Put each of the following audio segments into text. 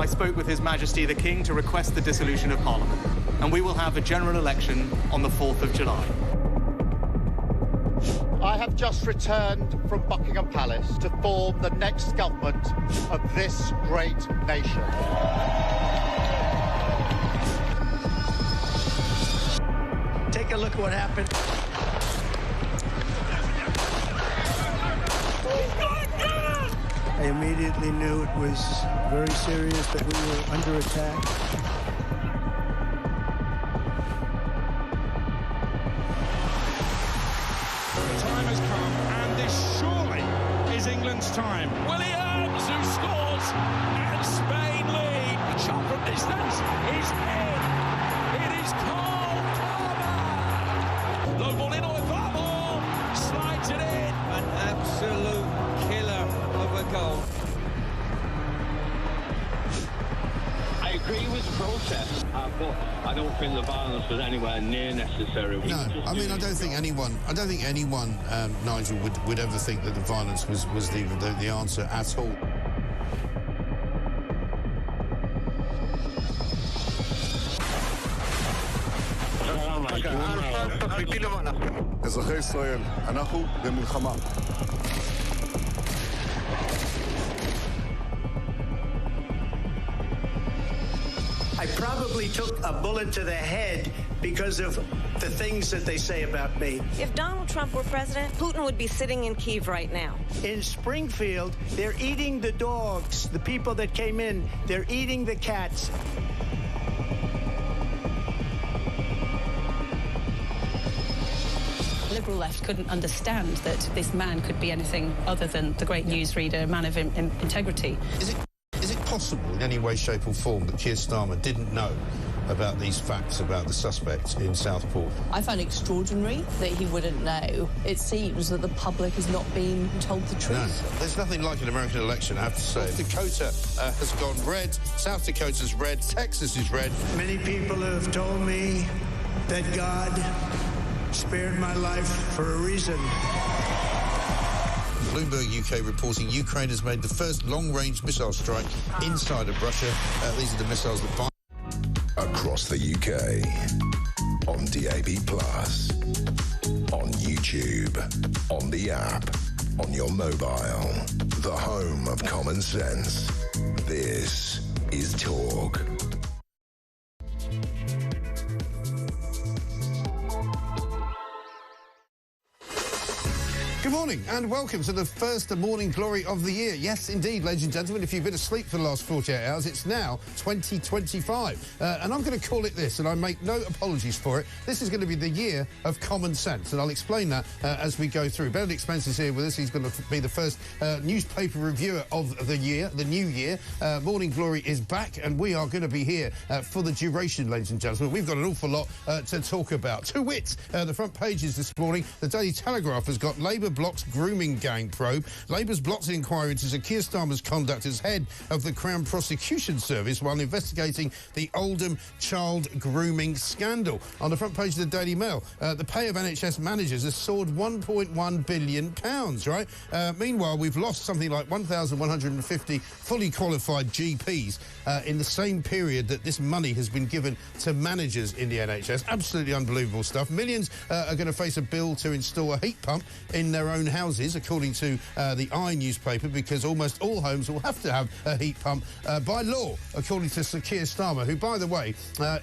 I spoke with His Majesty the King to request the dissolution of Parliament, and we will have a general election on the 4th of July. I have just returned from Buckingham Palace to form the next government of this great nation. Take a look at what happened. I immediately knew it was very serious, that we were under attack. The time has come, and this surely is England's time. Williams, who scores, and Spain lead. The shot from distance is in. It is Cole Palmer. Low ball in, or far ball, slides it in. An absolute killer of a goal. I agree with the protest, but I don't think the violence was anywhere near necessary. No, I mean, I don't think anyone, Nigel, would ever think that the violence was the answer at all. אזרחי ישראל, אנחנו במלחמה. I probably took a bullet to the head because of the things that they say about me. If Donald Trump were president, Putin would be sitting in Kyiv right now. In Springfield, they're eating the dogs. The people that came in, they're eating the cats. Liberal left couldn't understand that this man could be anything other than the great newsreader, a man of integrity. Is it possible in any way, shape or form that Keir Starmer didn't know about these facts about the suspects in Southport? I find it extraordinary that he wouldn't know. It seems that the public has not been told the truth. No, there's nothing like an American election, I have to say. North Dakota has gone red, South Dakota's red, Texas is red. Many people have told me that God spared my life for a reason. Bloomberg UK reporting Ukraine has made the first long-range missile strike inside of Russia. These are the missiles that across the UK, on DAB+, on YouTube, on the app, on your mobile, the home of common sense. This is Talk. Good morning and welcome to the first morning glory of the year. Yes, indeed, ladies and gentlemen, if you've been asleep for the last 48 hours, it's now 2025. And I'm going to call it this, and I make no apologies for it. This is going to be the year of common sense, and I'll explain that as we go through. Benedict Spence is here with us. He's going to be the first newspaper reviewer of the year, the new year. Morning Glory is back, and we are going to be here for the duration, ladies and gentlemen. We've got an awful lot to talk about. To wit, the front pages this morning, the Daily Telegraph has got Labour blocks grooming gang probe. Labour's blocked the inquiry into Sir Keir Starmer's conduct as head of the Crown Prosecution Service while investigating the Oldham child grooming scandal. On the front page of the Daily Mail, the pay of NHS managers has soared £1.1 billion, right? Meanwhile, we've lost something like 1,150 fully qualified GPs in the same period that this money has been given to managers in the NHS. Absolutely unbelievable stuff. Millions are going to face a bill to install a heat pump in their own houses, according to the I newspaper, because almost all homes will have to have a heat pump by law, according to Sir Keir Starmer, who, by the way,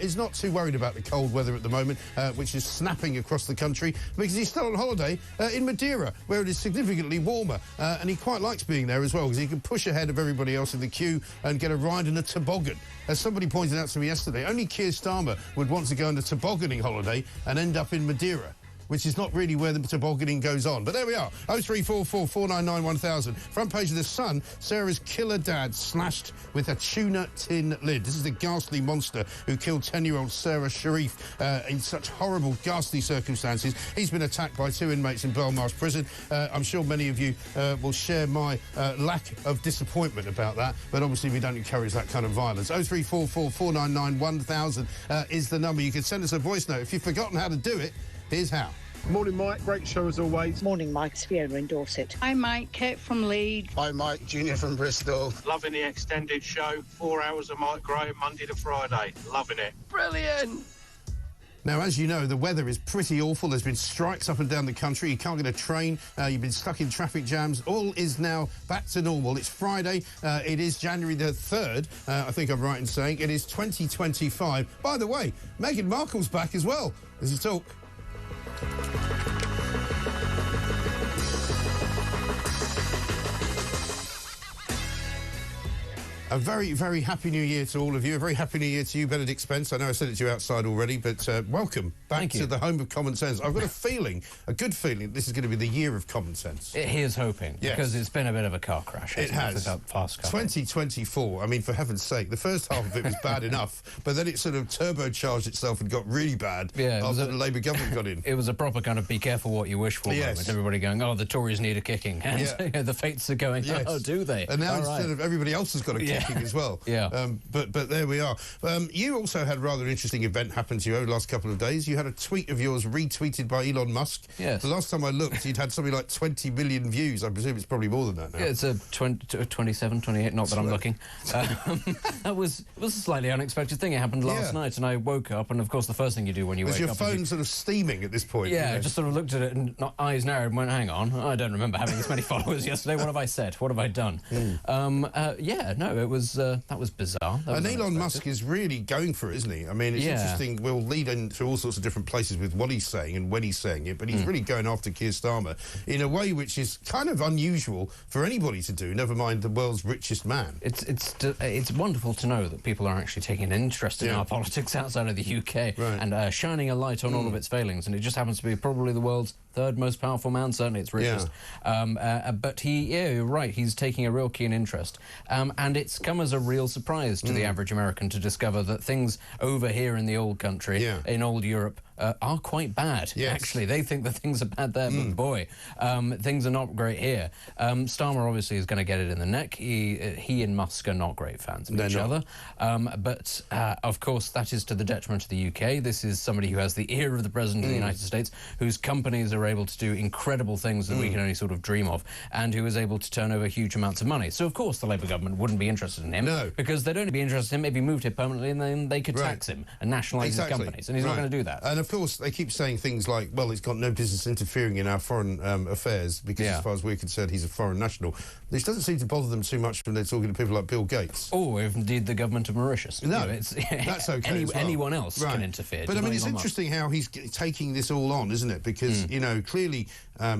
is not too worried about the cold weather at the moment, which is snapping across the country, because he's still on holiday in Madeira, where it is significantly warmer, and he quite likes being there as well, because he can push ahead of everybody else in the queue and get a ride in a toboggan. As somebody pointed out to me yesterday, only Keir Starmer would want to go on a tobogganing holiday and end up in Madeira, which is not really where the tobogganing goes on. But there we are. 0344 499 1000. Front page of The Sun, Sarah's killer dad slashed with a tuna tin lid. This is the ghastly monster who killed 10-year-old Sarah Sharif in such horrible, ghastly circumstances. He's been attacked by 2 inmates in Belmarsh Prison. I'm sure many of you will share my lack of disappointment about that, but obviously we don't encourage that kind of violence. 0344 499 1000 is the number. You can send us a voice note. If you've forgotten how to do it, here's how. Morning, Mike. Great show as always. Morning, Mike. It's Fiona in Dorset. Hi, Mike. Kate from Leeds. Hi, Mike. Junior from Bristol. Loving the extended show. 4 hours of Mike Graham, Monday to Friday. Loving it. Brilliant. Now, as you know, the weather is pretty awful. There's been strikes up and down the country. You can't get a train. You've been stuck in traffic jams. All is now back to normal. It's Friday. It is January the 3rd. I think I'm right in saying. It is 2025. By the way, Meghan Markle's back as well. There's a talk. A very, very happy New Year to all of you. A very happy New Year to you, Benedict Spence. I know I said it to you outside already, but welcome back to the home of common sense. I've got a feeling, a good feeling, this is going to be the year of common sense. Here's hoping, because it's been a bit of a car crash. It has. 2024, I mean, for heaven's sake, the first half of it was bad enough, but then it sort of turbocharged itself and got really bad after the Labour government got in. It was a proper kind of be careful what you wish for moment. Everybody going, oh, the Tories need a kicking. And the fates are going, oh, do they? And now instead of everybody else has got a kicking as well. But there we are. You also had a rather interesting event happen to you over the last couple of days. You had a tweet of yours retweeted by Elon Musk. Yes. The last time I looked, you'd had something like 20 million views. I presume it's probably more than that now. Yeah, it's a 27, 28, not that I'm looking. It was a slightly unexpected thing. It happened last night, and I woke up, and of course the first thing you do when you wake up... Was your phone sort of steaming at this point? Yeah, I just sort of looked at it and eyes narrowed and went, hang on, I don't remember having this many followers yesterday. What have I said? What have I done? It was... that was bizarre. And Elon Musk is really going for it, isn't he? I mean, it's interesting. We'll lead into all sorts of different places with what he's saying and when he's saying it, but he's really going after Keir Starmer in a way which is kind of unusual for anybody to do, never mind the world's richest man. It's wonderful to know that people are actually taking an interest in our politics outside of the UK and shining a light on all of its failings, and it just happens to be probably the world's third most powerful man, certainly its richest. But you're right, he's taking a real keen interest. And it's come as a real surprise to the average American to discover that things over here in the old country, in old Europe, are quite bad. Actually, they think that things are bad there, but boy, things are not great here. Starmer obviously is going to get it in the neck. He and Musk are not great fans of each other. But, of course, that is to the detriment of the UK. This is somebody who has the ear of the President of the United States, whose companies are able to do incredible things that we can only sort of dream of, and who is able to turn over huge amounts of money. So, of course, the Labour government wouldn't be interested in him, because they'd only be interested in him if he moved here permanently, and then they could tax him and nationalise his companies, and he's not going to do that. And, of course, they keep saying things like, well, it's got no business interfering in our foreign affairs, because as far as we're concerned, he's a foreign national. This doesn't seem to bother them too much when they're talking to people like Bill Gates. Or indeed the government of Mauritius. No, that's okay as well. Anyone else can interfere. But, I mean, it's interesting how he's taking this all on, isn't it? Because, you know, clearly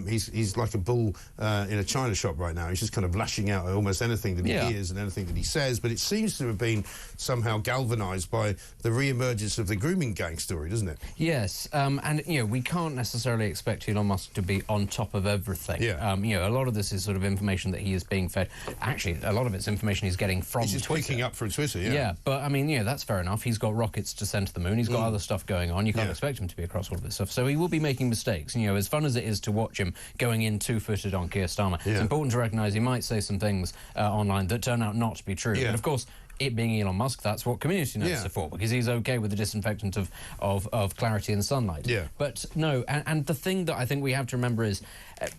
he's like a bull in a china shop right now. He's just kind of lashing out at almost anything that he hears and anything that he says. But it seems to have been somehow galvanised by the re-emergence of the grooming gang story, doesn't it? Yes, and, you know, we can't necessarily expect Elon Musk to be on top of everything. You know, a lot of this is sort of information that he is being fed. Actually, a lot of it's information he's getting from Twitter. He's just picking up from Twitter, Yeah, but, I mean, yeah, that's fair enough. He's got rockets to send to the moon. He's got other stuff going on. You can't expect him to be across all of this stuff. So he will be making mistakes. You know, as fun as it is to watch him going in two-footed on Keir Starmer, it's important to recognise he might say some things online that turn out not to be true. And, of course, it being Elon Musk, that's what community notes are for, because he's okay with the disinfectant of clarity and sunlight. But no, and the thing that I think we have to remember is,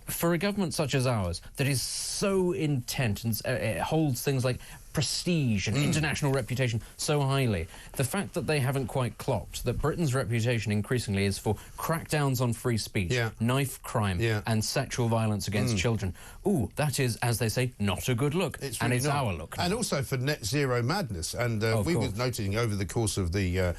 for a government such as ours, that is so intent and it holds things like prestige and international reputation so highly, the fact that they haven't quite clocked that Britain's reputation increasingly is for crackdowns on free speech, knife crime and sexual violence against children. Ooh, that is, as they say, not a good look. It's really our look now. And also for net zero madness. And we were noting over the course of the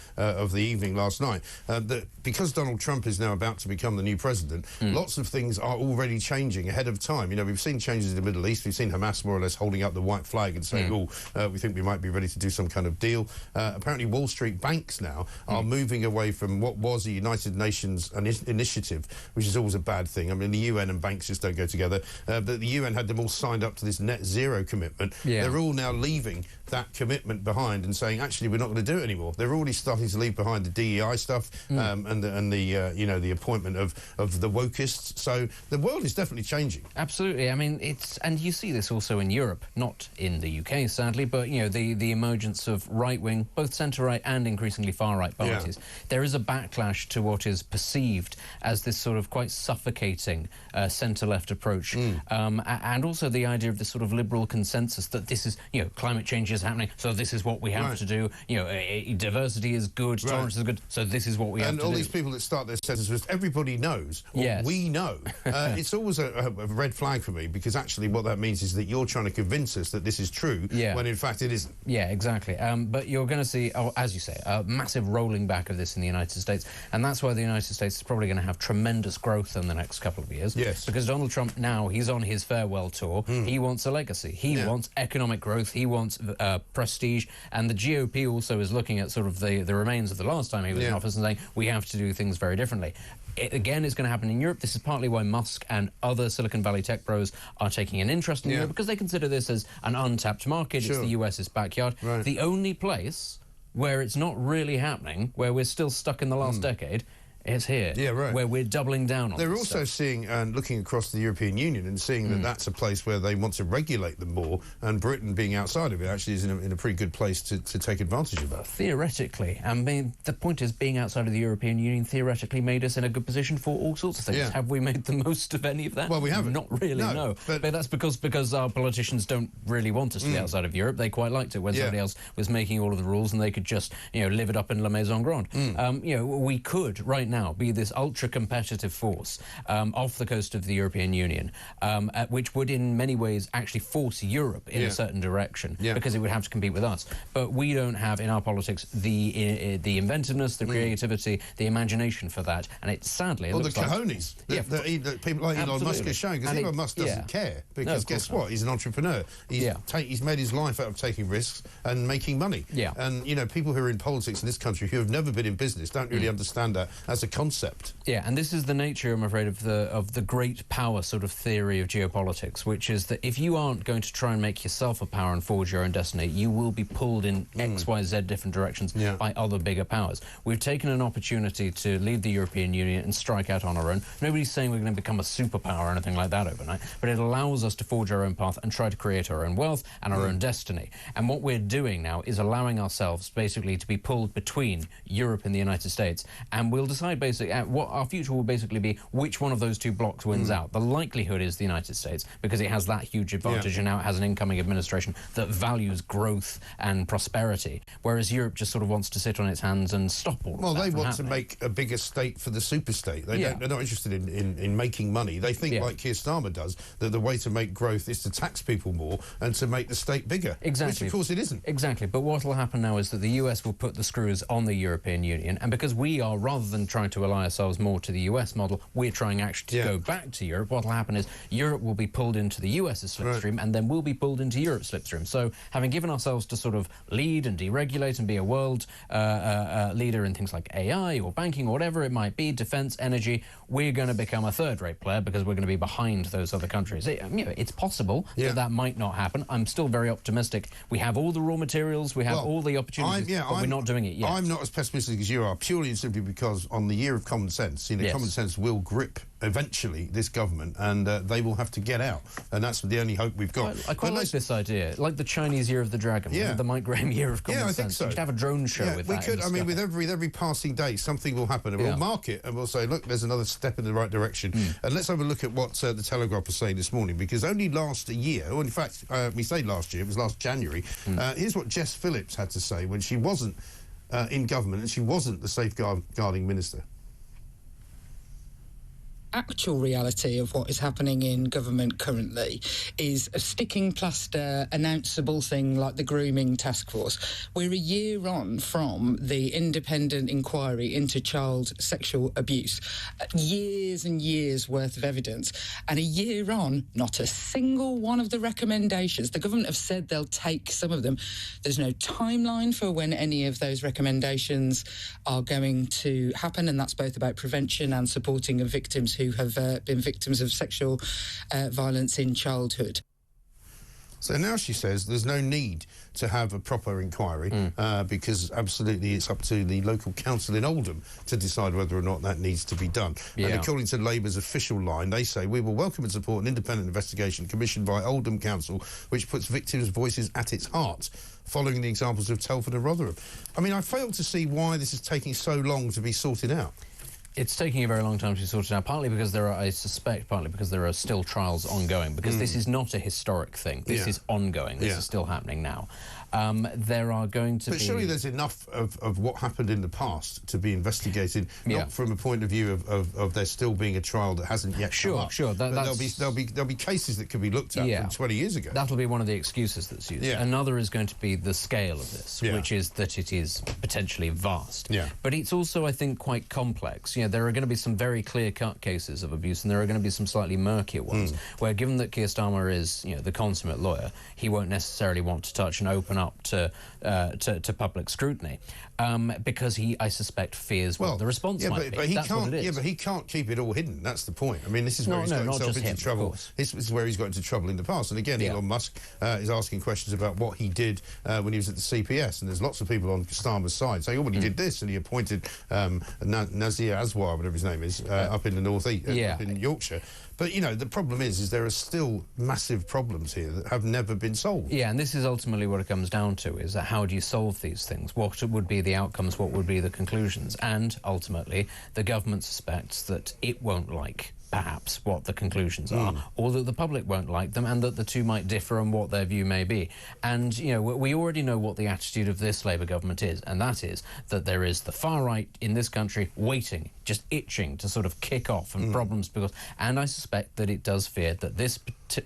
evening last night that because Donald Trump is now about to become the new president, lots of things are already changing ahead of time. You know, we've seen changes in the Middle East. We've seen Hamas more or less holding up the white flag and saying, we think we might be ready to do some kind of deal. Apparently Wall Street banks now are moving away from what was a United Nations initiative, which is always a bad thing. I mean, the UN and banks just don't go together. But the UN had them all signed up to this net zero commitment. They're all now leaving that commitment behind and saying, actually, we're not going to do it anymore. They're already starting to leave behind the DEI stuff and the you know, the appointment of the wokeists. So the world is definitely changing. Absolutely. I mean, and you see this also in Europe, not in the UK, sadly, but, you know, the emergence of right-wing, both centre-right and increasingly far-right parties. Yeah. There is a backlash to what is perceived as this sort of quite suffocating centre-left approach, and also the idea of this sort of liberal consensus that this is, you know, climate change is happening, so this is what we have to do. You know, diversity is good, tolerance is good, so this is what we have to do. And all these people that start their sentences with everybody knows, or we know. It's always a red flag for me, because actually what that means is that you're trying to convince us that this is true, when in fact it isn't. Yeah, exactly. But you're going to see, as you say, a massive rolling back of this in the United States, and that's why the United States is probably going to have tremendous growth in the next couple of years. Yes. Because Donald Trump now, he's on his farewell tour. He wants a legacy. He wants economic growth. He wants prestige. And the GOP also is looking at sort of the remains of the last time he was in office and saying, we have to do things very differently. Again, it's going to happen in Europe. This is partly why Musk and other Silicon Valley tech bros are taking an interest in Europe, because they consider this as an untapped market. It's the US's backyard. The only place where it's not really happening, where we're still stuck in the last decade, is here, where we're doubling down on They're also seeing and looking across the European Union and seeing that that's a place where they want to regulate them more, and Britain being outside of it actually is in a pretty good place to take advantage of that. Theoretically. I mean, the point is, being outside of the European Union theoretically made us in a good position for all sorts of things. Have we made the most of any of that? Well, we haven't. Not really, no. But that's because our politicians don't really want us to be outside of Europe. They quite liked it when somebody else was making all of the rules and they could just, you know, live it up in La Maison Grande. You know, we could, right now, be this ultra-competitive force off the coast of the European Union, which would in many ways actually force Europe in a certain direction, because it would have to compete with us. But we don't have in our politics the inventiveness, the creativity, the imagination for that, and it sadly... Or the cojones that people like Elon Musk are showing, because Elon Musk doesn't care, because guess what? He's an entrepreneur. He's made his life out of taking risks and making money. And, you know, people who are in politics in this country who have never been in business don't really understand that as a concept. Yeah, and this is the nature, I'm afraid, of the great power sort of theory of geopolitics, which is that if you aren't going to try and make yourself a power and forge your own destiny, you will be pulled in X, Y, Z different directions by other bigger powers. We've taken an opportunity to leave the European Union and strike out on our own. Nobody's saying we're going to become a superpower or anything like that overnight, but it allows us to forge our own path and try to create our own wealth and our own destiny. And what we're doing now is allowing ourselves basically to be pulled between Europe and the United States, and we'll decide basically what our future will basically be, which one of those two blocks wins out. The likelihood is the United States, because it has that huge advantage, and now it has an incoming administration that values growth and prosperity, whereas Europe just sort of wants to sit on its hands and stop all of that. Well, they want to make a bigger state for the superstate. They're not interested in making money. They think, like Keir Starmer does, that the way to make growth is to tax people more and to make the state bigger. Exactly. Which, of course, it isn't. Exactly. But what will happen now is that the US will put the screws on the European Union, and because we are, rather than trying to ally ourselves more to the US model, we're trying actually to go back to Europe. What will happen is Europe will be pulled into the US's slipstream, and then we'll be pulled into Europe's slipstream. So having given ourselves to sort of lead and deregulate and be a world leader in things like AI or banking or whatever it might be, defense, energy, we're going to become a third-rate player because we're going to be behind those other countries. You know, it's possible that might not happen. I'm still very optimistic. We have all the raw materials, we have all the opportunities, but we're not doing it yet. I'm not as pessimistic as you are, purely and simply because on the year of common sense, you know, common sense will grip eventually this government, and they will have to get out, and that's the only hope we've got. I quite like this idea, like the Chinese year of the dragon, the Mike Graham year of common sense. I think so. We should have a drone show with that. We could. I mean, with every passing day, something will happen, and we'll mark it, and we'll say, look, there's another step in the right direction. And let's have a look at what the Telegraph was saying this morning, because only last year, or in fact, we say last year, it was last January. Here's what Jess Phillips had to say when she wasn't in government and she wasn't the safeguarding minister. Actual reality of what is happening in government currently is a sticking plaster, announceable thing like the Grooming task force. We're a year on from the independent inquiry into child sexual abuse. Years and years worth of evidence. And a year on, not a single one of the recommendations. The government have said they'll take some of them. There's no timeline for when any of those recommendations are going to happen, and that's both about prevention and supporting of victims who have been victims of sexual violence in childhood. So now she says there's no need to have a proper inquiry because absolutely it's up to the local council in Oldham to decide whether or not that needs to be done. Yeah. And according to Labour's official line, they say, we will welcome and support an independent investigation commissioned by Oldham Council which puts victims' voices at its heart, following the examples of Telford and Rotherham. I mean, I fail to see why this is taking so long to be sorted out. It's taking a very long time to be sorted out, partly because I suspect, partly because there are still trials ongoing, because this is not a historic thing. This is ongoing. This is still happening now. There are going to be... But surely there's enough of what happened in the past to be investigated, not from a point of view of there still being a trial that hasn't yet come up. Sure. There'll be cases that could be looked at from 20 years ago. That'll be one of the excuses that's used. Another is going to be the scale of this, which is that it is potentially vast. But it's also, I think, quite complex. There are going to be some very clear-cut cases of abuse, and there are going to be some slightly murkier ones, where given that Keir Starmer is, the consummate lawyer, he won't necessarily want to touch and open up to public scrutiny, because he, I suspect, fears what the response might be. But he can't keep it all hidden. That's the point. I mean, this is where he's got himself into trouble. This is where he's got into trouble in the past. And again, Elon Musk is asking questions about what he did when he was at the CPS, and there's lots of people on Starmer's side saying, "Oh, well, he did this, and he appointed Nazir Aswar, whatever his name is, up in the northeast, up in Yorkshire." But, the problem is there are still massive problems here that have never been solved. Yeah, and this is ultimately what it comes down to, is that how do you solve these things? What would be the outcomes? What would be the conclusions? And, ultimately, the government suspects that it won't like, perhaps, what the conclusions are, or that the public won't like them, and that the two might differ on what their view may be. And, we already know what the attitude of this Labour government is, and that is that there is the far right in this country waiting, just itching to sort of kick off and problems because... And I suspect that it does fear that this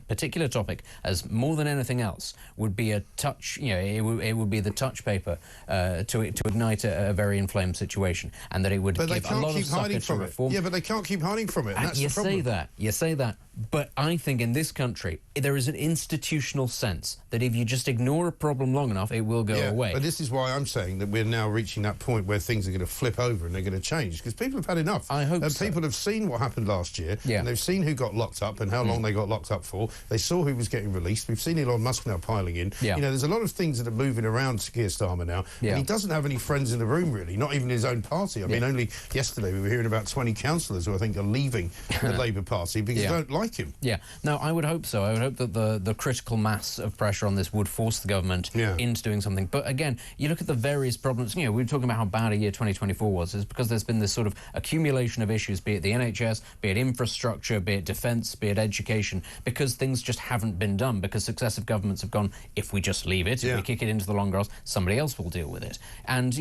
particular topic, as more than anything else, would be a touch, it would be the touch paper to ignite a very inflamed situation, and that it would give a lot of succor to reform. Yeah, but they can't keep hiding from it, and that's the problem. You say that, but I think in this country there is an institutional sense that if you just ignore a problem long enough, it will go away. But this is why I'm saying that we're now reaching that point where things are going to flip over and they're going to change, because people have had enough. I hope so. People have seen what happened last year, and they've seen who got locked up and how long they got locked up for. They saw who was getting released. We've seen Elon Musk now piling in. There's a lot of things that are moving around Keir Starmer now, and he doesn't have any friends in the room, really, not even his own party. I mean, only yesterday we were hearing about 20 councillors who I think are leaving the Labour Party because they don't like him. Yeah. No, I would hope so. I would hope that the critical mass of pressure on this would force the government into doing something. But again, you look at the various problems. We were talking about how bad a year 2024 was. It's because there's been this sort of accumulation of issues, be it the NHS, be it infrastructure, be it defence, be it education, because things just haven't been done, because successive governments have gone, if we just leave it, if we kick it into the long grass, somebody else will deal with it. And,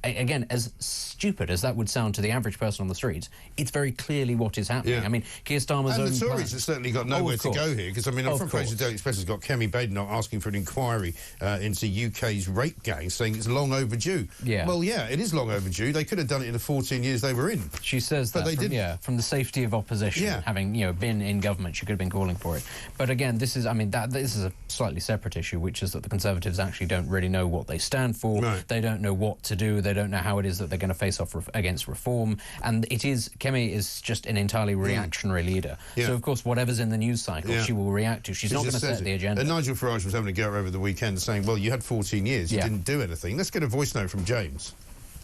again, as stupid as that would sound to the average person on the streets, it's very clearly what is happening. I mean, Keir Starmer's own... And the Tories have certainly got nowhere to go here, because, I mean, our front page of the Daily Express has got Kemi Badenoch asking for an inquiry into UK's rape gang, saying it's long overdue. Well, it is long overdue. They could have done it in the 14 years they were in. She says that, from the safety of opposition, having, been in government, she could have been calling for it. But again, this is a slightly separate issue, which is that the Conservatives actually don't really know what they stand for. They don't know what to do. They don't know how it is that they're going to face off against reform. And Kemi is just an entirely reactionary leader. So, of course, whatever's in the news cycle, she will react to. She's not going to set the agenda. And Nigel Farage was having a go over the weekend saying, well, you had 14 years, you didn't do anything. Let's get a voice note from James.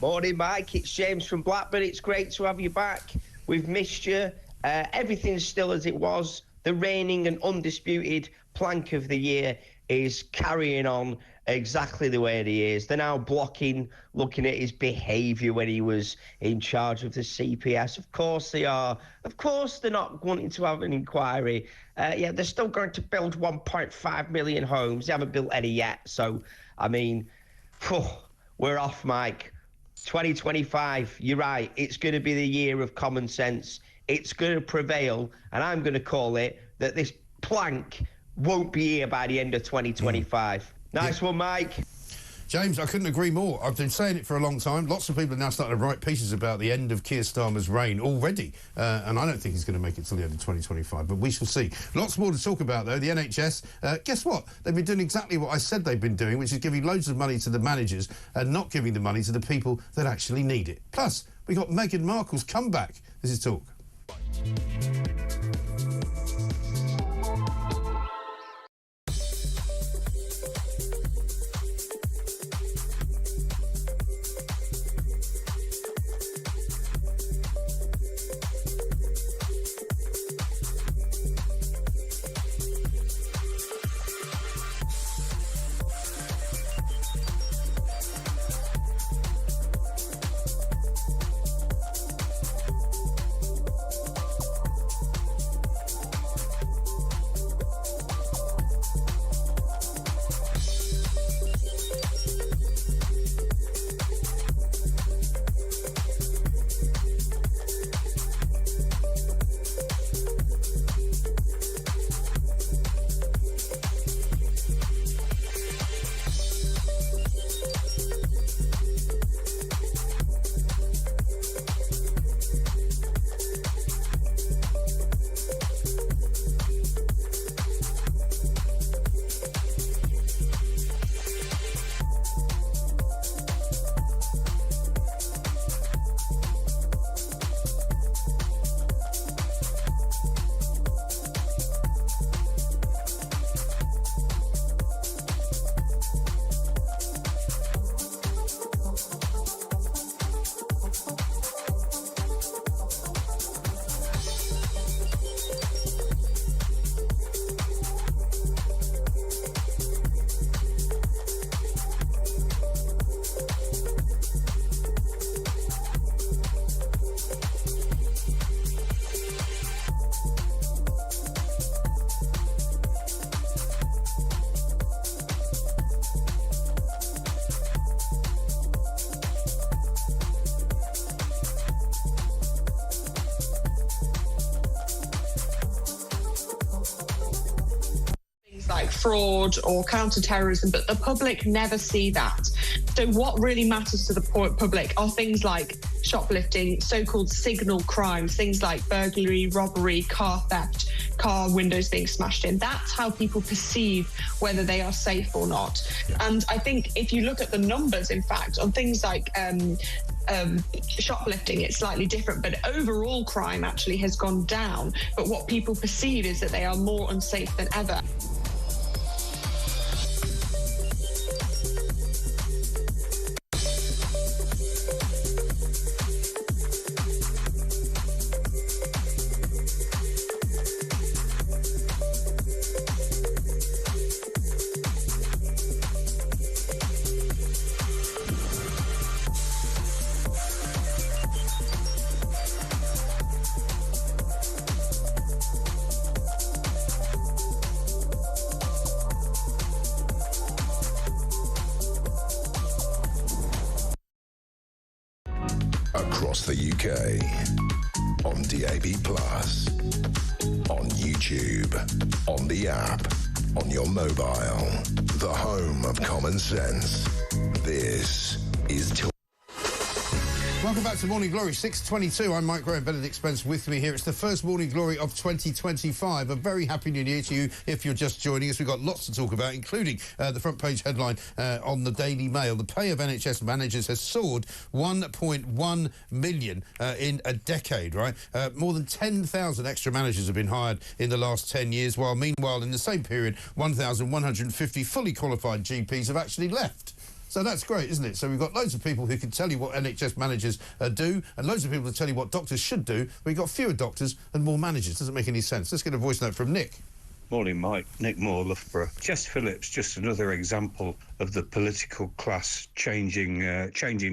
Morning, Mike. It's James from Blackburn. It's great to have you back. We've missed you. Everything's still as it was. The reigning and undisputed plank of the year is carrying on exactly the way it is. They're now looking at his behaviour when he was in charge of the CPS. Of course they are. Of course they're not wanting to have an inquiry. They're still going to build 1.5 million homes. They haven't built any yet. So, I mean, we're off, Mike. 2025, you're right. It's going to be the year of common sense. It's going to prevail, and I'm going to call it that this plank won't be here by the end of 2025. Nice one, Mike. James, I couldn't agree more. I've been saying it for a long time. Lots of people are now starting to write pieces about the end of Keir Starmer's reign already, and I don't think he's going to make it till the end of 2025, but we shall see. Lots more to talk about, though. The NHS, guess what? They've been doing exactly what I said they've been doing, which is giving loads of money to the managers and not giving the money to the people that actually need it. Plus, we got Meghan Markle's comeback. This is Talk. like fraud or counter-terrorism, but the public never see that. So what really matters to the public are things like shoplifting, so-called signal crimes, things like burglary, robbery, car theft, car windows being smashed in. That's how people perceive whether they are safe or not. And I think if you look at the numbers, in fact, on things like shoplifting, it's slightly different, but overall crime actually has gone down. But what people perceive is that they are more unsafe than ever. Across the UK, on DAB+, on YouTube, on the app, on your mobile, the home of common sense. This is Welcome back to Morning Glory, 6:22. I'm Mike Graham, Benedict Spence with me here. It's the first Morning Glory of 2025. A very happy new year to you if you're just joining us. We've got lots to talk about, including the front page headline on the Daily Mail. The pay of NHS managers has soared 1.1 million in a decade, right? More than 10,000 extra managers have been hired in the last 10 years, while meanwhile, in the same period, 1,150 fully qualified GPs have actually left. So that's great, isn't it? So we've got loads of people who can tell you what NHS managers do, and loads of people to tell you what doctors should do, but we've got fewer doctors and more managers. Doesn't make any sense. Let's get a voice note from Nick. Morning, Mike. Nick Moore, Loughborough. Jess Phillips, just another example of the political class changing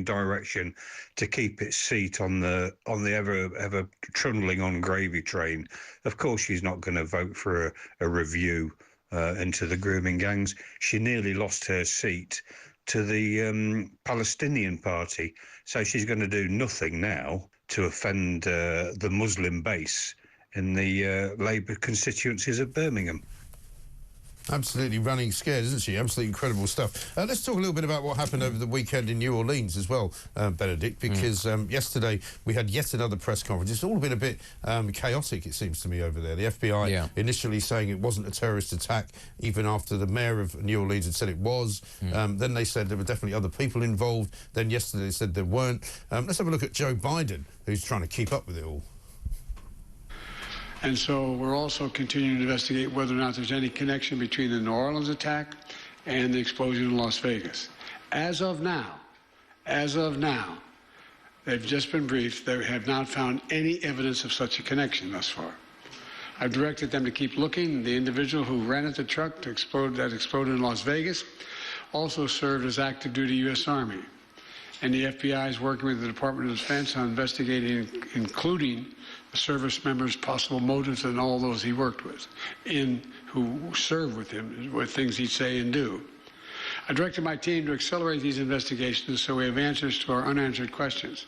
direction to keep its seat on the ever trundling on gravy train. Of course, she's not going to vote for a review into the grooming gangs. She nearly lost her seat to the Palestinian Party. So she's going to do nothing now to offend the Muslim base in the Labour constituencies of Birmingham. Absolutely running scared, isn't she? Absolutely incredible stuff. Let's talk a little bit about what happened over the weekend in New Orleans as well, Benedict, because yesterday we had yet another press conference. It's all been a bit chaotic, it seems to me, over there. The FBI initially saying it wasn't a terrorist attack, even after the mayor of New Orleans had said it was. Then they said there were definitely other people involved. Then yesterday they said there weren't. Let's have a look at Joe Biden, who's trying to keep up with it all. And so we're also continuing to investigate whether or not there's any connection between the New Orleans attack and the explosion in Las Vegas. As of now, they've just been briefed. They have not found any evidence of such a connection thus far. I've directed them to keep looking. The individual who rented the truck that exploded in Las Vegas also served as active duty U.S. Army. And the FBI is working with the Department of Defense on investigating, including the service members' possible motives and all those he worked with, who served with him, with things he'd say and do. I directed my team to accelerate these investigations so we have answers to our unanswered questions.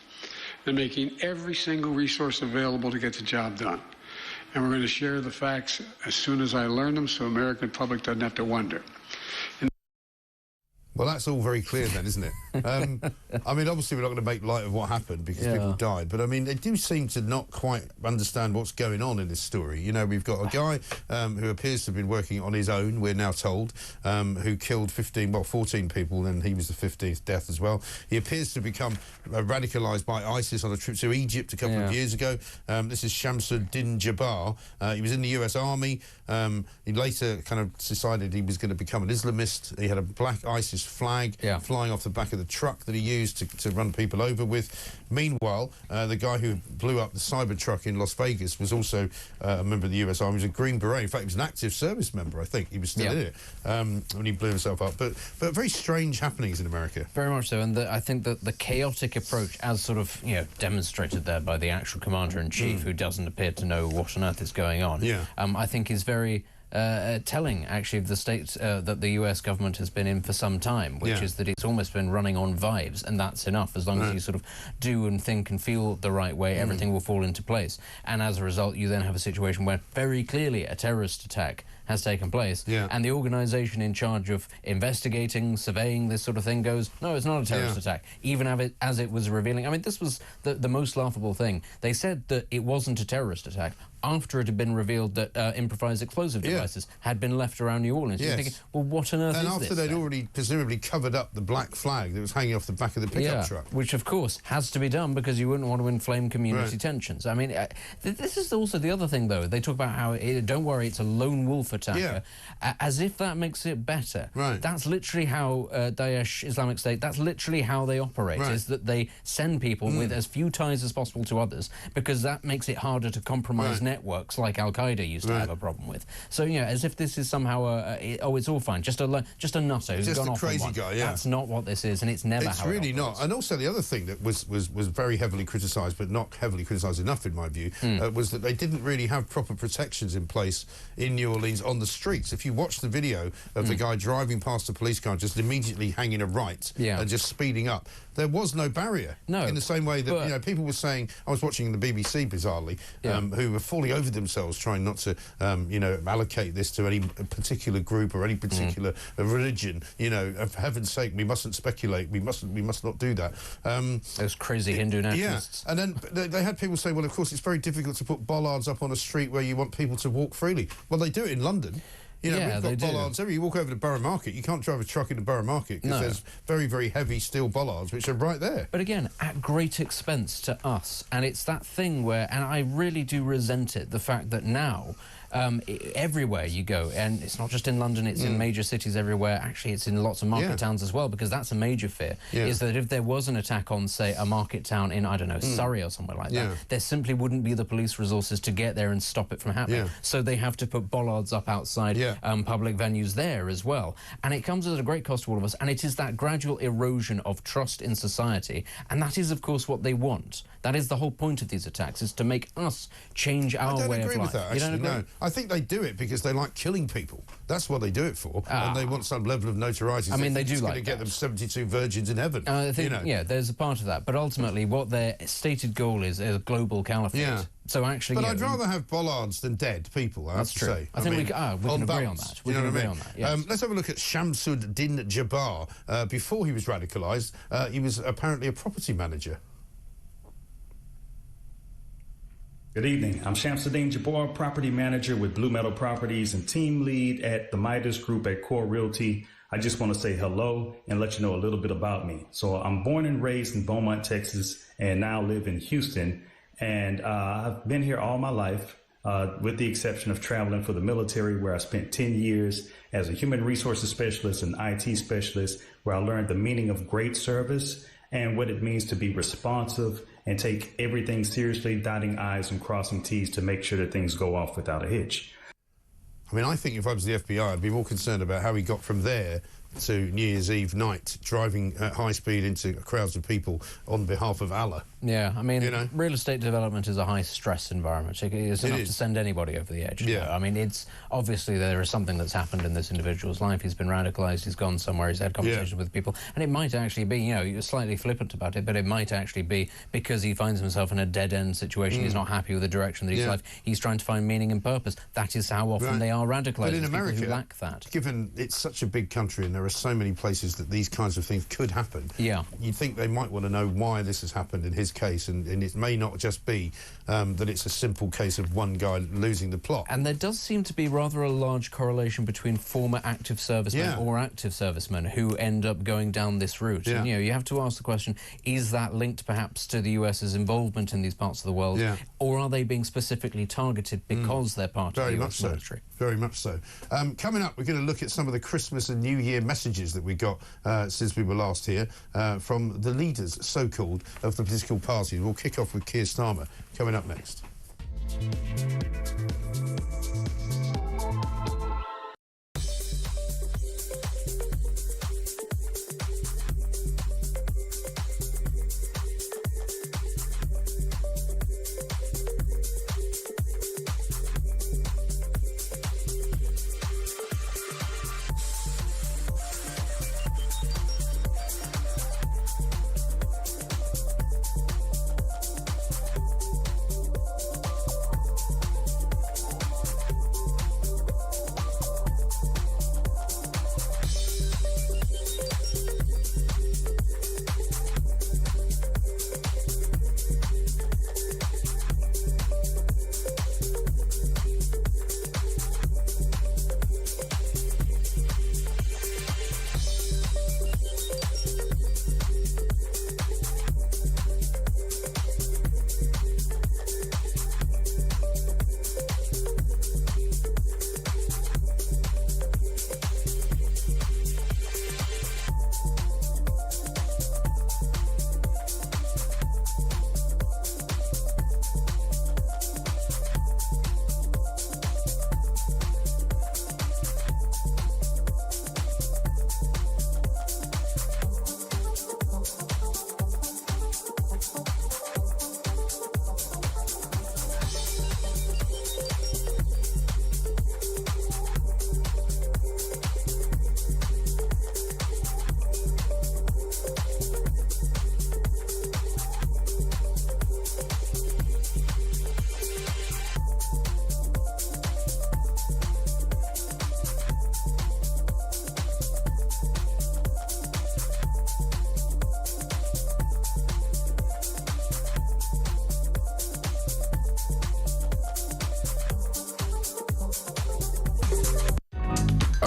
They're making every single resource available to get the job done. And we're going to share the facts as soon as I learn them so the American public doesn't have to wonder. Well, that's all very clear then, isn't it? I mean, obviously we're not going to make light of what happened because people died, but I mean, they do seem to not quite understand what's going on in this story. You know, we've got a guy who appears to have been working on his own, we're now told, who killed 14 people, and he was the 15th death as well. He appears to have become radicalised by ISIS on a trip to Egypt a couple of years ago. This is Shamsuddin Jabbar. He was in the US Army. He later kind of decided he was going to become an Islamist. He had a black ISIS flag flying off the back of the truck that he used to run people over with. Meanwhile, the guy who blew up the Cybertruck in Las Vegas was also a member of the US Army. He was a Green Beret. In fact, he was an active service member, I think. He was still in it when he blew himself up. But very strange happenings in America. Very much so. And I think that the chaotic approach, as sort of, demonstrated there by the actual commander-in-chief, who doesn't appear to know what on earth is going on, I think is very telling, actually, of the state that the US government has been in for some time, which is that it's almost been running on vibes, and that's enough. As long as you sort of do and think and feel the right way, everything will fall into place. And as a result, you then have a situation where very clearly a terrorist attack has taken place. And the organisation in charge of investigating, surveying this sort of thing goes, no, it's not a terrorist attack, even as it was revealing. I mean, this was the most laughable thing. They said that it wasn't a terrorist attack after it had been revealed that improvised explosive devices had been left around New Orleans. You're thinking, well, what on earth is this? And after they'd already presumably covered up the black flag that was hanging off the back of the pickup truck. Which, of course, has to be done because you wouldn't want to inflame community tensions. I mean, this is also the other thing, though. They talk about how, don't worry, it's a lone wolf attacker, as if that makes it better. That's literally how Daesh, Islamic State, that's literally how they operate, is that they send people with as few ties as possible to others, because that makes it harder to compromise networks like Al-Qaeda used to have a problem with. So, as if this is somehow it's all fine, just a nutter who's gone off on one. Guy, That's not what this is, and it's never how it really not. And also the other thing that was very heavily criticised, but not heavily criticised enough in my view, was that they didn't really have proper protections in place in New Orleans on the streets. If you watch the video of the guy driving past a police car, just immediately hanging a right and just speeding up, there was no barrier. No. In the same way that people were saying, I was watching the BBC bizarrely, who were falling over themselves trying not to allocate this to any particular group or any particular religion. For heaven's sake, we mustn't speculate. We must not do that. Those crazy Hindu nationalists. And then they had people say, well, of course, it's very difficult to put bollards up on a street where you want people to walk freely. Well, they do it in London. We've got bollards everywhere. You walk over to Borough Market, you can't drive a truck into Borough Market because there's very, very heavy steel bollards which are right there. But again, at great expense to us. And it's that thing where, and I really do resent it, the fact that now, everywhere you go, and it's not just in London, it's in major cities everywhere. Actually, it's in lots of market towns as well, because that's a major fear, is that if there was an attack on, say, a market town in, I don't know, Surrey or somewhere like that, there simply wouldn't be the police resources to get there and stop it from happening. So they have to put bollards up outside public venues there as well. And it comes at a great cost to all of us, and it is that gradual erosion of trust in society, and that is, of course, what they want. That is the whole point of these attacks, is to make us change our way of life. I don't agree with that, actually, no. I think they do it because they like killing people. That's what they do it for. And they want some level of notoriety. I mean, they do like that. It's going to get them 72 virgins in heaven. I think, there's a part of that. But ultimately, what their stated goal is a global caliphate. So actually, but I'd rather have bollards than dead people, that's true. Say. I think we can agree on that. We can agree on that, yes. Let's have a look at Shamsuddin Jabbar. Before he was radicalised, he was apparently a property manager. Good evening. I'm Shamsuddin Jabbar, property manager with Blue Meadow Properties and team lead at the Midas Group at Core Realty. I just want to say hello and let you know a little bit about me. So I'm born and raised in Beaumont, Texas, and now live in Houston. And I've been here all my life, with the exception of traveling for the military, where I spent 10 years as a human resources specialist and IT specialist, where I learned the meaning of great service and what it means to be responsive and take everything seriously, dotting I's and crossing T's to make sure that things go off without a hitch. I mean, I think if I was the FBI, I'd be more concerned about how he got from there to New Year's Eve night, driving at high speed into crowds of people on behalf of Allah. Yeah, I mean, real estate development is a high-stress environment. It's enough to send anybody over the edge. Yeah. I mean, it's obviously there is something that's happened in this individual's life. He's been radicalised, he's gone somewhere, he's had conversations with people, and it might actually be, you're slightly flippant about it, but it might actually be because he finds himself in a dead-end situation, he's not happy with the direction that he's life, he's trying to find meaning and purpose. That is how often they are radicalised. But in America, people who lack that. Given it's such a big country and there are so many places that these kinds of things could happen, you'd think they might want to know why this has happened in his case, and it may not just be that it's a simple case of one guy losing the plot. And there does seem to be rather a large correlation between former active servicemen or active servicemen who end up going down this route. And, you have to ask the question, is that linked perhaps to the US's involvement in these parts of the world, or are they being specifically targeted because they're part of the US military? Very much so. Coming up, we're going to look at some of the Christmas and New Year messages that we got since we were last here from the leaders, so-called, of the political parties. We'll kick off with Keir Starmer, coming up next.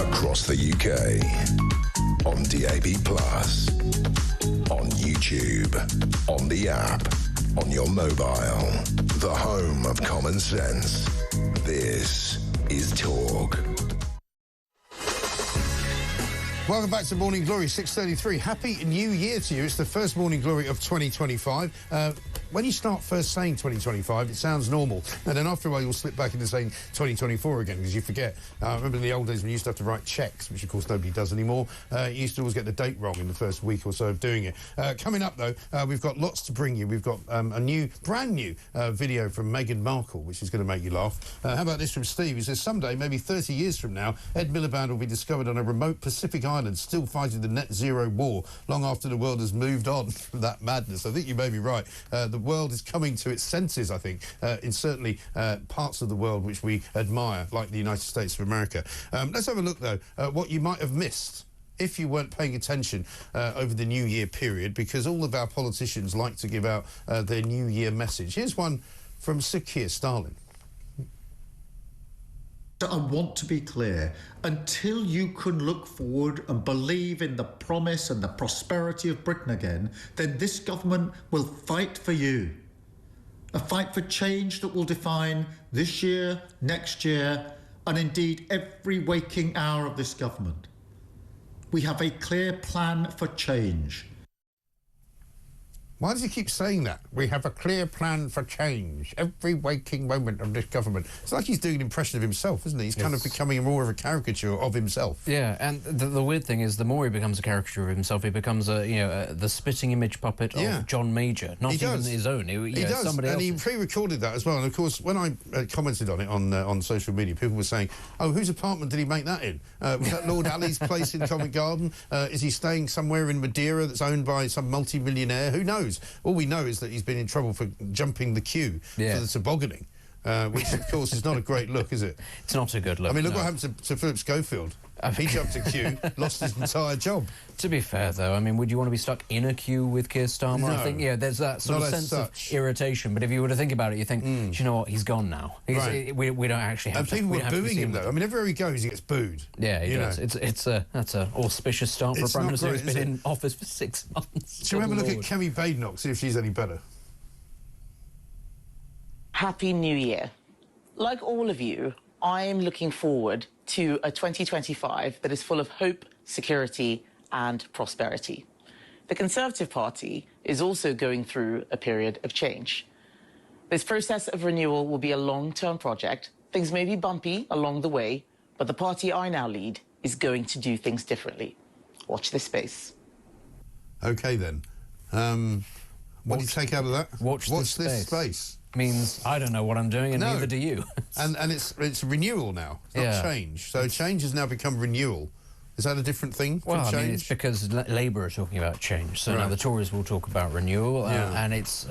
across the UK. On DAB+, on YouTube, on the app, on your mobile. The home of common sense. This is Talk. Welcome back to Morning Glory, 6:33. Happy New Year to you. It's the first Morning Glory of 2025. When you start first saying 2025, it sounds normal. And then after a while, you'll slip back into saying 2024 again, because you forget. I remember in the old days when you used to have to write cheques, which, of course, nobody does anymore. You used to always get the date wrong in the first week or so of doing it. Coming up, though, we've got lots to bring you. We've got a brand new video from Meghan Markle, which is going to make you laugh. How about this from Steve? He says, someday, maybe 30 years from now, Ed Miliband will be discovered on a remote Pacific island, still fighting the net zero war, long after the world has moved on from that madness. I think you may be right. The world is coming to its senses, I think, in certainly parts of the world which we admire, like the United States of America. Let's have a look, though, at what you might have missed if you weren't paying attention over the New Year period, because all of our politicians like to give out their New Year message. Here's one from Sir Keir Starmer. I want to be clear, until you can look forward and believe in the promise and the prosperity of Britain again, then this government will fight for you. A fight for change that will define this year, next year, and indeed every waking hour of this government. We have a clear plan for change. Why does he keep saying that? We have a clear plan for change. Every waking moment of this government. It's like he's doing an impression of himself, isn't he? He's kind of becoming more of a caricature of himself. Yeah, and the weird thing is, the more he becomes a caricature of himself, he becomes the spitting image puppet of John Major, not even his own. He does, somebody and else's. he pre-recorded that as well. And of course, when I commented on it on social media, people were saying, "Oh, whose apartment did he make that in? Was that Lord Ali's place in Covent Garden? Is he staying somewhere in Madeira that's owned by some multi-millionaire? Who knows?" All we know is that he's been in trouble for jumping the queue for the tobogganing, which, of course, is not a great look, is it? It's not a good look. I mean, look what happened to Philip Schofield. He jumped a queue, lost his entire job. To be fair, though, I mean, would you want to be stuck in a queue with Keir Starmer? No, I think, there's that sort of sense of irritation. But if you were to think about it, you think, do you know what? He's gone now. We don't actually have to. And people were booing him, though. I mean, everywhere he goes, he gets booed. Yeah, he does. That's an auspicious start for a Prime Minister who's been in office for 6 months. Shall we have a look at Kemi Badenoch, see if she's any better? Happy New Year. Like all of you, I am looking forward to a 2025 that is full of hope, security and prosperity. The Conservative Party is also going through a period of change. This process of renewal will be a long-term project. Things may be bumpy along the way, but the party I now lead is going to do things differently. Watch this space. OK, then. What do you take out of that? Watch this space. Means I don't know what I'm doing, and neither do you. and it's renewal now. It's not change. So change has now become renewal. Is that a different thing from change? I mean, it's because Labour are talking about change. So now the Tories will talk about renewal, and it's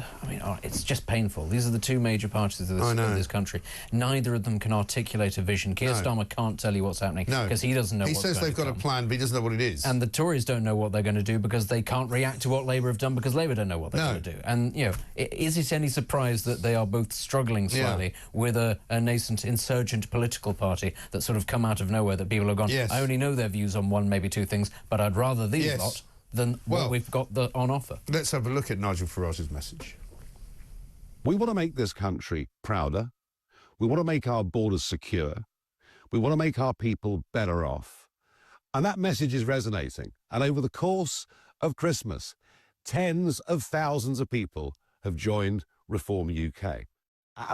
just painful. These are the two major parties of this country. Neither of them can articulate a vision. Keir Starmer can't tell you what's happening because he doesn't know. He says they've got a plan, but he doesn't know what it is. And the Tories don't know what they're going to do because they can't react to what Labour have done because Labour don't know what they're going to do. And is it any surprise that they are both struggling slightly with a nascent insurgent political party that's sort of come out of nowhere, that people have gone, I only know their views on one, maybe two things, but I'd rather these lot than what we've got on offer. Let's have a look at Nigel Farage's message. We want to make this country prouder. We want to make our borders secure. We want to make our people better off. And that message is resonating. And over the course of Christmas, tens of thousands of people have joined Reform UK.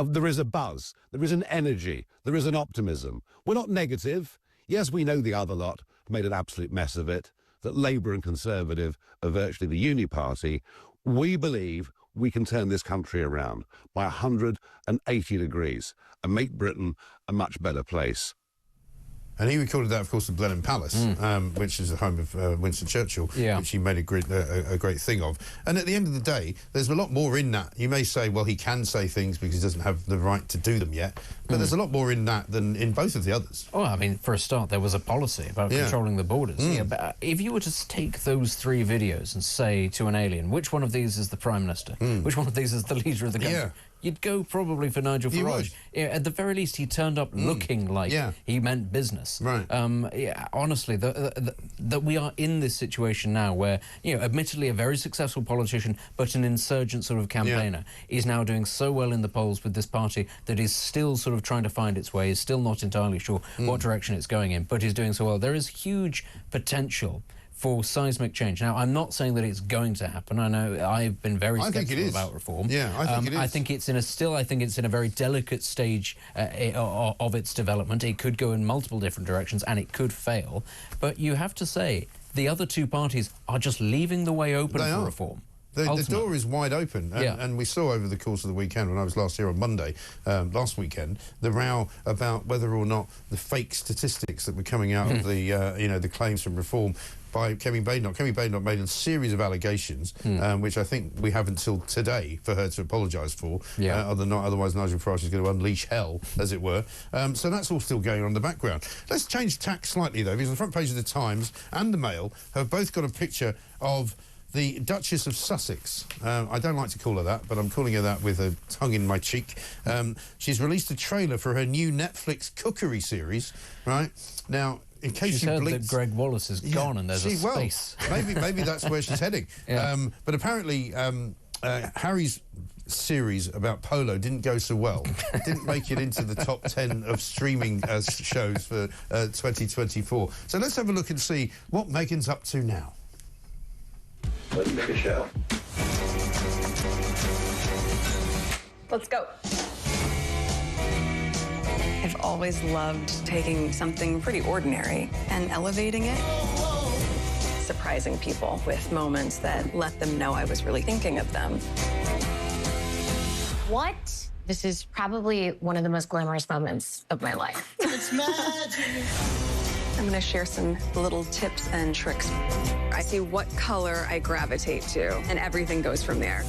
There is a buzz, there is an energy, there is an optimism. We're not negative. Yes, we know the other lot made an absolute mess of it, that Labour and Conservative are virtually the uni party. We believe we can turn this country around by 180 degrees and make Britain a much better place. And he recorded that, of course, at Blenheim Palace, which is the home of Winston Churchill, which he made a great thing of. And at the end of the day, there's a lot more in that. You may say, well, he can say things because he doesn't have the right to do them yet, but there's a lot more in that than in both of the others. Well, I mean, for a start, there was a policy about controlling the borders. But if you were to take those three videos and say to an alien, which one of these is the Prime Minister? Which one of these is the leader of the country? you'd go probably for Nigel Farage. Yeah, at the very least, he turned up looking like he meant business. Right. Yeah, honestly, that we are in this situation now where, admittedly a very successful politician, but an insurgent sort of campaigner is now doing so well in the polls with this party that is still sort of trying to find its way, is still not entirely sure what direction it's going in, but is doing so well. There is huge potential for seismic change. Now, I'm not saying that it's going to happen. I know I've been very sceptical about reform. Yeah, I think it is. I think it's in a very delicate stage of its development. It could go in multiple different directions and it could fail. But you have to say, the other two parties are just leaving the way open for reform. The door is wide open, and we saw over the course of the weekend, when I was last here on Monday, last weekend, the row about whether or not the fake statistics that were coming out of the, the claims from reform by Kemi Badenoch. Kemi Badenoch made a series of allegations, which I think we have until today for her to apologise for. Otherwise Nigel Farage is going to unleash hell, as it were. So that's all still going on in the background. Let's change tack slightly, though, because the front page of the Times and the Mail have both got a picture of the Duchess of Sussex. I don't like to call her that, but I'm calling her that with a tongue in my cheek. She's released a trailer for her new Netflix cookery series, right? Now, in case you blinked, that Greg Wallace is gone and there's a space. Maybe that's where she's heading. But apparently, Harry's series about polo didn't go so well. Didn't make it into the top 10 of streaming shows for 2024. So let's have a look and see what Meghan's up to now. Let's make a show. Let's go. I've always loved taking something pretty ordinary and elevating it. Surprising people with moments that let them know I was really thinking of them. What? This is probably one of the most glamorous moments of my life. It's magic. I'm going to share some little tips and tricks. I see what color I gravitate to, and everything goes from there.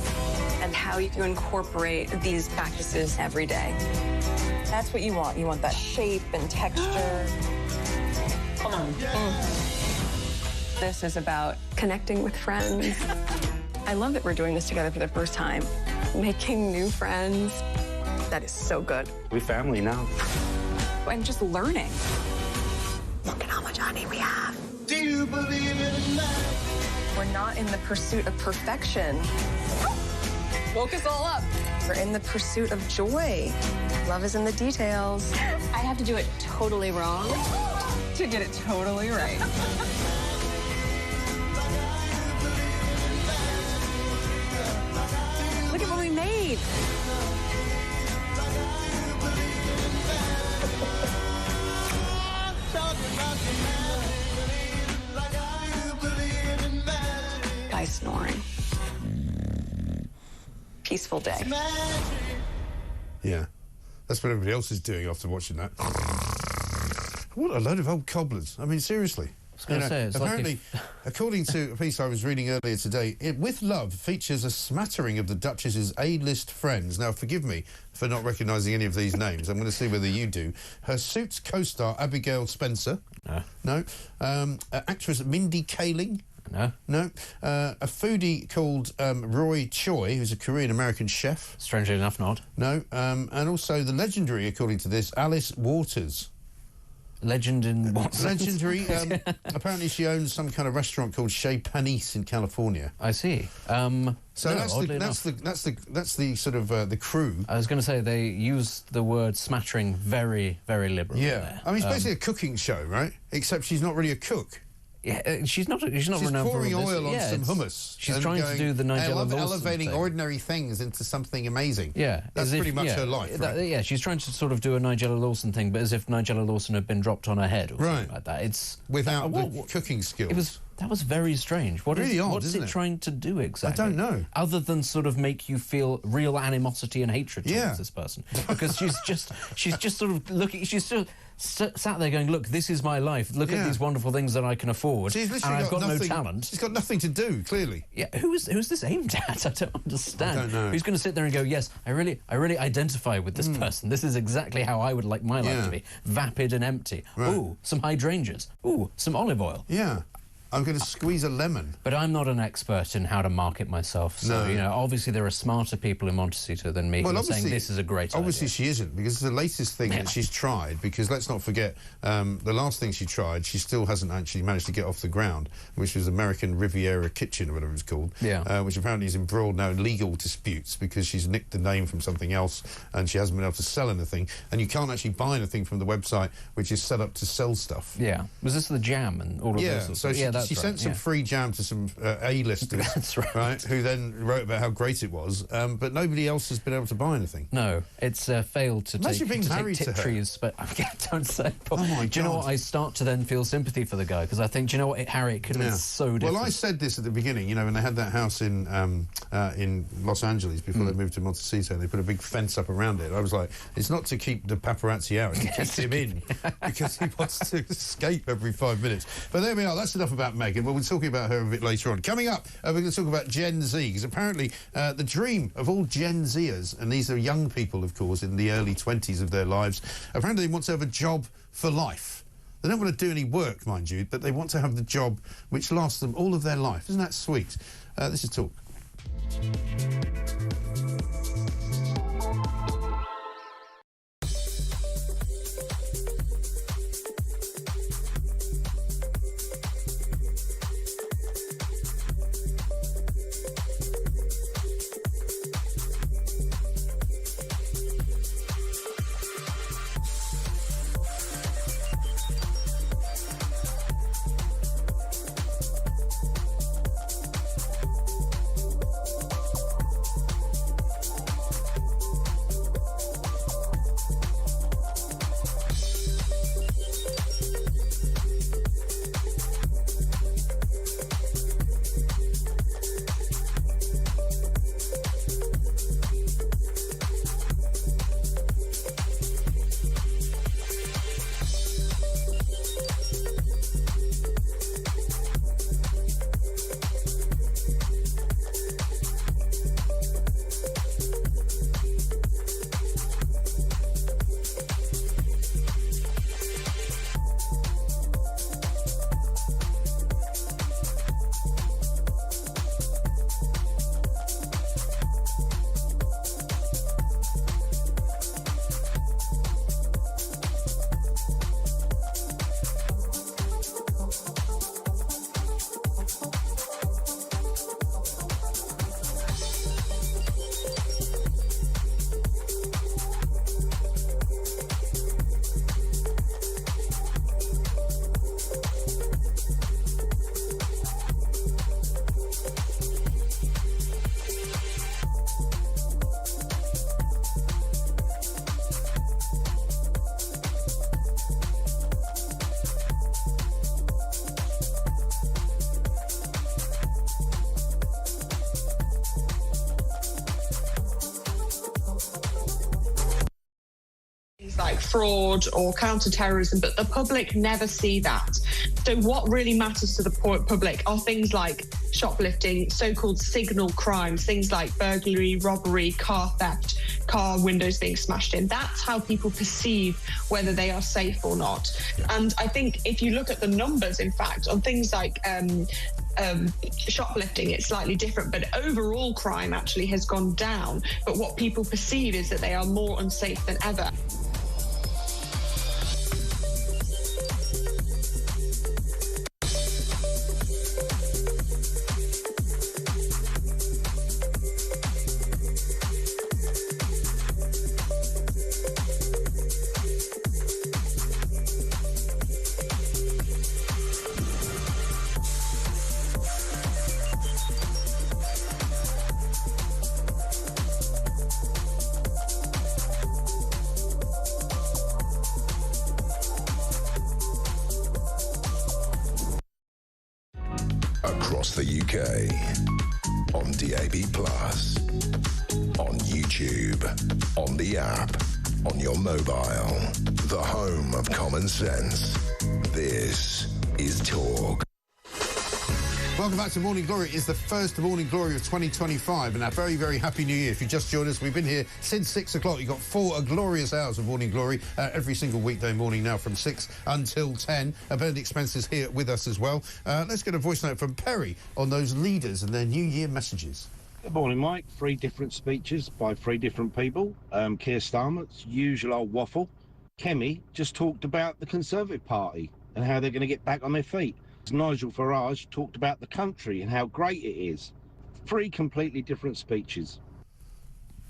And how you can incorporate these practices every day. That's what you want. You want that shape and texture. Come on. This is about connecting with friends. I love that we're doing this together for the first time. Making new friends. That is so good. We're family now. I'm just learning. Look at how much honey we have. Do you believe in love? We're not in the pursuit of perfection. Woke us all up. We're in the pursuit of joy. Love is in the details. I have to do it totally wrong to get it totally right. Look at what we made. Guy snoring. Peaceful day. Yeah, that's what everybody else is doing after watching that. What a load of old cobblers. I mean, seriously. I was going to say, it's apparently, according to a piece I was reading earlier today, With Love features a smattering of the Duchess's A-list friends. Now, forgive me for not recognising any of these names. I'm going to see whether you do. Her Suits co-star Abigail Spencer. No. Actress Mindy Kaling. No. A foodie called Roy Choi, who's a Korean-American chef. Strangely enough, not. No. And also the legendary, according to this, Alice Waters. Legend in what sense? Legendary. Apparently she owns some kind of restaurant called Chez Panisse in California. I see. So that's the sort of the crew. I was going to say they use the word smattering very, very liberally. Yeah, there. I mean, it's basically a cooking show, right? Except she's not really a cook. Yeah, she's not renowned for pouring oil on some hummus. She's trying to do the Nigella Lawson elevating thing. Ordinary things into something amazing. Yeah, that's pretty much her life. Right? She's trying to sort of do a Nigella Lawson thing, but as if Nigella Lawson had been dropped on her head or something like that. It's without the cooking skills. That was very strange. What's it trying to do exactly? I don't know. Other than sort of make you feel real animosity and hatred towards this person, because she's just sort of looking. She's still sat there going, "Look, this is my life. Look at these wonderful things that I can afford, and I've got no talent." She's got nothing to do. Clearly. Yeah. Who's this aimed at? I don't understand. I don't know. Who's going to sit there and go, "Yes, I really identify with this person. This is exactly how I would like my life to be: vapid and empty. Right. Ooh, some hydrangeas. Ooh, some olive oil. Yeah. I'm going to squeeze a lemon. But I'm not an expert in how to market myself. So, No. you know, obviously there are smarter people in Montecito than me who are saying this is a great idea. Obviously she isn't, because it's the latest thing that she's tried, because let's not forget, the last thing she tried, she still hasn't actually managed to get off the ground, which was American Riviera Kitchen, or whatever it's called, which apparently is embroiled now in legal disputes because she's nicked the name from something else and she hasn't been able to sell anything, and you can't actually buy anything from the website, which is set up to sell stuff. Yeah. Was this the jam and all of this? So she sent some free jam to some A-listers, That's right. Who then wrote about how great it was, but nobody else has been able to buy anything. No, it's failed to Imagine being married take to her. trees, but don't say. Oh my God. Do you know what? I start to then feel sympathy for the guy, because I think, do you know what, Harry, it could have been so different. Well, I said this at the beginning, you know, when they had that house in Los Angeles before they moved to Montecito, and they put a big fence up around it. I was like, it's not to keep the paparazzi out, it's to keep him in, because he wants to escape every 5 minutes. But there we are, that's enough about Meghan. Well, we're talking about her a bit later on. Coming up, we're going to talk about Gen Z, because apparently the dream of all Gen Zers, and these are young people, of course, in the early 20s of their lives, apparently they want to have a job for life. They don't want to do any work, mind you, but they want to have the job which lasts them all of their life. Isn't that sweet? This is Talk. Like fraud or counter-terrorism, but the public never see that. So what really matters to the public are things like shoplifting, so-called signal crimes, things like burglary, robbery, car theft, car windows being smashed in. That's how people perceive whether they are safe or not. And I think if you look at the numbers, in fact, on things like shoplifting, it's slightly different, but overall crime actually has gone down. But what people perceive is that they are more unsafe than ever. Across the UK, on DAB+, on YouTube, on the app, on your mobile, the home of common sense. This is Talk. Welcome back to Morning Glory. It's the first Morning Glory of 2025, and a very, very happy New Year. If you just joined us, we've been here since 6 o'clock. You've got 4 glorious hours of Morning Glory every single weekday morning now from 6 until 10. Benedict Spencer's here with us as well. Let's get a voice note from Perry on those leaders and their New Year messages. Good morning, Mike. 3 different speeches by 3 different people. Keir Starmer, it's usual old waffle. Kemi just talked about the Conservative Party and how they're going to get back on their feet. Nigel Farage talked about the country and how great it is. 3 completely different speeches.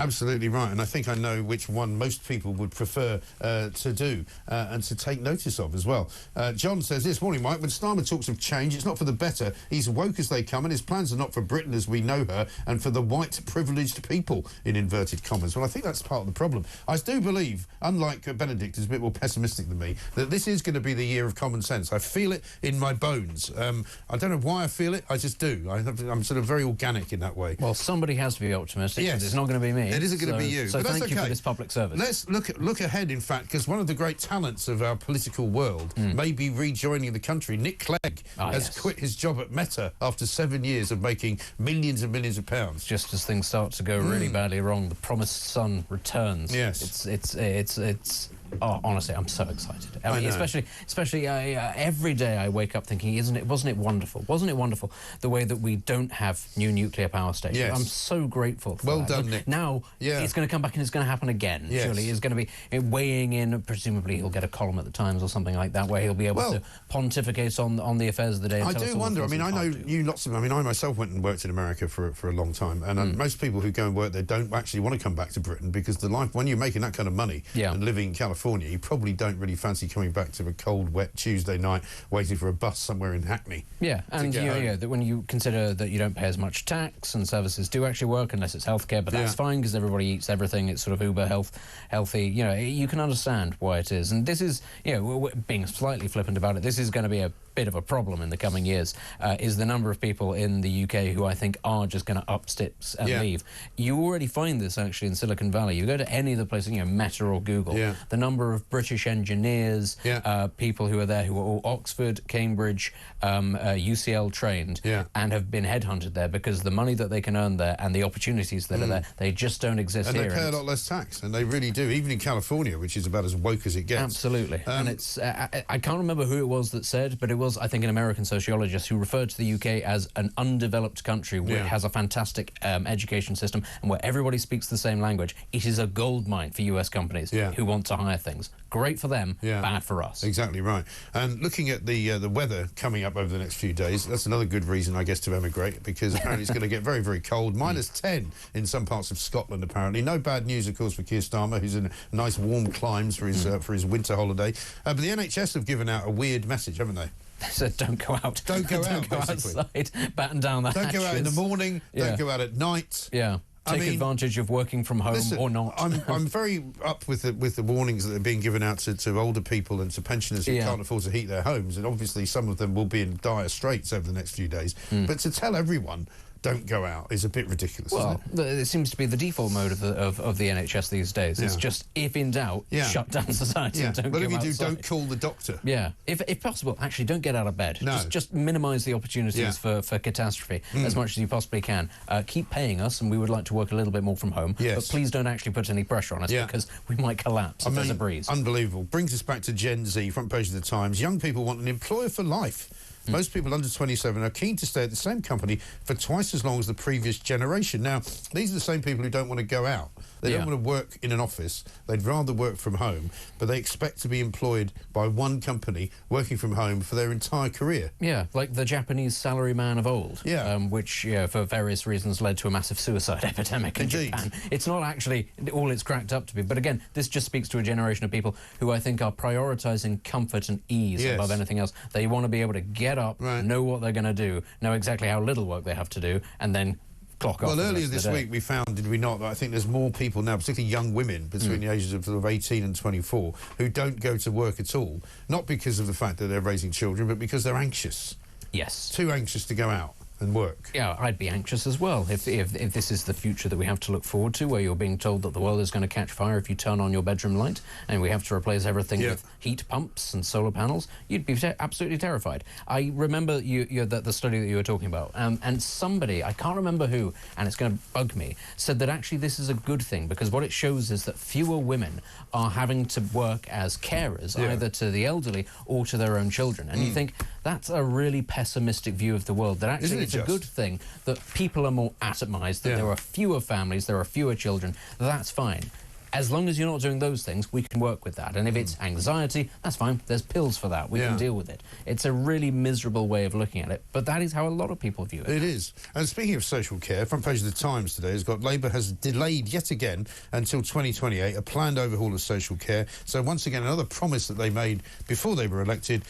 Absolutely right, and I think I know which one most people would prefer to do and to take notice of as well. John says this, morning Mike, when Starmer talks of change, it's not for the better. He's woke as they come, and his plans are not for Britain as we know her and for the white privileged people, in inverted commas. Well, I think that's part of the problem. I do believe, unlike Benedict, who's a bit more pessimistic than me, that this is going to be the year of common sense. I feel it in my bones. I don't know why I feel it, I just do. I'm sort of very organic in that way. Well, somebody has to be optimistic. Yes. It's not going to be me. It isn't going to be you. So but that's thank you okay. for this public service. Let's look ahead, in fact, because one of the great talents of our political world may be rejoining the country. Nick Clegg has quit his job at Meta after 7 years of making millions and millions of pounds. Just as things start to go really badly wrong, the promised son returns. Yes. It's oh, honestly, I'm so excited. I know. Especially every day I wake up thinking, wasn't it wonderful? Wasn't it wonderful the way that we don't have new nuclear power stations? Yes. I'm so grateful for well that. done, But Nick. Now it's going to come back and it's going to happen again. Yes. Surely it's going to be weighing in. Presumably he'll get a column at the Times or something like that where he'll be able to pontificate on the affairs of the day. And I tell us do all wonder. I the mean, I know you lots of. I mean, I myself went and worked in America for a long time, and most people who go and work there don't actually want to come back to Britain because the life when you're making that kind of money and living in California, you probably don't really fancy coming back to a cold, wet Tuesday night waiting for a bus somewhere in Hackney. Yeah, and that when you consider that you don't pay as much tax and services do actually work unless it's healthcare, but that's fine because everybody eats everything. It's sort of uber healthy. You know, you can understand why it is. And this is, we're being slightly flippant about it, this is going to be a bit of a problem in the coming years, is the number of people in the UK who I think are just going to up sticks and leave. You already find this actually in Silicon Valley. You go to any of the places, Meta or Google, the number of British engineers, people who are there who are all Oxford, Cambridge, UCL trained and have been headhunted there because the money that they can earn there and the opportunities that are there, they just don't exist here. And they pay a lot less tax, and they really do, even in California, which is about as woke as it gets. Absolutely. And it's, I can't remember who it was that said, but it was, I think, an American sociologist who referred to the UK as an undeveloped country where it has a fantastic education system and where everybody speaks the same language. It is a goldmine for US companies who want to hire things. Great for them, bad for us. Exactly right. And looking at the weather coming up over the next few days, that's another good reason, I guess, to emigrate, because apparently it's going to get very, very cold. -10 in some parts of Scotland, apparently. No bad news, of course, for Keir Starmer, who's in nice warm climes for his winter holiday. But the NHS have given out a weird message, haven't they? They said, don't go out. Don't go out, Don't go outside. Batten down the hatches. Don't go out in the morning. Don't go out at night. Yeah. Take advantage of working from home or not. I'm very up with the warnings that are being given out to older people and to pensioners who can't afford to heat their homes, and obviously some of them will be in dire straits over the next few days. But to tell everyone don't go out is a bit ridiculous. Well, isn't it? It seems to be the default mode of the NHS these days. It's just, if in doubt, shut down society and don't but go if you outside. do, don't call the doctor. Yeah, if possible, actually don't get out of bed. No. Just minimise the opportunities for catastrophe as much as you possibly can. Keep paying us, and we would like to work a little bit more from home. Yes. But please don't actually put any pressure on us because we might collapse if there's a breeze. Unbelievable. Brings us back to Gen Z, front page of the Times. Young people want an employer for life. Most people under 27 are keen to stay at the same company for twice as long as the previous generation. Now, these are the same people who don't want to go out. They don't want to work in an office. They'd rather work from home, but they expect to be employed by one company working from home for their entire career. Yeah, like the Japanese salaryman of old, which, for various reasons, led to a massive suicide epidemic in Japan. It's not actually all it's cracked up to be, but again, this just speaks to a generation of people who I think are prioritising comfort and ease above anything else. They want to be able to get up, know what they're going to do, know exactly how little work they have to do, and then clock off. Well, earlier this week we found, did we not, that I think there's more people now, particularly young women between the ages of sort of 18 and 24, who don't go to work at all, not because of the fact that they're raising children, but because they're anxious. Yes. Too anxious to go out. and work. Yeah, I'd be anxious as well if this is the future that we have to look forward to, where you're being told that the world is going to catch fire if you turn on your bedroom light, and we have to replace everything with heat pumps and solar panels. You'd be absolutely terrified. I remember the study that you were talking about, and somebody, I can't remember who, and it's going to bug me, said that actually this is a good thing, because what it shows is that fewer women are having to work as carers, either to the elderly or to their own children. And you think, that's a really pessimistic view of the world, that actually it's a good thing that people are more atomised, that there are fewer families, there are fewer children. That's fine. As long as you're not doing those things, we can work with that. And if it's anxiety, that's fine. There's pills for that. We can deal with it. It's a really miserable way of looking at it, but that is how a lot of people view it. It is. And speaking of social care, front page of the Times today has got Labour has delayed yet again until 2028 a planned overhaul of social care. So once again, another promise that they made before they were elected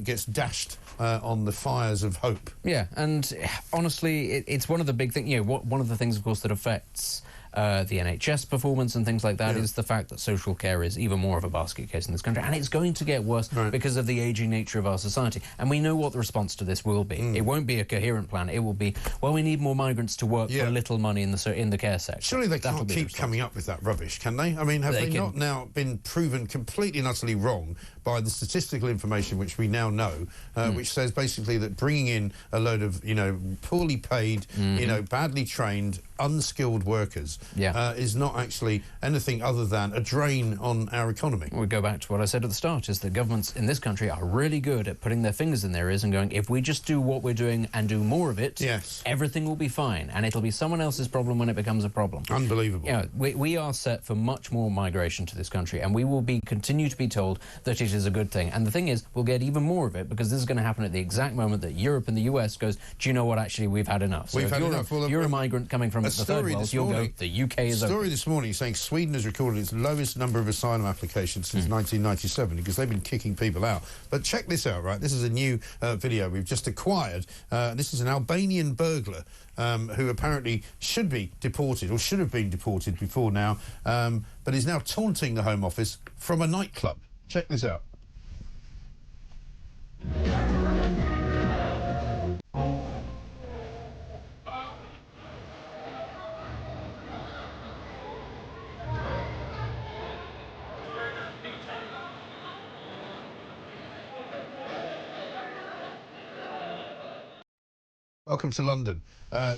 gets dashed on the fires of hope. Yeah, and honestly, it's one of the big things. You know, one of the things, of course, that affects the NHS performance and things like that is the fact that social care is even more of a basket case in this country, and it's going to get worse because of the ageing nature of our society. And we know what the response to this will be. It won't be a coherent plan. It will be, well, we need more migrants to work for little money in the care sector. Surely they can't keep coming up with that rubbish, can they? I mean, have they not now been proven completely and utterly wrong by the statistical information which we now know, which says basically that bringing in a load of, you know, poorly paid, you know, badly trained, unskilled workers is not actually anything other than a drain on our economy. We go back to what I said at the start, is that governments in this country are really good at putting their fingers in their ears and going, if we just do what we're doing and do more of it, everything will be fine, and it'll be someone else's problem when it becomes a problem. Unbelievable. You know, we are set for much more migration to this country, and we will continue to be told that it is a good thing. And the thing is, we'll get even more of it, because this is going to happen at the exact moment that Europe and the US goes, do you know what, actually, we've had enough. So we've had enough. Well, you're a migrant coming from the third world, you'll go, the UK is open. A story this morning saying Sweden has recorded its lowest number of asylum applications since 1997, because they've been kicking people out. But check this out, right? This is a new video we've just acquired. This is an Albanian burglar who apparently should be deported, or should have been deported before now, but is now taunting the Home Office from a nightclub. Check this out. Welcome to London.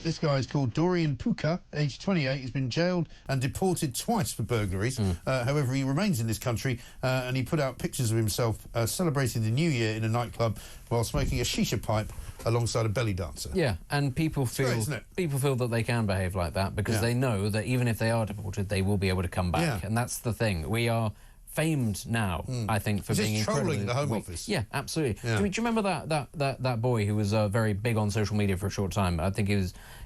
This guy is called Dorian Puka, aged 28. He's been jailed and deported twice for burglaries. However, he remains in this country, and he put out pictures of himself celebrating the New Year in a nightclub while smoking a shisha pipe alongside a belly dancer. Yeah, and people feel that they can behave like that because they know that even if they are deported, they will be able to come back. And that's the thing. We are famed now, I think, for being incredibly trolling the Home Office. Yeah, absolutely. Do you remember that boy who was very big on social media for a short time? I think he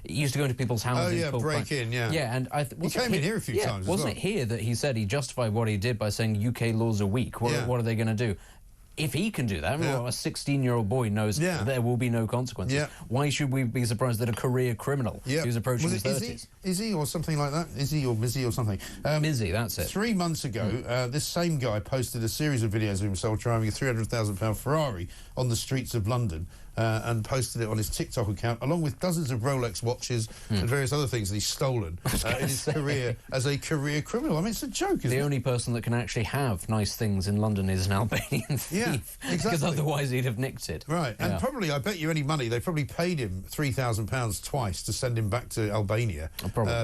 used to go into people's houses. Oh yeah, break in. Yeah, and he came in here a few times. Wasn't it here that he said he justified what he did by saying UK laws are weak? What are they going to do? If he can do that, well, a 16-year-old boy knows there will be no consequences. Why should we be surprised that a career criminal who's approaching his 30s... Is he or something like that? Is he or Mizzy or something? Mizzy, that's it. 3 months ago, this same guy posted a series of videos of himself driving a £300,000 Ferrari on the streets of London. And posted it on his TikTok account, along with dozens of Rolex watches and various other things that he's stolen in his career as a career criminal. I mean, it's a joke, isn't it? The only person that can actually have nice things in London is an Albanian thief. Yeah, exactly. Because otherwise he'd have nicked it. Right, and probably, I bet you any money, they probably paid him £3,000 twice to send him back to Albania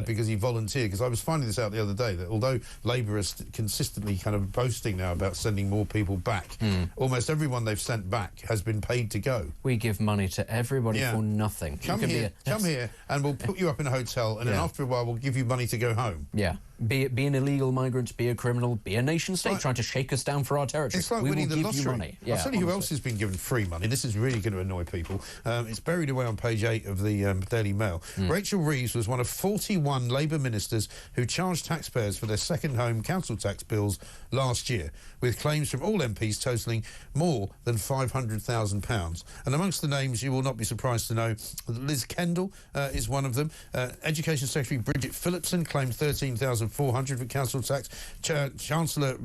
because he volunteered. Because I was finding this out the other day, that although Labour is consistently kind of boasting now about sending more people back, almost everyone they've sent back has been paid to go. We give money to everybody for nothing. Come here, and we'll put you up in a hotel, and then after a while we'll give you money to go home. Yeah. Be an illegal migrant, be a criminal, be a nation state trying to shake us down for our territory. It's like winning the lottery. I'll tell you who else has been given free money. This is really going to annoy people. It's buried away on page 8 of the Daily Mail. Rachel Reeves was one of 41 Labour ministers who charged taxpayers for their second home council tax bills last year, with claims from all MPs totalling more than £500,000. And amongst the names, you will not be surprised to know that Liz Kendall is one of them. Education Secretary Bridget Phillipson claimed £13,000 $10,400 for council tax. Chancellor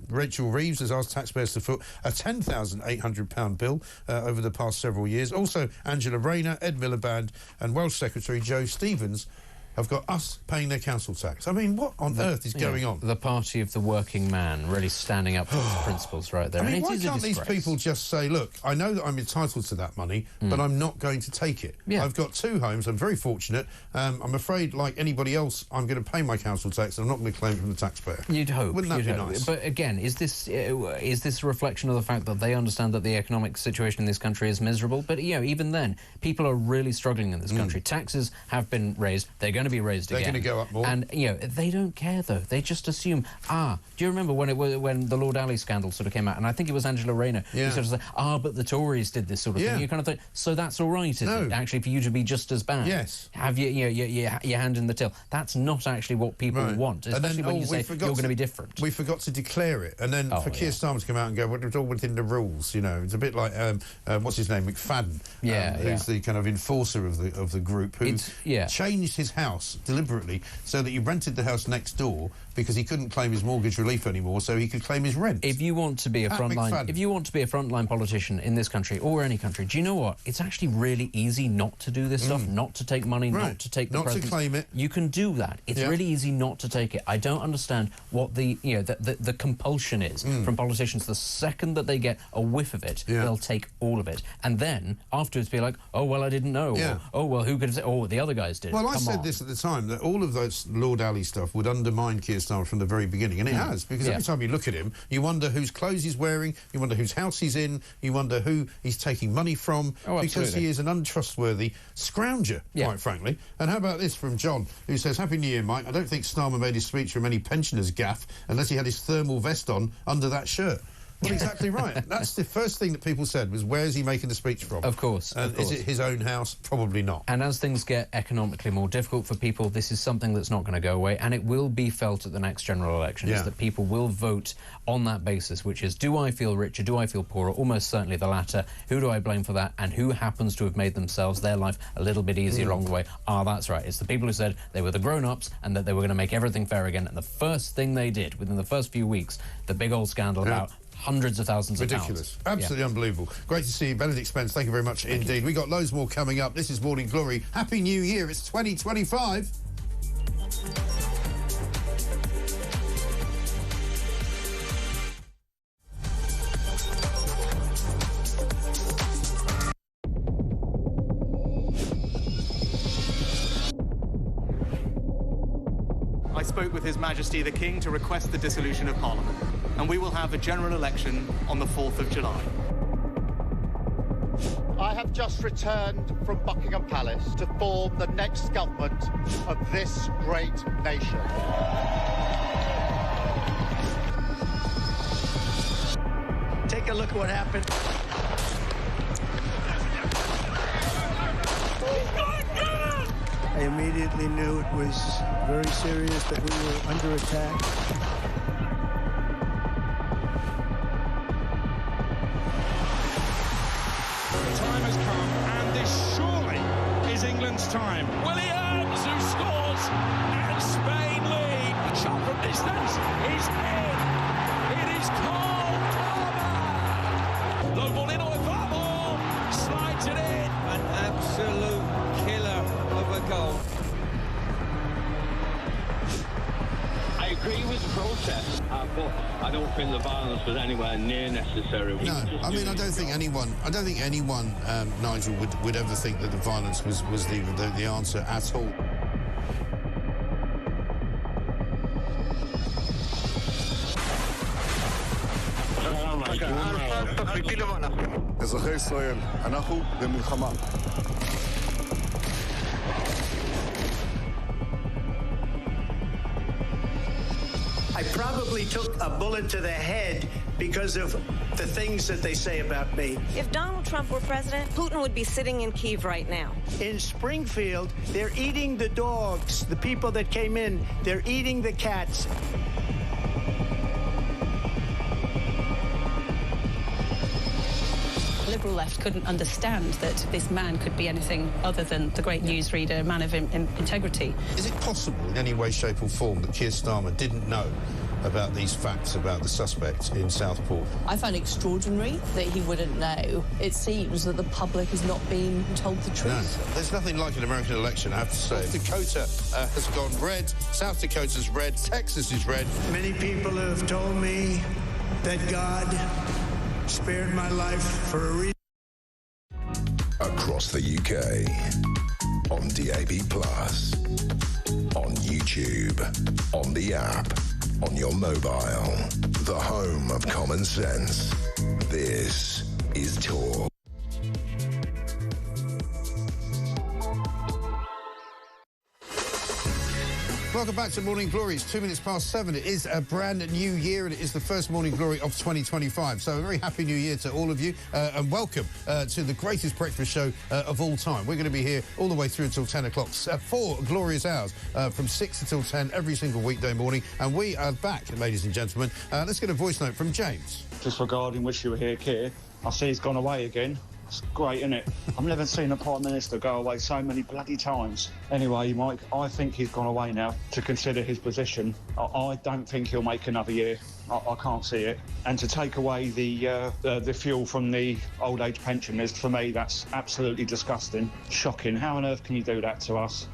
Rachel Reeves has asked taxpayers to foot a £10,800 bill over the past several years. Also, Angela Rayner, Ed Miliband and Welsh Secretary Joe Stevens have got us paying their council tax. I mean, what on earth is going on? The party of the working man really standing up for its principles right there. I mean, and why can't these people just say, look, I know that I'm entitled to that money, but I'm not going to take it. Yeah. I've got 2 homes. I'm very fortunate. I'm afraid, like anybody else, I'm going to pay my council tax and I'm not going to claim it from the taxpayer. You'd hope. Wouldn't that be nice? But again, is this a reflection of the fact that they understand that the economic situation in this country is miserable? But, you know, even then, people are really struggling in this country. Taxes have been raised. They're going to be raised again. They're going to go up more. And, you know, they don't care, though. They just assume, do you remember when the Lord Alley scandal sort of came out? And I think it was Angela Rayner who sort of said, but the Tories did this sort of thing. You kind of think, so that's all right, is it? Actually, for you to be just as bad. Yes. Have your hand in the till. That's not actually what people want, especially when you say you're going to be different. We forgot to declare it. And then for Keir Starmer to come out and go, well, it's all within the rules, you know. It's a bit like, what's his name, McFadden, who's the kind of enforcer of the group, who changed his house deliberately so that he rented the house next door because he couldn't claim his mortgage relief anymore, so he could claim his rent. If you want to be a frontline politician in this country or any country, do you know what? It's actually really easy not to do this stuff, not to take money, not to take the not to claim it. You can do that. It's really easy not to take it. I don't understand what the compulsion is from politicians. The second that they get a whiff of it, they'll take all of it, and then afterwards be like, oh well, I didn't know. Or, oh well, who could have said? Oh, the other guys did. Well, I said this at the time, that all of those Lord Alley stuff would undermine Keir Starmer from the very beginning, and it has, because every time you look at him, you wonder whose clothes he's wearing, you wonder whose house he's in, you wonder who he's taking money from, because he is an untrustworthy scrounger, quite frankly. And how about this from John, who says, Happy New Year, Mike. I don't think Starmer made his speech from any pensioner's gaff unless he had his thermal vest on under that shirt. Well, exactly right. That's the first thing that people said was, where's he making the speech from? Of course. Is it his own house? Probably not. And as things get economically more difficult for people, this is something that's not going to go away, and it will be felt at the next general election, is that people will vote on that basis, which is, do I feel richer, do I feel poorer? Almost certainly the latter. Who do I blame for that? And who happens to have made themselves, their life, a little bit easier along the way? That's right. It's the people who said they were the grown-ups and that they were going to make everything fair again. And the first thing they did, within the first few weeks, the big old scandal about hundreds of thousands of pounds. Ridiculous. Absolutely unbelievable. Great to see you. Benedict Spence, thank you very much indeed. We got loads more coming up. This is Morning Glory. Happy New Year. It's 2025. I spoke with His Majesty the King to request the dissolution of Parliament, and we will have a general election on the 4th of July. I have just returned from Buckingham Palace to form the next government of this great nation. Take a look at what happened. I immediately knew it was very serious, that we were under attack. The time has come, and this surely is England's time. Williams, who scores, and Spain lead. A shot from distance is in. It is Cole Palmer. Low ball in, or far ball, slides it in. An absolute killer of a goal. I agree with the protest, but I don't think the violence was anywhere near necessary. No, I mean, I don't think anyone, Nigel, would ever think that the violence was the answer at all. אזרחי ישראל, אנחנו במלחמה. I probably took a bullet to the head because of the things that they say about me. If Donald Trump were president, Putin would be sitting in Kyiv right now. In Springfield, they're eating the dogs. The people that came in, they're eating the cats. Liberal left couldn't understand that this man could be anything other than the great newsreader, man of integrity. Is it possible in any way, shape or form that Keir Starmer didn't know about these facts about the suspect in Southport? I find it extraordinary that he wouldn't know. It seems that the public has not been told the truth. No. There's nothing like an American election, I have to say. North Dakota has gone red, South Dakota's red, Texas is red. Many people have told me that God spared my life for a reason. Across the UK, on DAB+, on YouTube, on the app, on your mobile, the home of common sense. This is Talk. Welcome back to Morning Glory. It's 2 minutes past 7. It is a brand new year and it is the first Morning Glory of 2025. So a very happy new year to all of you and welcome to the greatest breakfast show of all time. We're going to be here all the way through until 10 o'clock. 4 glorious hours from 6 until 10 every single weekday morning. And we are back, ladies and gentlemen. Let's get a voice note from James. Just regarding wish you were here, Keir. I see he's gone away again. It's great, isn't it? I've never seen a Prime Minister go away so many bloody times. Anyway, Mike, I think he's gone away now to consider his position. I don't think he'll make another year. I can't see it. And to take away the fuel from the old age pensioners, for me, that's absolutely disgusting. Shocking. How on earth can you do that to us?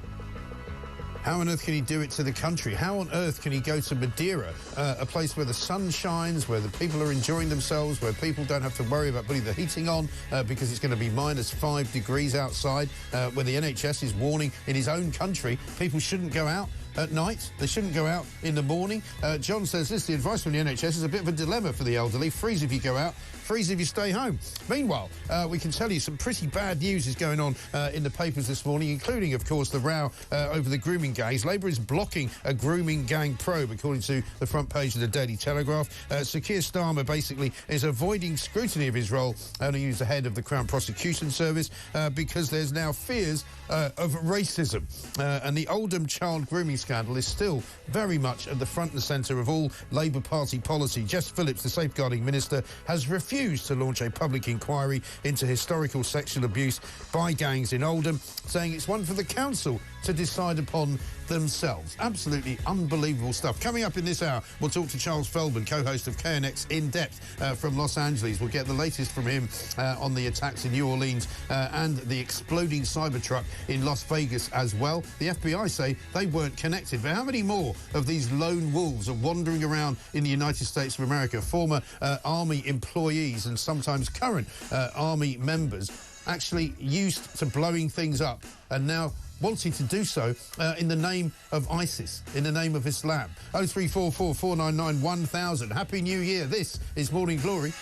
How on earth can he do it to the country? How on earth can he go to Madeira, a place where the sun shines, where the people are enjoying themselves, where people don't have to worry about putting the heating on because it's going to be -5 degrees outside, where the NHS is warning in his own country people shouldn't go out at night. They shouldn't go out in the morning. John says this, the advice from the NHS is a bit of a dilemma for the elderly. Freeze if you go out, freeze if you stay home. Meanwhile, we can tell you some pretty bad news is going on in the papers this morning, including, of course, the row over the grooming gangs. Labour is blocking a grooming gang probe, according to the front page of the Daily Telegraph. Sir Keir Starmer basically is avoiding scrutiny of his role, and he's the head of the Crown Prosecution Service, because there's now fears of racism. And the Oldham child grooming scandal is still very much at the front and centre of all Labour Party policy. Jess Phillips, the Safeguarding Minister, has refused to launch a public inquiry into historical sexual abuse by gangs in Oldham, saying it's one for the council to decide upon themselves. Absolutely unbelievable stuff. Coming up in this hour, we'll talk to Charles Feldman, co-host of KNX In Depth from Los Angeles. We'll get the latest from him on the attacks in New Orleans and the exploding Cybertruck in Las Vegas as well. The FBI say they weren't connected. But how many more of these lone wolves are wandering around in the United States of America? Former Army employees and sometimes current Army members actually used to blowing things up and now wanting to do so in the name of ISIS, in the name of Islam. 0344 499 1000. Happy New Year. This is Morning Glory.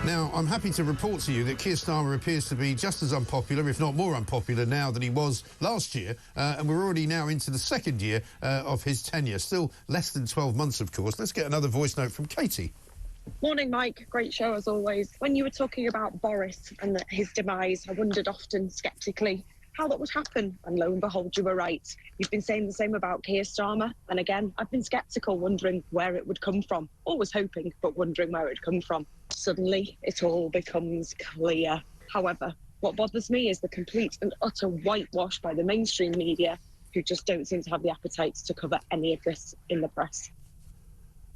Now, I'm happy to report to you that Keir Starmer appears to be just as unpopular, if not more unpopular now than he was last year, and we're already now into the second year of his tenure. Still less than 12 months, of course. Let's get another voice note from Katie. Morning, Mike. Great show as always. When you were talking about Boris and his demise, I wondered often sceptically how that would happen, and lo and behold, you were right. You've been saying the same about Keir Starmer, and again, I've been sceptical, wondering where it would come from. Always hoping, but wondering where it'd come from. Suddenly, it all becomes clear. However, what bothers me is the complete and utter whitewash by the mainstream media, who just don't seem to have the appetite to cover any of this in the press.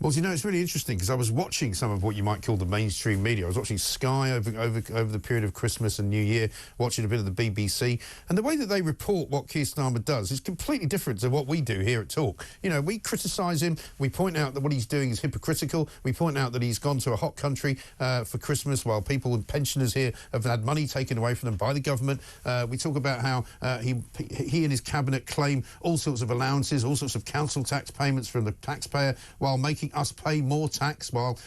Well, you know, it's really interesting because I was watching some of what you might call the mainstream media. I was watching Sky over the period of Christmas and New Year, watching a bit of the BBC. And the way that they report what Keir Starmer does is completely different to what we do here at Talk. You know, we criticise him. We point out that what he's doing is hypocritical. We point out that he's gone to a hot country for Christmas while people and pensioners here have had money taken away from them by the government. We talk about how he and his cabinet claim all sorts of allowances, all sorts of council tax payments from the taxpayer while making us pay more tax while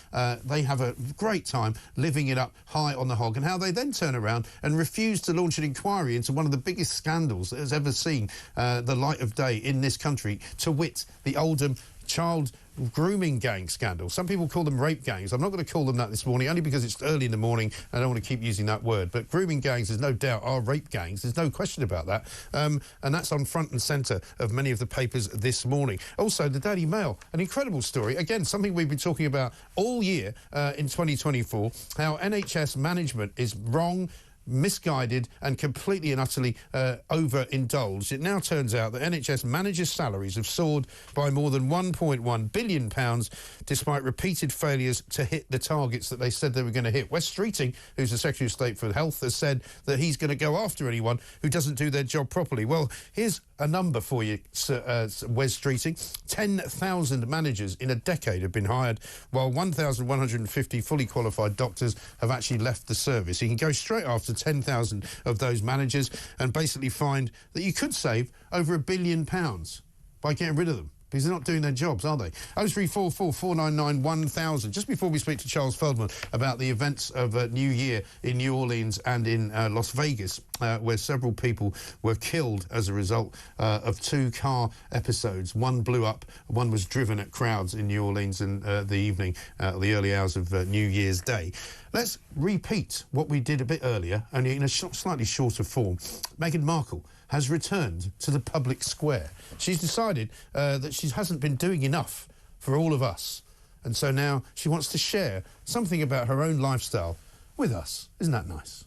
they have a great time living it up high on the hog, and how they then turn around and refuse to launch an inquiry into one of the biggest scandals that has ever seen the light of day in this country, to wit, the Oldham child grooming gang scandal. Some people call them rape gangs. I'm not going to call them that this morning, only because it's early in the morning and I don't want to keep using that word. But grooming gangs, there's no doubt, are rape gangs. There's no question about that. And that's on front and centre of many of the papers this morning. Also, the Daily Mail, an incredible story. Again, something we've been talking about all year in 2024, how NHS management is wrong, misguided and completely and utterly overindulged. It now turns out that NHS managers' salaries have soared by more than £1.1 billion despite repeated failures to hit the targets that they said they were going to hit. Wes Streeting, who's the Secretary of State for Health, has said that he's going to go after anyone who doesn't do their job properly. Well, here's a number for you, Wes Streeting. 10,000 managers in a decade have been hired, while 1,150 fully qualified doctors have actually left the service. You can go straight after 10,000 of those managers and basically find that you could save over £1 billion by getting rid of them, because they're not doing their jobs, are they? 0344 499 1000. Just before we speak to Charles Feldman about the events of New Year in New Orleans and in Las Vegas, where several people were killed as a result of two car episodes. One blew up, one was driven at crowds in New Orleans in the evening, the early hours of New Year's Day. Let's repeat what we did a bit earlier, only in a slightly shorter form. Meghan Markle has returned to the public square. She's decided that she hasn't been doing enough for all of us. And so now she wants to share something about her own lifestyle with us. Isn't that nice?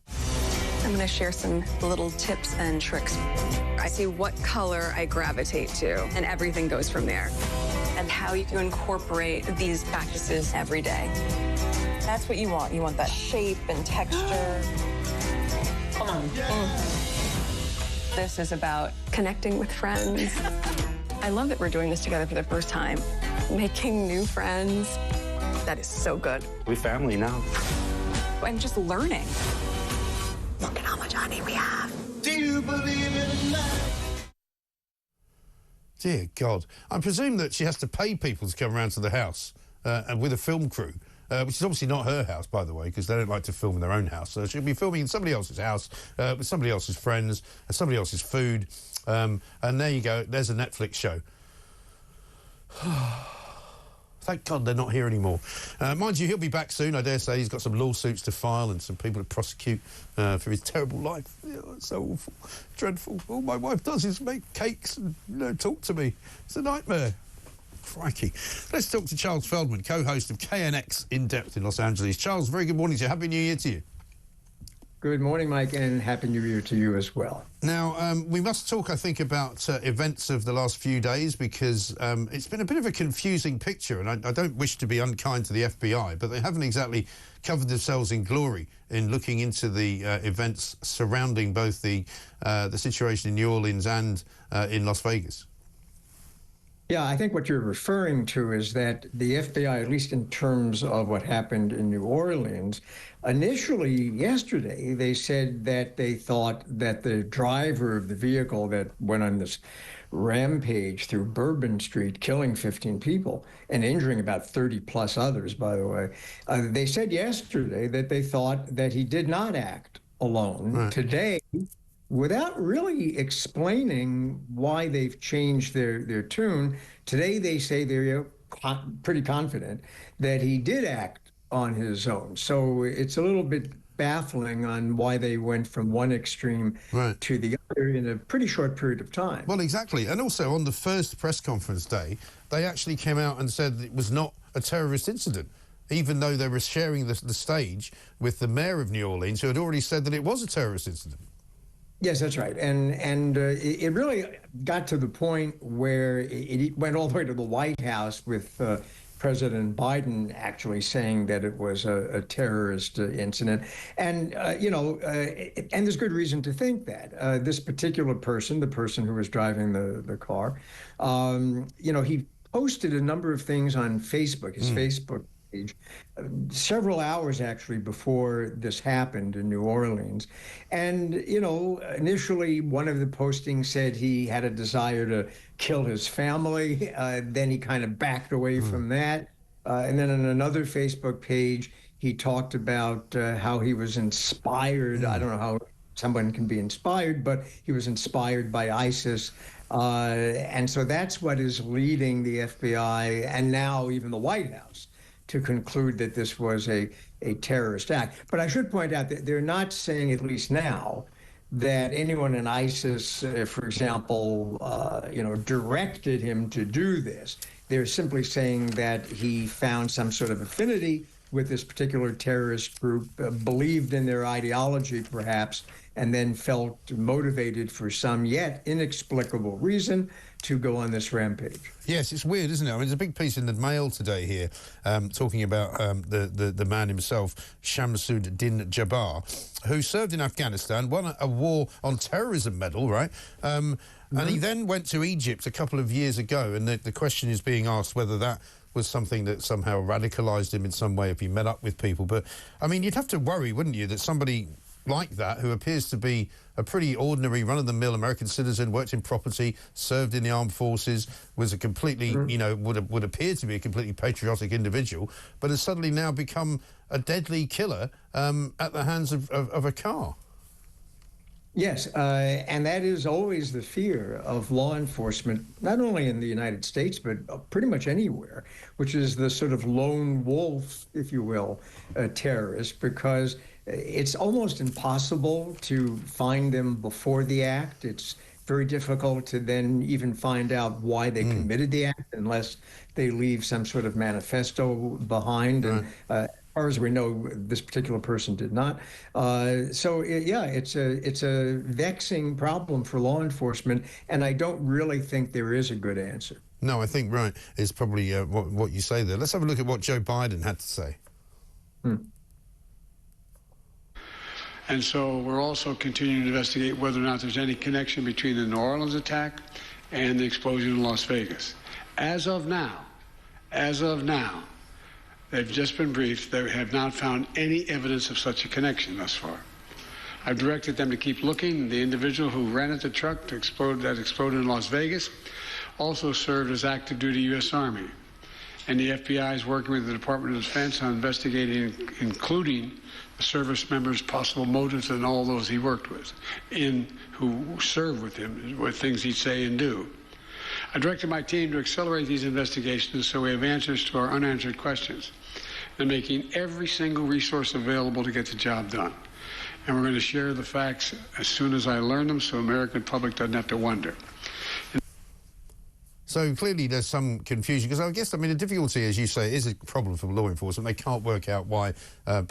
I'm going to share some little tips and tricks. I see what color I gravitate to, and everything goes from there. And how you can incorporate these practices every day. That's what you want. You want that shape and texture. Come on. This is about connecting with friends. I love that we're doing this together for the first time. Making new friends. That is so good. We're family now. And just learning. Look at how much honey we have. Do you believe in love? Dear God. I presume that she has to pay people to come around to the house and with a film crew, which is obviously not her house, by the way, because they don't like to film in their own house. So she'll be filming in somebody else's house with somebody else's friends and somebody else's food. And there you go. There's a Netflix show. Thank God they're not here anymore. Mind you, he'll be back soon, I dare say. He's got some lawsuits to file and some people to prosecute for his terrible life. Oh, it's so awful, dreadful. All my wife does is make cakes and talk to me. It's a nightmare. Crikey. Let's talk to Charles Feldman, co-host of KNX In Depth in Los Angeles. Charles, very good morning to you. Happy New Year to you. Good morning, Mike, and Happy New Year to you as well. Now, we must talk, I think, about events of the last few days, because it's been a bit of a confusing picture, and I don't wish to be unkind to the FBI, but they haven't exactly covered themselves in glory in looking into the events surrounding both the situation in New Orleans and in Las Vegas. Yeah, I think what you're referring to is that the FBI, at least in terms of what happened in New Orleans, initially yesterday, they said that they thought that the driver of the vehicle that went on this rampage through Bourbon Street, killing 15 people and injuring about 30 plus others, by the way, they said yesterday that they thought that he did not act alone. Right. Today, without really explaining why they've changed their tune, today they say they're pretty confident that he did act on his own. So it's a little bit baffling on why they went from one extreme to the other in a pretty short period of time. Well, exactly. And also on the first press conference day, they actually came out and said it was not a terrorist incident, even though they were sharing the stage with the mayor of New Orleans, who had already said that it was a terrorist incident. Yes, that's right. And it really got to the point where it went all the way to the White House with President Biden actually saying that it was a terrorist incident. And, and there's good reason to think that. This particular person, the person who was driving the car, he posted a number of things on Facebook, his Facebook page, several hours actually before this happened in New Orleans. And, initially one of the postings said he had a desire to kill his family. Then he kind of backed away from that. And then on another Facebook page, he talked about how he was inspired. I don't know how someone can be inspired, but he was inspired by ISIS And so that's what is leading the FBI and now even the White House to conclude that this was a terrorist act. But I should point out that they're not saying, at least now, that anyone in ISIS, for example, directed him to do this. They're simply saying that he found some sort of affinity with this particular terrorist group, believed in their ideology, perhaps, and then felt motivated for some yet inexplicable reason to go on this rampage. Yes, it's weird, isn't it? I mean, there's a big piece in the Mail today here talking about the man himself, Shamsuddin Jabbar, who served in Afghanistan, won a war on terrorism medal, right? And he then went to Egypt a couple of years ago, and the question is being asked whether that was something that somehow radicalised him in some way if he met up with people. But, I mean, you'd have to worry, wouldn't you, that somebody like that, who appears to be a pretty ordinary, run-of-the-mill American citizen, worked in property, served in the armed forces, was a completely, would appear to be a completely patriotic individual, but has suddenly now become a deadly killer at the hands of a car. Yes, and that is always the fear of law enforcement, not only in the United States, but pretty much anywhere, which is the sort of lone wolf, if you will, terrorist, because it's almost impossible to find them before the act. It's very difficult to then even find out why they committed the act unless they leave some sort of manifesto behind. And as far as we know, this particular person did not. It's a vexing problem for law enforcement, and I don't really think there is a good answer. No, I think is probably what you say there. Let's have a look at what Joe Biden had to say. And so we're also continuing to investigate whether or not there's any connection between the New Orleans attack and the explosion in Las Vegas. As of now, they've just been briefed. They have not found any evidence of such a connection thus far. I've directed them to keep looking. The individual who rented the truck that exploded in Las Vegas also served as active duty U.S. Army. And the FBI is working with the Department of Defense on investigating, including the service members' possible motives and all those he worked with, who served with him, with things he'd say and do. I directed my team to accelerate these investigations so we have answers to our unanswered questions. They're making every single resource available to get the job done. And we're going to share the facts as soon as I learn them so the American public doesn't have to wonder. So clearly there's some confusion, because I guess, the difficulty, as you say, is a problem for law enforcement. They can't work out why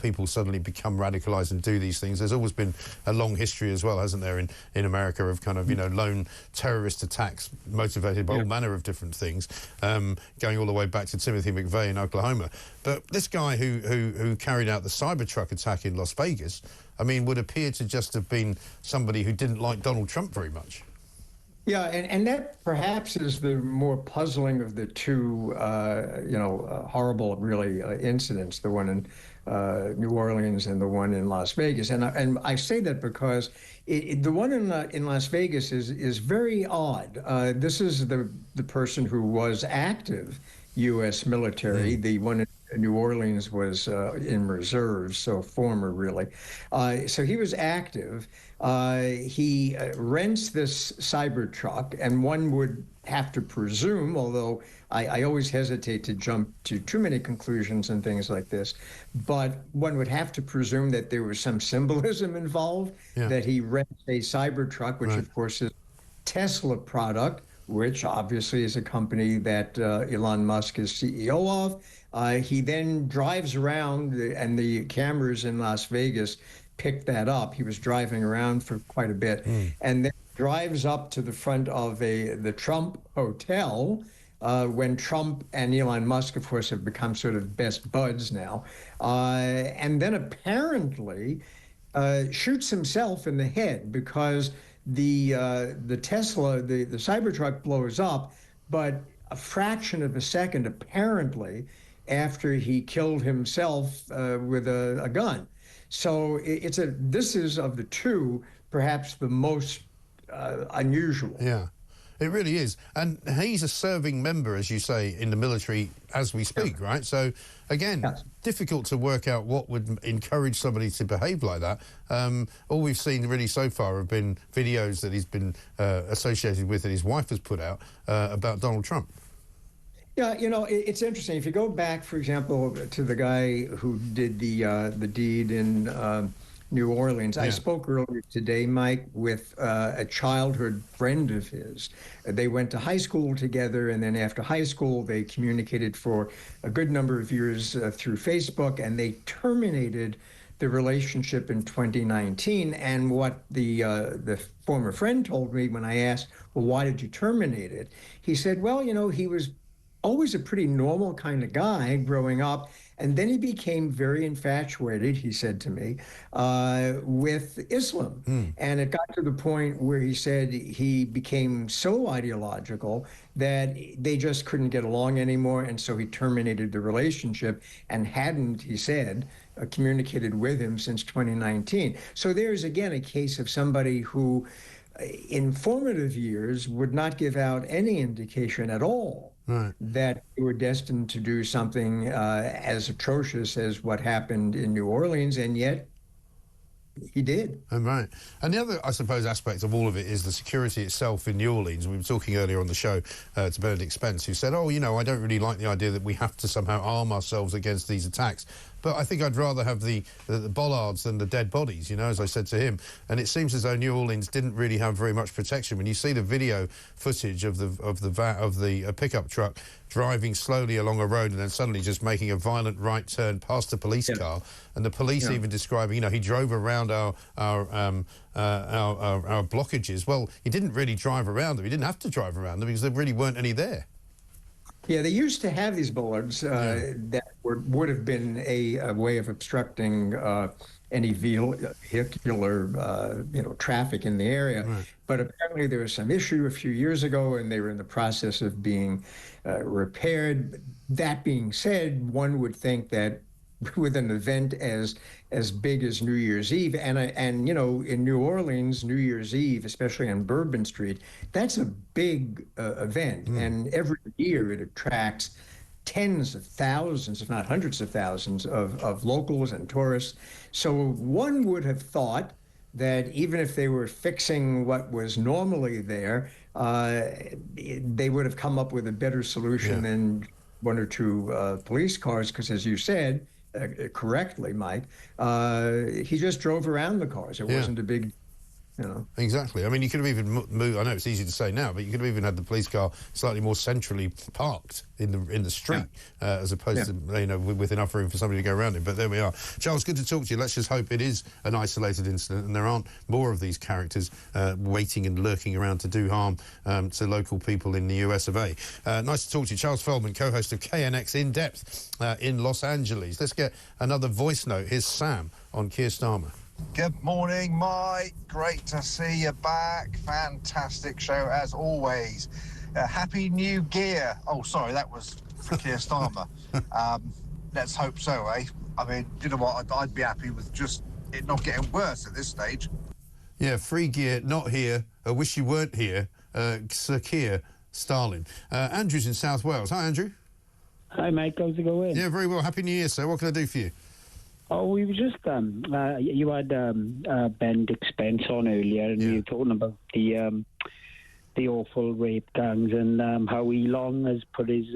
people suddenly become radicalised and do these things. There's always been a long history as well, hasn't there, in America, of kind of, lone terrorist attacks motivated by all manner of different things, going all the way back to Timothy McVeigh in Oklahoma. But this guy who carried out the Cybertruck attack in Las Vegas, would appear to just have been somebody who didn't like Donald Trump very much. Yeah, and that perhaps is the more puzzling of the two, horrible, really, incidents, the one in New Orleans and the one in Las Vegas. And I say that because the one in Las Vegas is very odd. This is the person who was active U.S. military. The one in New Orleans was in reserve, so former, really. So he was active. He rents this Cybertruck, and one would have to presume, although I always hesitate to jump to too many conclusions and things like this, but one would have to presume that there was some symbolism involved, that he rents a Cybertruck, which of course is Tesla product, which obviously is a company that Elon Musk is CEO of. He then drives around, and the cameras in Las Vegas picked that up. He was driving around for quite a bit, and then drives up to the front of the Trump Hotel, when Trump and Elon Musk, of course, have become sort of best buds now, and then apparently shoots himself in the head, because the Tesla, the Cybertruck blows up, but a fraction of a second, apparently, after he killed himself with a gun. So this is, of the two, perhaps the most unusual. Yeah. It really is. And he's a serving member, as you say, in the military as we speak, right? So, again, difficult to work out what would encourage somebody to behave like that. All we've seen really so far have been videos that he's been associated with that his wife has put out about Donald Trump. Yeah, you know, it's interesting. If you go back, for example, to the guy who did the deed in New Orleans, I spoke earlier today, Mike, with a childhood friend of his. They went to high school together, and then after high school, they communicated for a good number of years through Facebook, and they terminated the relationship in 2019. And what the former friend told me when I asked, well, why did you terminate it? He said, well, you know, he was always a pretty normal kind of guy growing up. And then he became very infatuated, he said to me, with Islam. And it got to the point where he said he became so ideological that they just couldn't get along anymore. And so he terminated the relationship and hadn't, he said, communicated with him since 2019. So there's, again, a case of somebody who in formative years would not give out any indication at all that they were destined to do something as atrocious as what happened in New Orleans, and yet he did. Right. And the other, I suppose, aspect of all of it is the security itself in New Orleans. We were talking earlier on the show to Benedict Spence, who said, oh, you know, I don't really like the idea that we have to somehow arm ourselves against these attacks. But I think I'd rather have the bollards than the dead bodies, you know, as I said to him. And it seems as though New Orleans didn't really have very much protection. When you see the video footage of the pickup truck driving slowly along a road and then suddenly just making a violent right turn past a police car, and the police even describing, you know, he drove around our blockages. Well, he didn't really drive around them. He didn't have to drive around them because there really weren't any there. Yeah, they used to have these bollards that would have been a way of obstructing any vehicular, traffic in the area. But apparently there was some issue a few years ago, and they were in the process of being repaired. That being said, one would think that with an event as big as New Year's Eve, and you know, in New Orleans, New Year's Eve, especially on Bourbon Street, that's a big event, and every year it attracts tens of thousands, if not hundreds of thousands, of locals and tourists. So one would have thought that even if they were fixing what was normally there, they would have come up with a better solution than one or two police cars, because as you said, correctly, Mike, he just drove around the cars. It wasn't a big, you know. Exactly. I mean, you could have even moved. I know it's easy to say now, but you could have even had the police car slightly more centrally parked in the street, as opposed to, you know, with enough room for somebody to go around it. But there we are. Charles, good to talk to you. Let's just hope it is an isolated incident and there aren't more of these characters waiting and lurking around to do harm to local people in the US of A. Nice to talk to you. Charles Feldman, co-host of KNX In Depth in Los Angeles. Let's get another voice note. Here's Sam on Keir Starmer. Good morning, Mike. Great to see you back. Fantastic show, as always. Happy New Gear. Oh, sorry, that was for Keir Starmer. Let's hope so, eh? I mean, you know what? I'd be happy with just it not getting worse at this stage. Yeah, free gear, not here. I wish you weren't here. Sir Keir Starmer. Andrew's in South Wales. Hi, Andrew. Hi, Mike. How's it going? Yeah, very well. Happy New Year, sir. What can I do for you? Oh, we were just, you had Benedict Spence on earlier, and you were talking about the awful rape gangs and how Elon has put his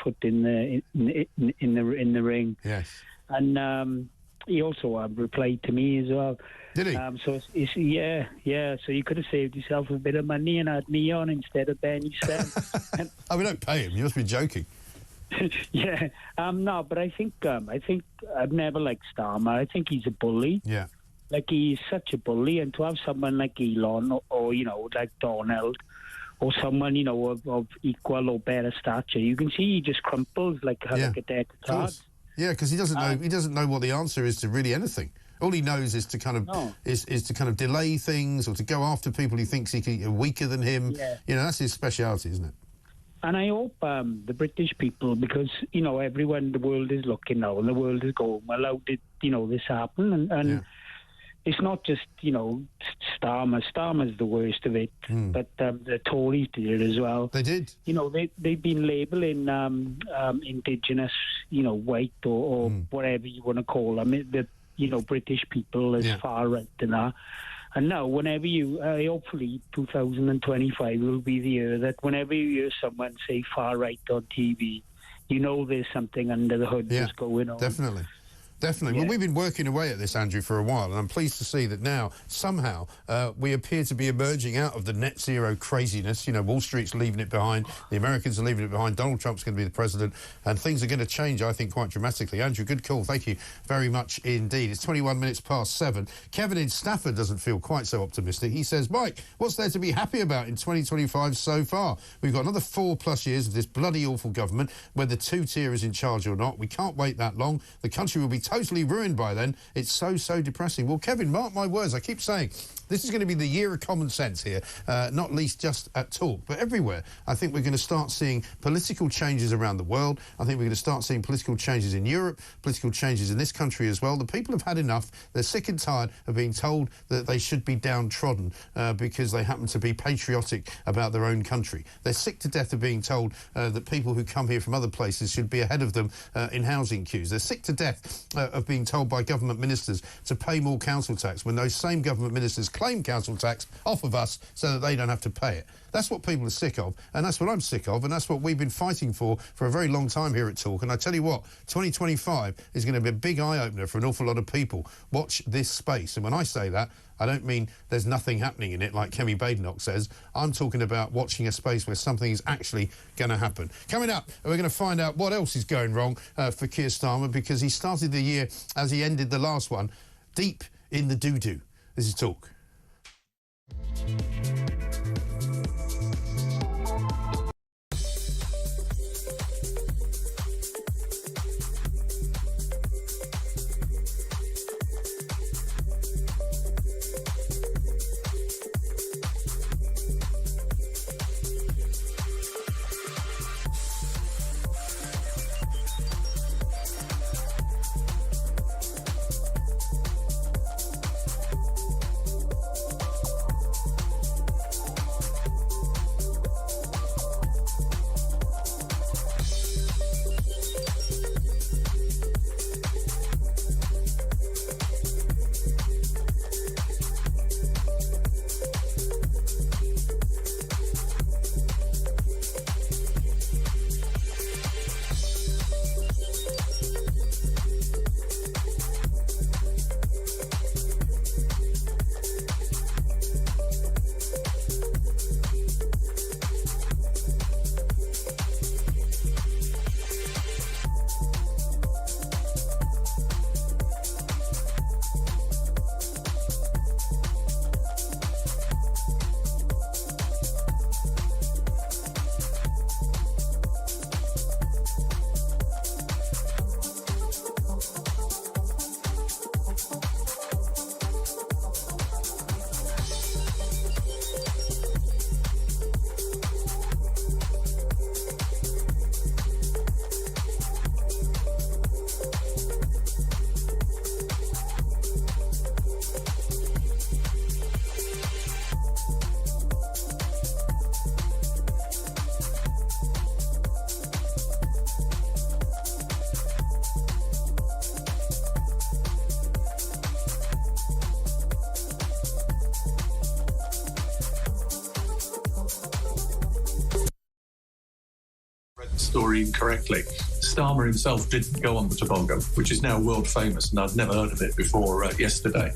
foot in the ring. Yes. And he also replied to me as well. Did he? So it's So you could have saved yourself a bit of money and had me on instead of Benny Spence. Oh, we don't pay him. You must be joking. No, but I think I've never liked Starmer. I think he's a bully. Yeah. Like, he's such a bully, and to have someone like Elon or you know, like Donald, or someone, you know, of equal or better stature, you can see he just crumples like a deck of cards. Yeah, because he doesn't know what the answer is to really anything. All he knows is to kind of is to kind of delay things or to go after people he thinks are weaker than him. Yeah. You know, that's his speciality, isn't it? And I hope the British people, because, you know, everyone, the world is looking now, and the world is going, well, how did, you know, this happen? And it's not just, Starmer. Starmer's the worst of it, but the Tories did it as well. They did. They've been labelling indigenous, white or whatever you want to call them, British people as far right than that. And now, whenever hopefully 2025 will be the year that whenever you hear someone say far right on TV, there's something under the hood that's going on. Definitely. Definitely. Well, we've been working away at this, Andrew, for a while, and I'm pleased to see that now, somehow, we appear to be emerging out of the net zero craziness. Wall Street's leaving it behind, the Americans are leaving it behind, Donald Trump's going to be the president, and things are going to change, I think, quite dramatically. Andrew, good call. Thank you very much indeed. It's 21 minutes past 7. Kevin in Stafford doesn't feel quite so optimistic. He says, Mike, what's there to be happy about in 2025 so far? We've got another 4+ years of this bloody awful government, whether two-tier is in charge or not. We can't wait that long. The country will be totally ruined by then. It's so depressing. Well, Kevin, mark my words. I keep saying this is going to be the year of common sense here, not least just at Talk, but everywhere. I think we're going to start seeing political changes around the world. I think we're going to start seeing political changes in Europe, political changes in this country as well. The people have had enough. They're sick and tired of being told that they should be downtrodden because they happen to be patriotic about their own country. They're sick to death of being told that people who come here from other places should be ahead of them in housing queues. They're sick to death of being told by government ministers to pay more council tax when those same government ministers claim council tax off of us so that they don't have to pay it. That's what people are sick of, and that's what I'm sick of, and that's what we've been fighting for a very long time here at Talk. And I tell you what, 2025 is going to be a big eye-opener for an awful lot of people. Watch this space. And when I say that, I don't mean there's nothing happening in it, like Kemi Badenoch says. I'm talking about watching a space where something is actually going to happen. Coming up, we're going to find out what else is going wrong for Keir Starmer, because he started the year, as he ended the last one, deep in the doo-doo. This is Talk. Story incorrectly. Starmer himself didn't go on the toboggan, which is now world famous, and I'd never heard of it before yesterday.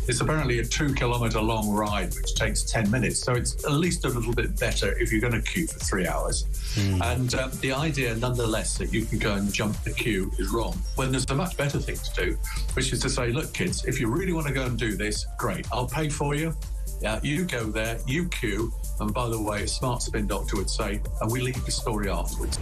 It's apparently a 2-kilometre long ride, which takes 10 minutes, so it's at least a little bit better if you're going to queue for 3 hours. And the idea, nonetheless, that you can go and jump the queue is wrong, when there's a much better thing to do, which is to say, look, kids, if you really want to go and do this, great, I'll pay for you. You go there, you queue, and by the way, a smart spin doctor would say, and we leave the story afterwards.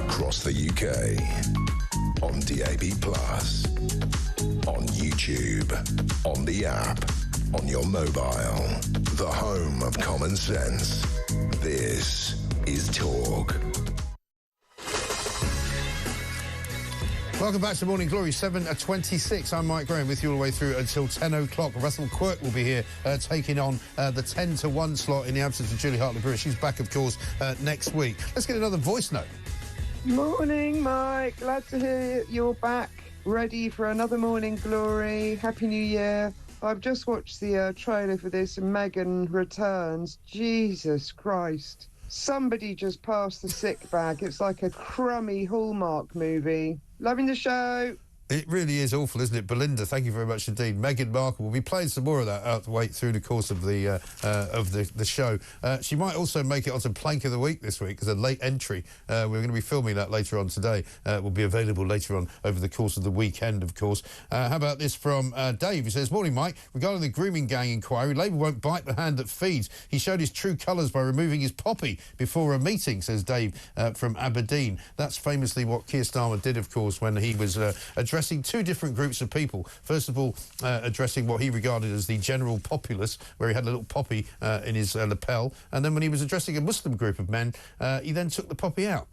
across the UK. On DAB+, on YouTube, on the app, on your mobile. The home of common sense. This is Talk. Welcome back to Morning Glory, 7:26. I'm Mike Graham with you all the way through until 10 o'clock. Russell Quirk will be here taking on the 10 to 1 slot in the absence of Julie Hartley-Brewer. She's back, of course, next week. Let's get another voice note. Morning, Mike. Glad to hear you're back, ready for another Morning Glory. Happy New Year. I've just watched the trailer for this, Meghan Returns. Jesus Christ. Somebody just passed the sick bag. It's like a crummy Hallmark movie. Loving the show. It really is awful, isn't it? Belinda, thank you very much indeed. Meghan Markle. We'll be playing some more of that out the way through the course of the show. She might also make it onto Plank of the Week this week as a late entry. We're going to be filming that later on today. It will be available later on over the course of the weekend, of course. How about this from Dave? He says, "Morning, Mike. Regarding the grooming gang inquiry, Labour won't bite the hand that feeds. He showed his true colours by removing his poppy before a meeting," says Dave from Aberdeen. That's famously what Keir Starmer did, of course, when he was addressing two different groups of people. First of all, addressing what he regarded as the general populace, where he had a little poppy in his lapel, and then when he was addressing a Muslim group of men, he then took the poppy out.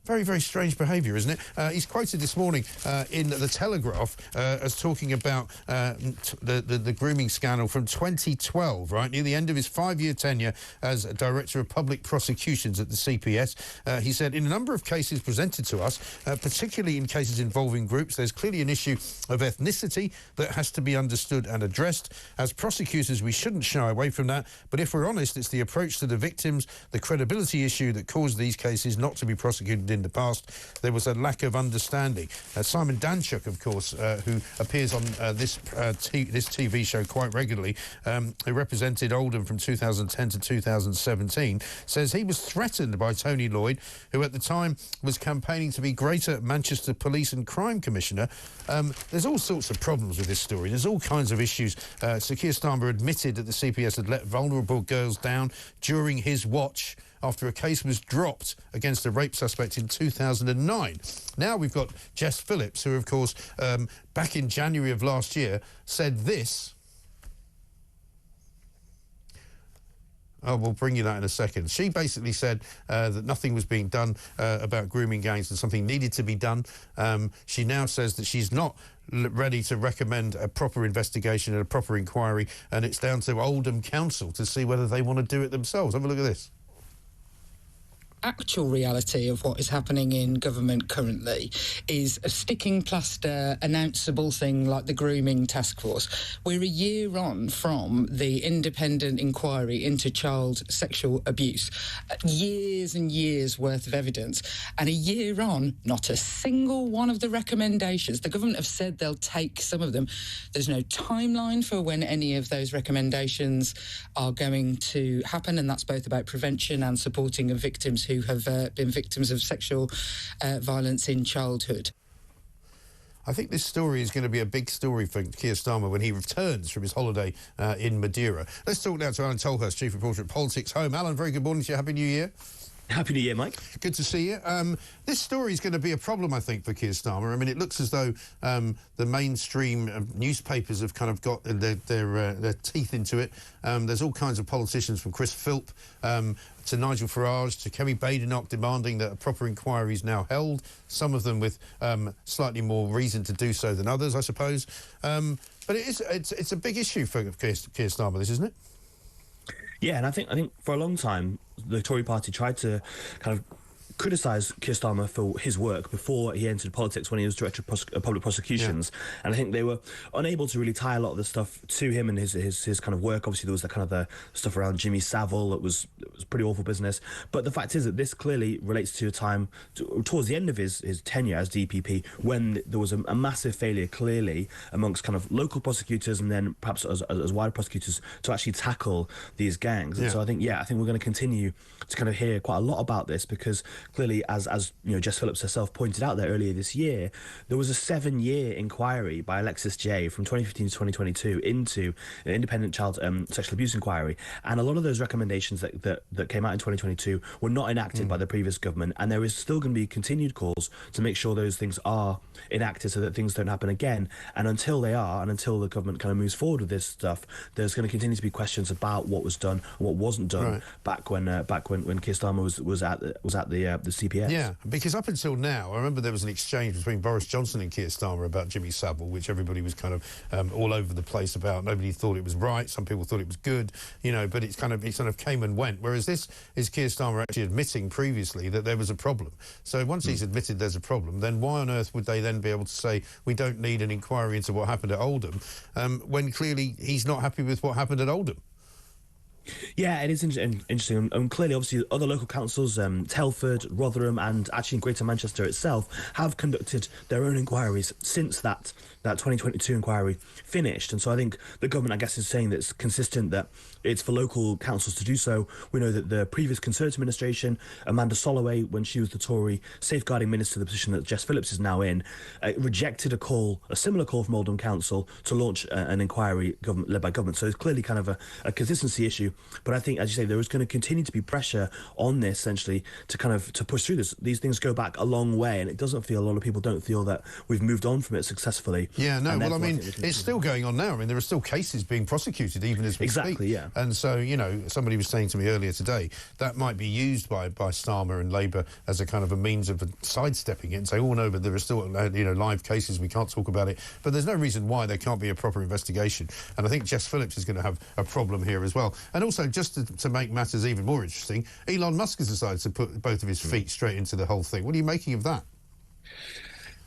Very, very strange behaviour, isn't it? He's quoted this morning in The Telegraph as talking about the grooming scandal from 2012, right, near the end of his 5-year tenure as Director of Public Prosecutions at the CPS. He said, "In a number of cases presented to us, particularly in cases involving groups, there's clearly an issue of ethnicity that has to be understood and addressed. As prosecutors, we shouldn't shy away from that, but if we're honest, it's the approach to the victims, the credibility issue that caused these cases not to be prosecuted in the past. There was a lack of understanding." Simon Danchuk, of course, who appears on this TV show quite regularly, who represented Oldham from 2010 to 2017, says he was threatened by Tony Lloyd, who at the time was campaigning to be Greater Manchester Police and Crime Commissioner. There's all sorts of problems with this story. There's all kinds of issues. Sir Keir Starmer admitted that the CPS had let vulnerable girls down during his watch after a case was dropped against a rape suspect in 2009. Now we've got Jess Phillips, who, of course, back in January of last year, said this. Oh, we'll bring you that in a second. She basically said that nothing was being done about grooming gangs and something needed to be done. She now says that she's not ready to recommend a proper investigation and a proper inquiry, and it's down to Oldham Council to see whether they want to do it themselves. Have a look at this. Actual reality of what is happening in government currently is a sticking plaster, announceable thing like the grooming task force. We're a year on from the independent inquiry into child sexual abuse. Years and years worth of evidence. And a year on, not a single one of the recommendations. The government have said they'll take some of them. There's no timeline for when any of those recommendations are going to happen, and that's both about prevention and supporting of victims who have been victims of sexual violence in childhood. I think this story is going to be a big story for Keir Starmer when he returns from his holiday in Madeira. Let's talk now to Alan Tolhurst, Chief Reporter at Politics Home. Alan, very good morning to you. Happy New Year. Happy New Year, Mike. Good to see you. This story is going to be a problem, I think, for Keir Starmer. I mean, it looks as though the mainstream newspapers have kind of got their teeth into it. There's all kinds of politicians, from Chris Philp to Nigel Farage to Kemi Badenoch, demanding that a proper inquiry is now held, some of them with slightly more reason to do so than others, I suppose. But it's a big issue for Keir Starmer, this, isn't it? Yeah, and I think for a long time, the Tory party tried to kind of criticise Keir Starmer for his work before he entered politics when he was Director of Public Prosecutions. Yeah. And I think they were unable to really tie a lot of the stuff to him and his kind of work. Obviously, there was that kind of the stuff around Jimmy Savile. It was pretty awful business. But the fact is that this clearly relates to a time towards the end of his tenure as DPP, when there was a massive failure, clearly, amongst kind of local prosecutors and then perhaps as wider prosecutors to actually tackle these gangs. And so I think we're going to continue to kind of hear quite a lot about this, because clearly, as you know, Jess Phillips herself pointed out there earlier this year, there was a 7-year inquiry by Alexis J from 2015 to 2022 into an independent child sexual abuse inquiry, and a lot of those recommendations that came out in 2022 were not enacted by the previous government, and there is still going to be continued calls to make sure those things are enacted so that things don't happen again. And until they are, and until the government kind of moves forward with this stuff, there's going to continue to be questions about what was done and what wasn't done back when Keir Starmer was at the CPS. Yeah, because up until now, I remember there was an exchange between Boris Johnson and Keir Starmer about Jimmy Savile, which everybody was kind of all over the place about. Nobody thought it was right. Some people thought it was good, you know, but it kind of came and went. Whereas this is Keir Starmer actually admitting previously that there was a problem. So once he's admitted there's a problem, then why on earth would they then be able to say we don't need an inquiry into what happened at Oldham when clearly he's not happy with what happened at Oldham? Yeah, it is interesting. And clearly, obviously, other local councils, Telford, Rotherham, and actually Greater Manchester itself, have conducted their own inquiries since that 2022 inquiry finished. And so I think the government, I guess, is saying that it's consistent that it's for local councils to do so. We know that the previous Conservative administration, Amanda Soloway, when she was the Tory safeguarding minister, the position that Jess Phillips is now in, rejected a similar call from Oldham Council to launch an inquiry led by government. So it's clearly kind of a consistency issue. But I think, as you say, there is going to continue to be pressure on this, essentially, to push through this. These things go back a long way, and it doesn't feel, a lot of people don't feel that we've moved on from it successfully. Yeah, no, well, I mean, it's still going on now. I mean, there are still cases being prosecuted even as we speak. Yeah. And so, you know, somebody was saying to me earlier today that might be used by Starmer and Labour as a kind of a means of sidestepping it and say, oh, no, but there are still, you know, live cases, we can't talk about it. But there's no reason why there can't be a proper investigation. And I think Jess Phillips is going to have a problem here as well. And also, just to make matters even more interesting, Elon Musk has decided to put both of his feet straight into the whole thing. What are you making of that?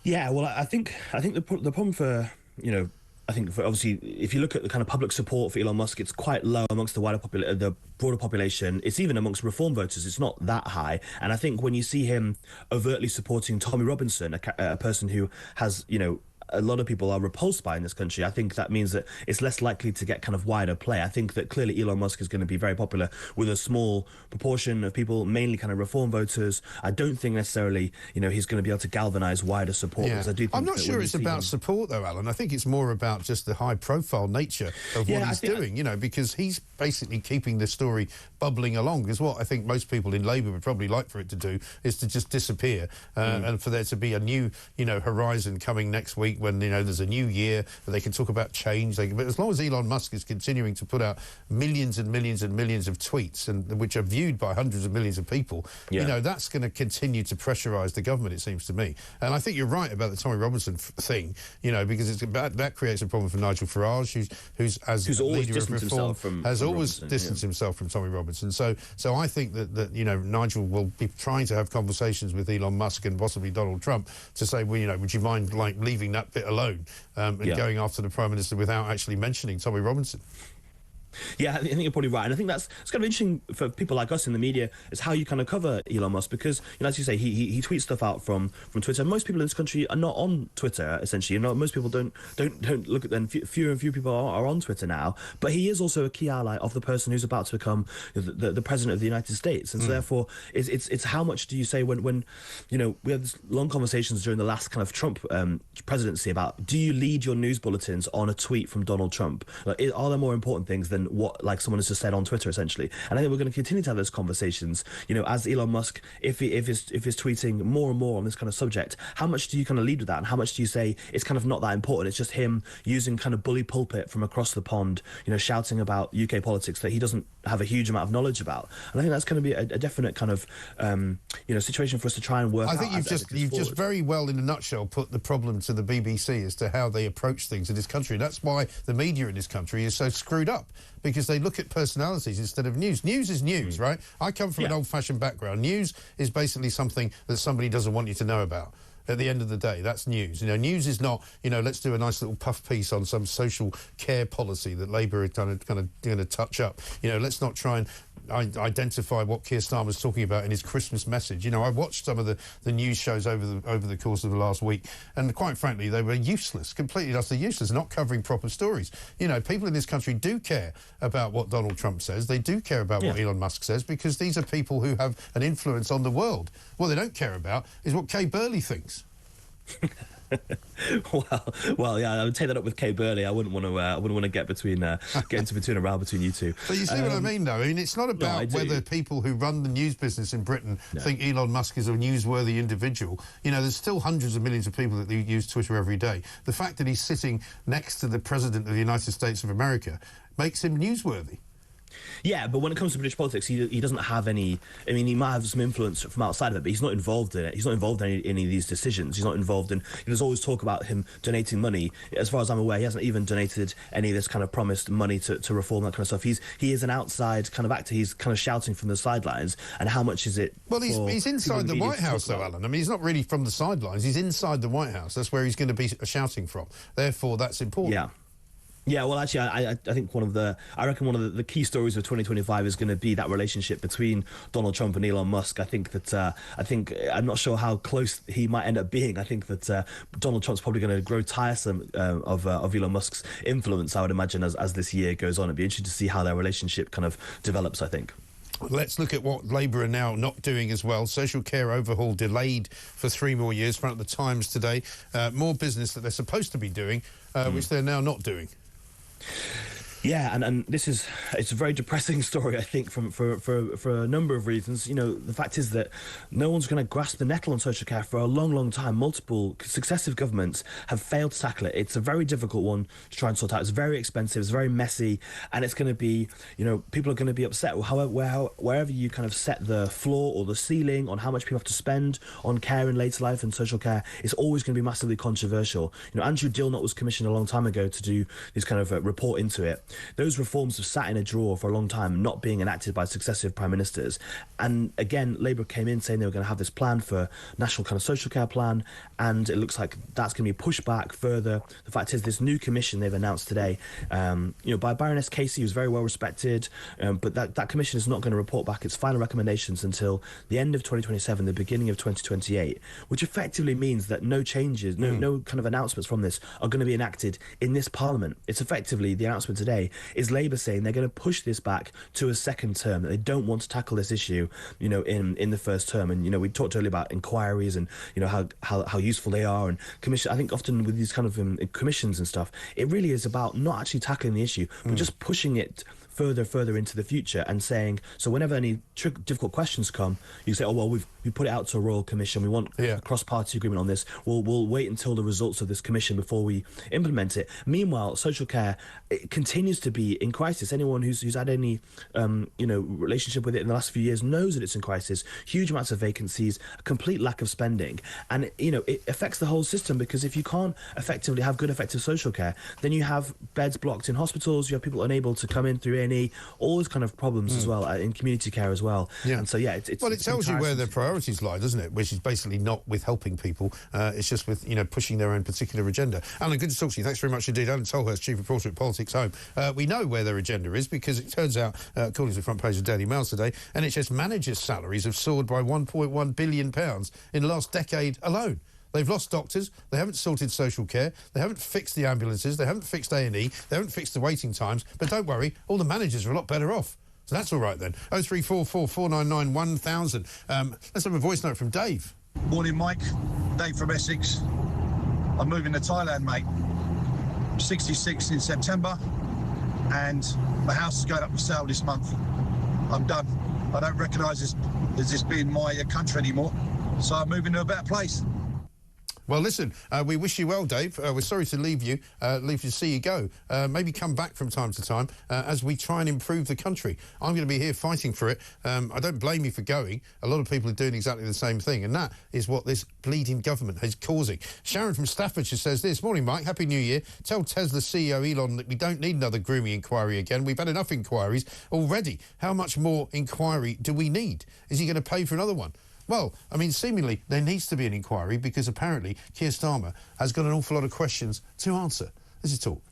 Yeah, well, I think the problem for, you know, I think for obviously, if you look at the kind of public support for Elon Musk, it's quite low amongst the broader population. It's even amongst reform voters, it's not that high. And I think when you see him overtly supporting Tommy Robinson, a person who has, you know, a lot of people are repulsed by in this country, I think that means that it's less likely to get kind of wider play. I think that clearly Elon Musk is going to be very popular with a small proportion of people, mainly kind of reform voters. I don't think necessarily, you know, he's going to be able to galvanise wider support. Yeah. I do think I'm not sure it's about support, though, Alan. I think it's more about just the high-profile nature of what he's doing, you know, because he's basically keeping the story bubbling along. Because what I think most people in Labour would probably like for it to do is to just disappear and for there to be a new, you know, horizon coming next week when, you know, there's a new year where they can talk about change. But as long as Elon Musk is continuing to put out millions and millions and millions of tweets, and which are viewed by hundreds of millions of people, you know, that's going to continue to pressurise the government, it seems to me. And I think you're right about the Tommy Robinson thing, you know, because that creates a problem for Nigel Farage, who's as leader of Reform, has always distanced himself from Tommy Robinson. So I think that, you know, Nigel will be trying to have conversations with Elon Musk and possibly Donald Trump to say, well, you know, would you mind, like, leaving that bit alone and going after the Prime Minister without actually mentioning Tommy Robinson? Yeah, I think you're probably right. And I think it's kind of interesting for people like us in the media is how you kind of cover Elon Musk, because, you know, as you say, he tweets stuff out from Twitter. Most people in this country are not on Twitter, essentially. You know, most people don't look at them. Fewer and fewer people are on Twitter now. But he is also a key ally of the person who's about to become the president of the United States. And so therefore, it's how much do you say when you know, we had this long conversations during the last kind of Trump presidency about, do you lead your news bulletins on a tweet from Donald Trump? Like, are there more important things than what, like, someone has just said on Twitter, essentially? And I think we're going to continue to have those conversations, you know, as Elon Musk, if he's tweeting more and more on this kind of subject, how much do you kind of lead with that, and how much do you say it's kind of not that important, it's just him using kind of bully pulpit from across the pond, you know, shouting about UK politics that he doesn't have a huge amount of knowledge about? And I think that's going to be a definite kind of you know, situation for us to try and work out. I think you've just very well, in a nutshell, put the problem to the BBC as to how they approach things in this country. That's why the media in this country is so screwed up, because they look at personalities instead of news. News is news, right? I come from an old-fashioned background. News is basically something that somebody doesn't want you to know about. At the end of the day, that's news. You know, news is not, you know, let's do a nice little puff piece on some social care policy that Labour are kind of going to touch up. You know, let's not try and identify what Keir Starmer's talking about in his Christmas message. You know, I watched some of the news shows over the course of the last week, and quite frankly, they were useless, completely utterly useless, not covering proper stories. You know, people in this country do care about what Donald Trump says. They do care about what Elon Musk says, because these are people who have an influence on the world. What they don't care about is what Kay Burley thinks. well, yeah, I would take that up with Kay Burley. I wouldn't want to get into a row between you two. But you see what I mean, though? I mean, it's not about whether people who run the news business in Britain think Elon Musk is a newsworthy individual. You know, there's still hundreds of millions of people that use Twitter every day. The fact that he's sitting next to the President of the United States of America makes him newsworthy. Yeah, but when it comes to British politics, he doesn't have any... I mean, he might have some influence from outside of it, but he's not involved in it. He's not involved in any of these decisions. He's not involved in... There's always talk about him donating money. As far as I'm aware, he hasn't even donated any of this kind of promised money to reform, that kind of stuff. He is an outside kind of actor. He's kind of shouting from the sidelines. And how much is it... Well, he's inside the White House, though, Alan. I mean, he's not really from the sidelines. He's inside the White House. That's where he's going to be shouting from. Therefore, that's important. Yeah. Yeah, well, actually, I think one of the key stories of 2025 is going to be that relationship between Donald Trump and Elon Musk. I think I'm not sure how close he might end up being. I think that Donald Trump's probably going to grow tiresome of Elon Musk's influence, I would imagine, as this year goes on. It'd be interesting to see how their relationship kind of develops, I think. Let's look at what Labour are now not doing as well. Social care overhaul delayed for 3 more years. Front of the Times today. More business that they're supposed to be doing, which they're now not doing. Yeah, and it's a very depressing story, I think, for a number of reasons. You know, the fact is that no one's going to grasp the nettle on social care for a long, long time. Multiple successive governments have failed to tackle it. It's a very difficult one to try and sort out. It's very expensive, it's very messy, and it's going to be, you know, people are going to be upset. Wherever you kind of set the floor or the ceiling on how much people have to spend on care in later life and social care, it's always going to be massively controversial. You know, Andrew Dilnot was commissioned a long time ago to do this kind of report into it. Those reforms have sat in a drawer for a long time, not being enacted by successive prime ministers. And again, Labour came in saying they were going to have this plan for national kind of social care plan, and it looks like that's going to be pushed back further. The fact is, this new commission they've announced today, you know, by Baroness Casey, who's very well respected, but that commission is not going to report back its final recommendations until the end of 2027, the beginning of 2028, which effectively means that no changes, no kind of announcements from this are going to be enacted in this Parliament. It's effectively, the announcement today is Labour saying they're going to push this back to a second term, that they don't want to tackle this issue, you know, in the first term. And, you know, we talked earlier about inquiries and, you know, how useful they are, and commission. I think often with these kind of commissions and stuff, it really is about not actually tackling the issue, but just pushing it further into the future and saying, so whenever any difficult questions come, you say, oh, well, we put it out to a royal commission, we want a cross-party agreement on this, we'll wait until the results of this commission before we implement it. Meanwhile, social care, it continues to be in crisis. Anyone who's had any you know, relationship with it in the last few years knows that it's in crisis. Huge amounts of vacancies, a complete lack of spending, and you know, it affects the whole system, because if you can't effectively have good, effective social care, then you have beds blocked in hospitals, you have people unable to come in through A&E, all those kind of problems as well, in community care as well. Yeah. And so, yeah, it's well, it tells you where their priorities lie, doesn't it? Which is basically not with helping people. It's just with, you know, pushing their own particular agenda. Alan, good to talk to you. Thanks very much indeed. Alan Tolhurst, Chief Reporter at Politics Home. We know where their agenda is, because it turns out, according to the front page of Daily Mail today, NHS managers' salaries have soared by £1.1 billion in the last decade alone. They've lost doctors, they haven't sorted social care, they haven't fixed the ambulances, they haven't fixed A&E, they haven't fixed the waiting times, but don't worry, all the managers are a lot better off. So that's all right then. 0344 499 1000. Let's have a voice note from Dave. Morning, Mike. Dave from Essex. I'm moving to Thailand, mate. I'm 66 in September, and my house is going up for sale this month. I'm done. I don't recognise this being my country anymore, so I'm moving to a better place. Well, listen, we wish you well, Dave. We're sorry to leave you to see you go. Maybe come back from time to time as we try and improve the country. I'm going to be here fighting for it. I don't blame you for going. A lot of people are doing exactly the same thing, and that is what this bleeding government is causing. Sharon from Staffordshire says this. Morning, Mike. Happy New Year. Tell Tesla CEO Elon that we don't need another grooming inquiry again. We've had enough inquiries already. How much more inquiry do we need? Is he going to pay for another one? Well, I mean, seemingly there needs to be an inquiry, because apparently Keir Starmer has got an awful lot of questions to answer. This is Talk.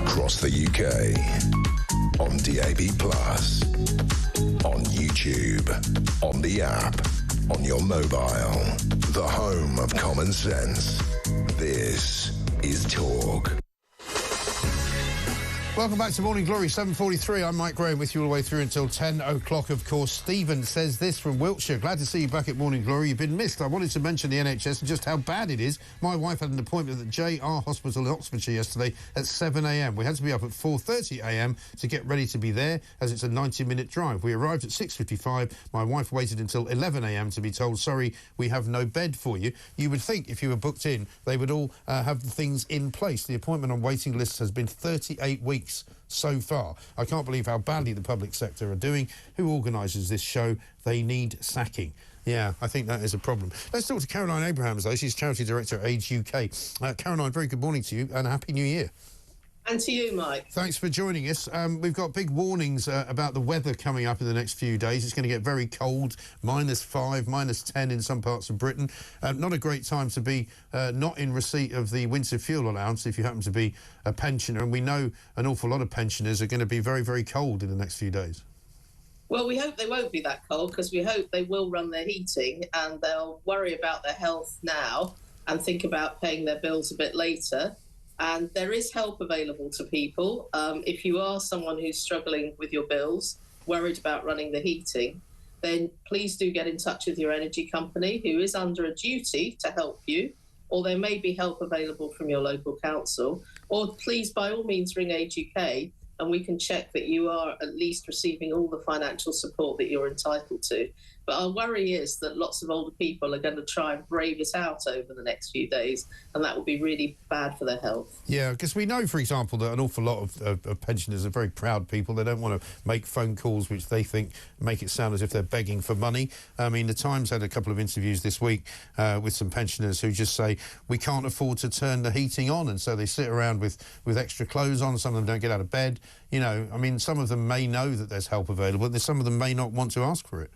across the UK. On DAB+, on YouTube, on the app, on your mobile. The home of common sense. This is Talk. Welcome back to Morning Glory, 7:43. I'm Mike Graham with you all the way through until 10 o'clock, of course. Stephen says this from Wiltshire. Glad to see you back at Morning Glory. You've been missed. I wanted to mention the NHS and just how bad it is. My wife had an appointment at the JR Hospital in Oxfordshire yesterday at 7 a.m. We had to be up at 4:30 a.m. to get ready to be there, as it's a 90-minute drive. We arrived at 6:55. My wife waited until 11 a.m. to be told, sorry, we have no bed for you. You would think if you were booked in, they would all have the things in place. The appointment on waiting lists has been 38 weeks so far. I can't believe how badly the public sector are doing. Who organises this show? They need sacking. Yeah, I think that is a problem. Let's talk to Caroline Abrahams, though. She's Charity Director at Age UK. Caroline, very good morning to you and a Happy New Year. And to you, Mike. Thanks for joining us. We've got big warnings about the weather coming up in the next few days. It's going to get very cold, -5, -10 in some parts of Britain. Not a great time to be not in receipt of the winter fuel allowance if you happen to be a pensioner. And we know an awful lot of pensioners are going to be very, very cold in the next few days. Well, we hope they won't be that cold, because we hope they will run their heating and they'll worry about their health now and think about paying their bills a bit later. And there is help available to people. If you are someone who's struggling with your bills, worried about running the heating, then please do get in touch with your energy company, who is under a duty to help you, or there may be help available from your local council. Or please, by all means, ring Age UK and we can check that you are at least receiving all the financial support that you're entitled to. But our worry is that lots of older people are going to try and brave it out over the next few days, and that will be really bad for their health. Yeah, because we know, for example, that an awful lot of pensioners are very proud people. They don't want to make phone calls which they think make it sound as if they're begging for money. I mean, the Times had a couple of interviews this week with some pensioners who just say, we can't afford to turn the heating on, and so they sit around with extra clothes on. Some of them don't get out of bed. You know, I mean, some of them may know that there's help available, but some of them may not want to ask for it.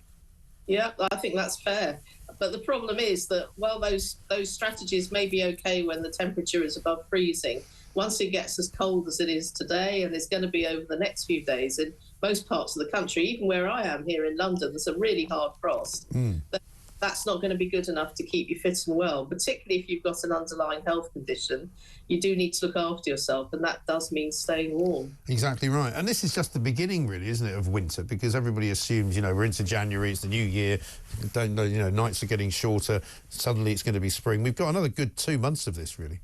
Yeah, I think that's fair. But the problem is that while those strategies may be okay when the temperature is above freezing, once it gets as cold as it is today, and it's going to be over the next few days in most parts of the country, even where I am here in London, there's a really hard frost. That's not going to be good enough to keep you fit and well, particularly if you've got an underlying health condition. You do need to look after yourself, and that does mean staying warm. Exactly right. And this is just the beginning, really, isn't it, of winter, because everybody assumes, you know, we're into January, it's the new year, don't know, you know, nights are getting shorter, suddenly it's going to be spring. We've got another good 2 months of this, really.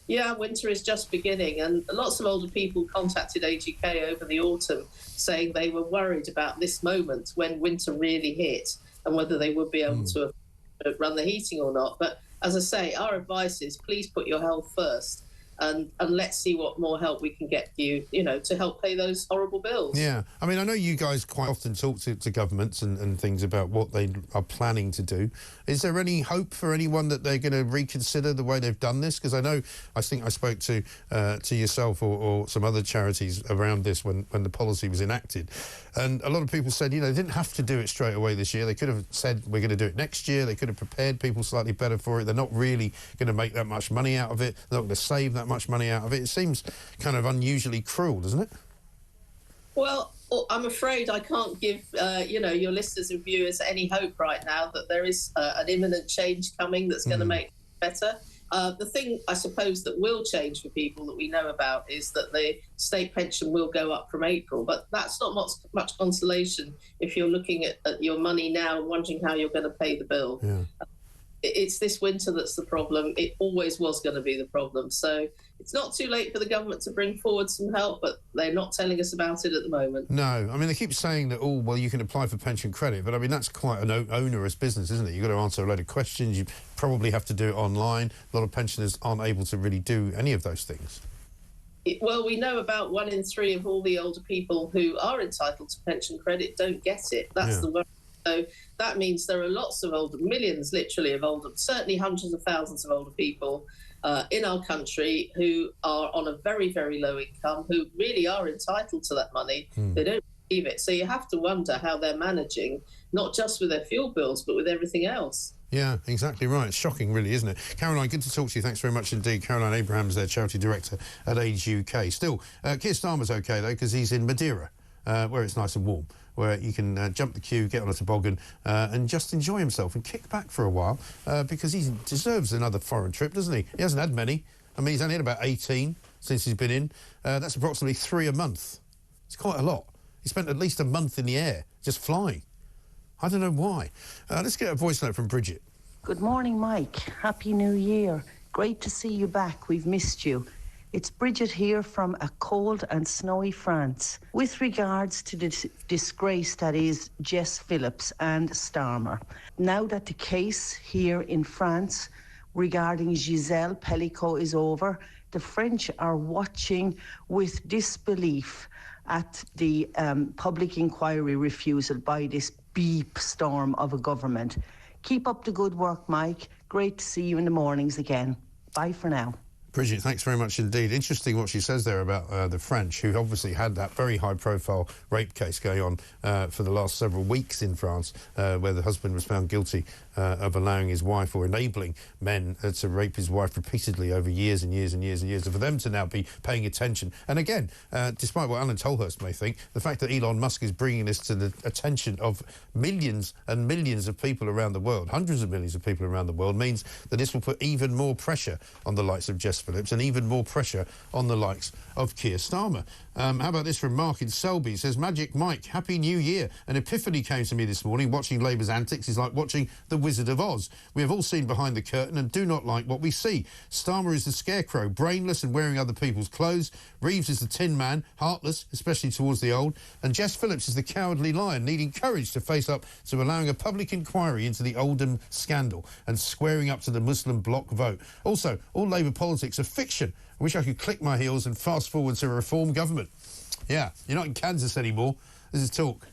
Yeah, winter is just beginning, and lots of older people contacted Age UK over the autumn saying they were worried about this moment when winter really hit and whether they would be able to run the heating or not. But as I say, our advice is please put your health first, and let's see what more help we can get you, you know, to help pay those horrible bills. Yeah. I mean, I know you guys quite often talk to governments and things about what they are planning to do. Is there any hope for anyone that they're going to reconsider the way they've done this? Because I think I spoke to yourself or some other charities around this when the policy was enacted. And a lot of people said, you know, they didn't have to do it straight away this year. They could have said, we're going to do it next year. They could have prepared people slightly better for it. They're not really going to make that much money out of it. They're not going to save that much money out of it. It seems kind of unusually cruel, doesn't it? Well, I'm afraid I can't give, you know, your listeners and viewers any hope right now that there is an imminent change coming that's going to make it better. The thing, I suppose, that will change for people that we know about is that the state pension will go up from April, but that's not much consolation if you're looking at your money now and wondering how you're going to pay the bill. Yeah. It's this winter that's the problem. It always was going to be the problem. So it's not too late for the government to bring forward some help, but they're not telling us about it at the moment. No. I mean, they keep saying that, oh, well, you can apply for pension credit, but I mean, that's quite an onerous business, isn't it? You've got to answer a load of questions. You probably have to do it online. A lot of pensioners aren't able to really do any of those things. Well, we know about 1 in 3 of all the older people who are entitled to pension credit don't get it. That's the worry. So that means there are lots of older, millions literally of older, certainly hundreds of thousands of older people in our country who are on a very, very low income, who really are entitled to that money. They don't receive it. So you have to wonder how they're managing, not just with their fuel bills, but with everything else. Yeah, exactly right. It's shocking, really, isn't it? Caroline, good to talk to you. Thanks very much indeed. Caroline Abrahams, their charity director at Age UK. Still, Keir Starmer's OK, though, because he's in Madeira, where it's nice and warm, where you can jump the queue, get on a toboggan and just enjoy himself and kick back for a while, because he deserves another foreign trip, doesn't he? He hasn't had many. I mean, he's only had about 18 since he's been in. That's approximately 3 a month. It's quite a lot. He spent at least a month in the air, just flying. I don't know why. Let's get a voice note from Bridget. Good morning, Mike. Happy New Year. Great to see you back. We've missed you. It's Bridget here from a cold and snowy France. With regards to the disgrace that is Jess Phillips and Starmer. Now that the case here in France regarding Giselle Pellicot is over, the French are watching with disbelief at the public inquiry refusal by this beep storm of a government. Keep up the good work, Mike. Great to see you in the mornings again. Bye for now. Bridget, thanks very much indeed. Interesting what she says there about the French, who obviously had that very high-profile rape case going on for the last several weeks in France, where the husband was found guilty of allowing his wife or enabling men to rape his wife repeatedly over years and years and years and years. And for them to now be paying attention. And again, despite what Alan Tolhurst may think, the fact that Elon Musk is bringing this to the attention of millions and millions of people around the world, hundreds of millions of people around the world, means that this will put even more pressure on the likes of Jess Phillips and even more pressure on the likes of Keir Starmer. How about this from Mark in Selby? He says, Magic Mike, Happy New Year. An epiphany came to me this morning. Watching Labour's antics is like watching The Wizard of Oz. We have all seen behind the curtain and do not like what we see. Starmer is the scarecrow, brainless and wearing other people's clothes. Reeves is the tin man, heartless, especially towards the old. And Jess Phillips is the cowardly lion, needing courage to face up to allowing a public inquiry into the Oldham scandal and squaring up to the Muslim bloc vote. Also, all Labour politics are fiction. I wish I could click my heels and fast forward to a reform government. Yeah, you're not in Kansas anymore. This is Talk.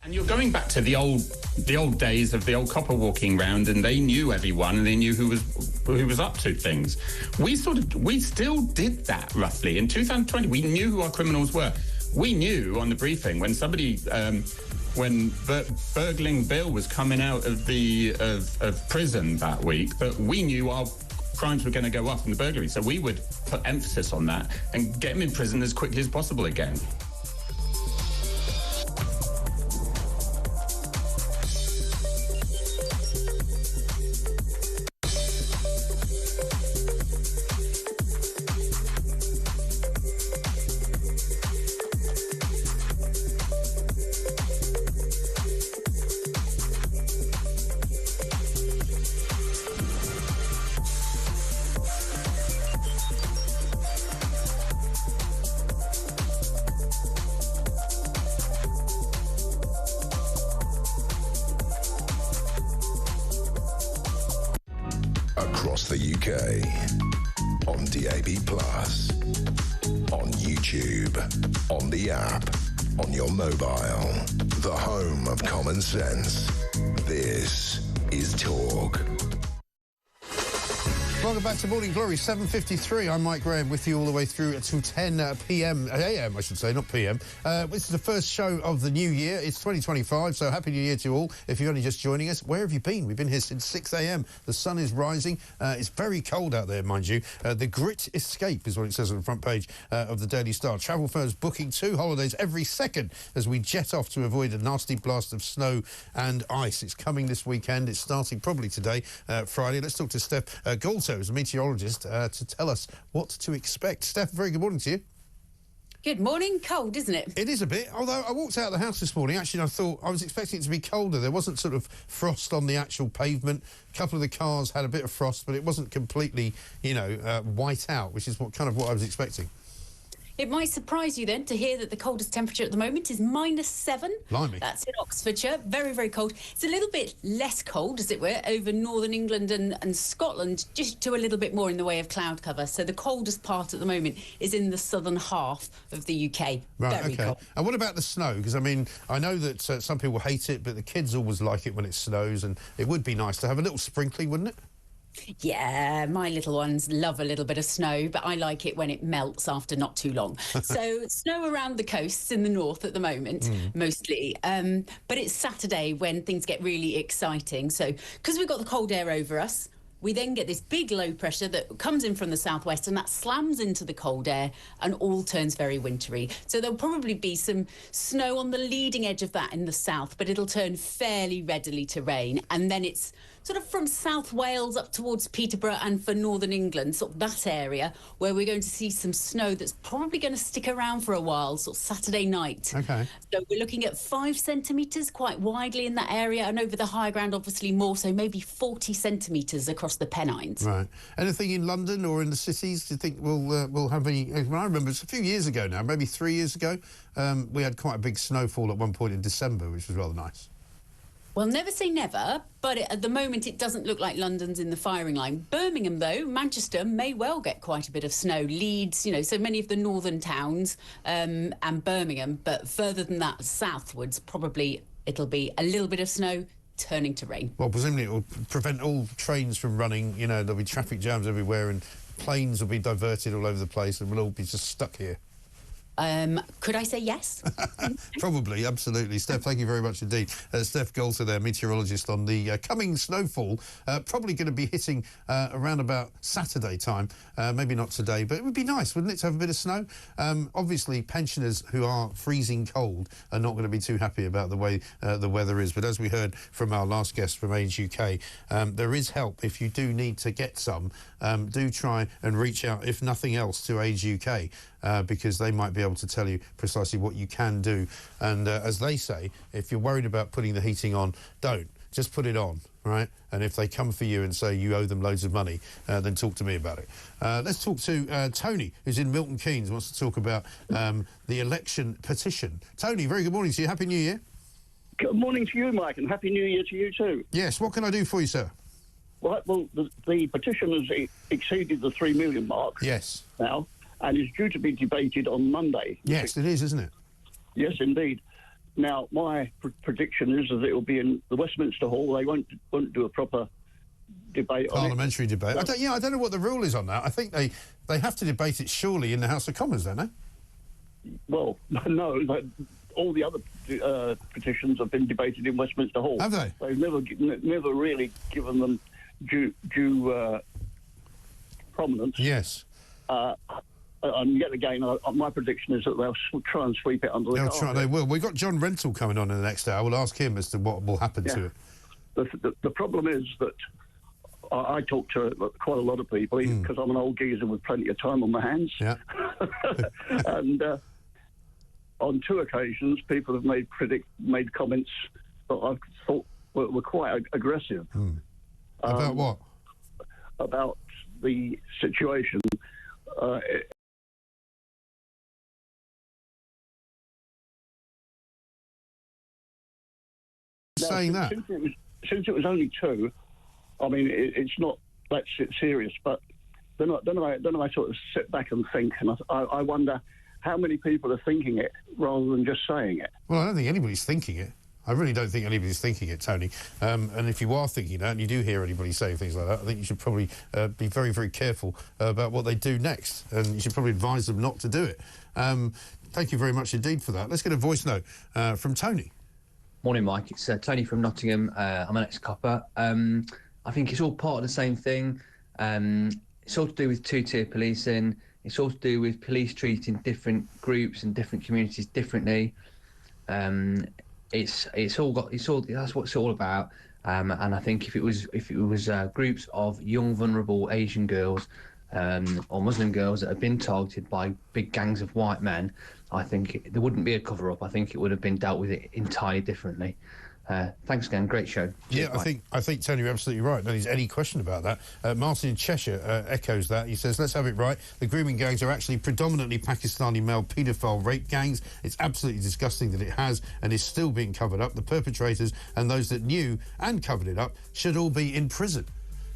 And you're going back to the old days of the old copper walking round, and they knew everyone, and they knew who was up to things. We still did that roughly in 2020. We knew who our criminals were. We knew on the briefing when somebody, when burgling Bill was coming out of prison that week, that we knew our crimes were going to go up in the burglary. So we would put emphasis on that and get him in prison as quickly as possible again. across the UK. On DAB+, on YouTube, on the app, on your mobile. The home of common sense. This is Talk. Welcome back to Morning Glory, 7:53. I'm Mike Graham with you all the way through until 10 p.m. a.m. I should say, not p.m. This is the first show of the new year. It's 2025, so Happy New Year to all. If you're only just joining us, where have you been? We've been here since 6 a.m. The sun is rising. It's very cold out there, mind you. The Grit Escape is what it says on the front page of the Daily Star. Travel firms booking 2 holidays every second as we jet off to avoid a nasty blast of snow and ice. It's coming this weekend. It's starting probably today, Friday. Let's talk to Steph Galto, as a meteorologist, to tell us what to expect. Steph, very good morning to you. Good morning. Cold, isn't it? It is a bit, although I walked out of the house this morning, actually, and I thought I was expecting it to be colder. There wasn't sort of frost on the actual pavement. A couple of the cars had a bit of frost, but it wasn't completely, you know, white out, which is what I was expecting. It might surprise you then to hear that the coldest temperature at the moment is -7. Blimey. That's in Oxfordshire. Very, very cold. It's a little bit less cold, as it were, over northern England and Scotland, just to a little bit more in the way of cloud cover. So the coldest part at the moment is in the southern half of the UK. Right, very okay. cold. And what about the snow? Because, I mean, I know that some people hate it, but the kids always like it when it snows, and it would be nice to have a little sprinkling, wouldn't it? Yeah, my little ones love a little bit of snow, but I like it when it melts after not too long. So snow around the coasts in the north at the moment, mostly. But it's Saturday when things get really exciting. So because we've got the cold air over us, we then get this big low pressure that comes in from the southwest, and that slams into the cold air and all turns very wintry. So there'll probably be some snow on the leading edge of that in the south, but it'll turn fairly readily to rain. And then it's sort of from South Wales up towards Peterborough and for northern England, sort of that area, where we're going to see some snow that's probably going to stick around for a while, sort of Saturday night. Okay. So we're looking at 5 centimetres quite widely in that area, and over the high ground obviously more, so maybe 40 centimetres across the Pennines. Right. Anything in London or in the cities, do you think we'll have any? Well, I remember it's a few years ago now, maybe 3 years ago, we had quite a big snowfall at one point in December, which was rather nice. Well, never say never, but at the moment it doesn't look like London's in the firing line. Birmingham, though, Manchester may well get quite a bit of snow. Leeds, you know, so many of the northern towns and Birmingham, but further than that, southwards, probably it'll be a little bit of snow turning to rain. Well, presumably it will prevent all trains from running, you know, there'll be traffic jams everywhere and planes will be diverted all over the place and we'll all be just stuck here. Could I say yes? Probably, absolutely. Steph, thank you very much indeed. Steph Galter there, meteorologist, on the coming snowfall. Probably going to be hitting around about Saturday time. Maybe not today, but it would be nice, wouldn't it, to have a bit of snow? Obviously, pensioners who are freezing cold are not going to be too happy about the way the weather is. But as we heard from our last guest from Age UK, there is help if you do need to get some. Do try and reach out, if nothing else, to Age UK. Because they might be able to tell you precisely what you can do. And as they say, if you're worried about putting the heating on, don't. Just put it on, right? And if they come for you and say you owe them loads of money, then talk to me about it. Let's talk to Tony, who's in Milton Keynes, wants to talk about the election petition. Tony, very good morning to you. Happy New Year. Good morning to you, Mike, and Happy New Year to you too. Yes, what can I do for you, sir? Well, the petition has exceeded the 3 million mark. Yes. Now, and is due to be debated on Monday. Yes, it is, isn't it? Yes, indeed. Now, my prediction is that it will be in the Westminster Hall. They won't do a proper debate Parliamentary on it. debate. I don't know what the rule is on that. I think they have to debate it surely in the House of Commons, don't they? Well, no. All the other petitions have been debated in Westminster Hall. Have they? They've never really given them due prominence. Yes. And yet again, my prediction is that they'll try and sweep it under the carpet. They will. We've got John Rentoul coming on in the next hour. We'll ask him as to what will happen to it. The problem is that I talk to quite a lot of people, because I'm an old geezer with plenty of time on my hands. Yeah. And on 2 occasions, people have made comments that I've thought were quite aggressive. About what? About the situation. Saying that? Since it was only 2, I mean, it's not let's get serious. But then I sort of sit back and think, and I wonder how many people are thinking it rather than just saying it. Well, I don't think anybody's thinking it. I really don't think anybody's thinking it, Tony. And if you are thinking that, and you do hear anybody saying things like that, I think you should probably be very, very careful about what they do next, and you should probably advise them not to do it. Thank you very much indeed for that. Let's get a voice note from Tony. Morning, Mike. It's Tony from Nottingham. I'm an ex-copper. I think it's all part of the same thing. It's all to do with two-tier policing. It's all to do with police treating different groups and different communities differently. That's what it's all about. And I think if it was groups of young, vulnerable Asian girls or Muslim girls that have been targeted by big gangs of white men, I think there wouldn't be a cover-up. I think it would have been dealt with it entirely differently. Thanks again, great show. Cheers, yeah, I think Tony, you're absolutely right. No, there's any question about that. Martin in Cheshire echoes that. He says, let's have it right. The grooming gangs are actually predominantly Pakistani male paedophile rape gangs. It's absolutely disgusting that it has and is still being covered up. The perpetrators and those that knew and covered it up should all be in prison.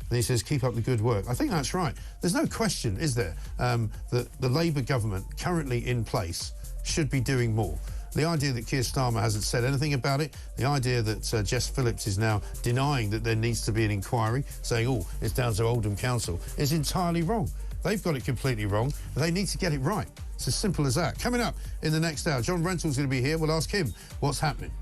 And he says, keep up the good work. I think that's right. There's no question, is there, that the Labour government currently in place should be doing more. The idea that Keir Starmer hasn't said anything about it, the idea that Jess Phillips is now denying that there needs to be an inquiry, saying, oh, it's down to Oldham Council, is entirely wrong. They've got it completely wrong. They need to get it right. It's as simple as that. Coming up in the next hour, John Rentoul's going to be here. We'll ask him what's happening.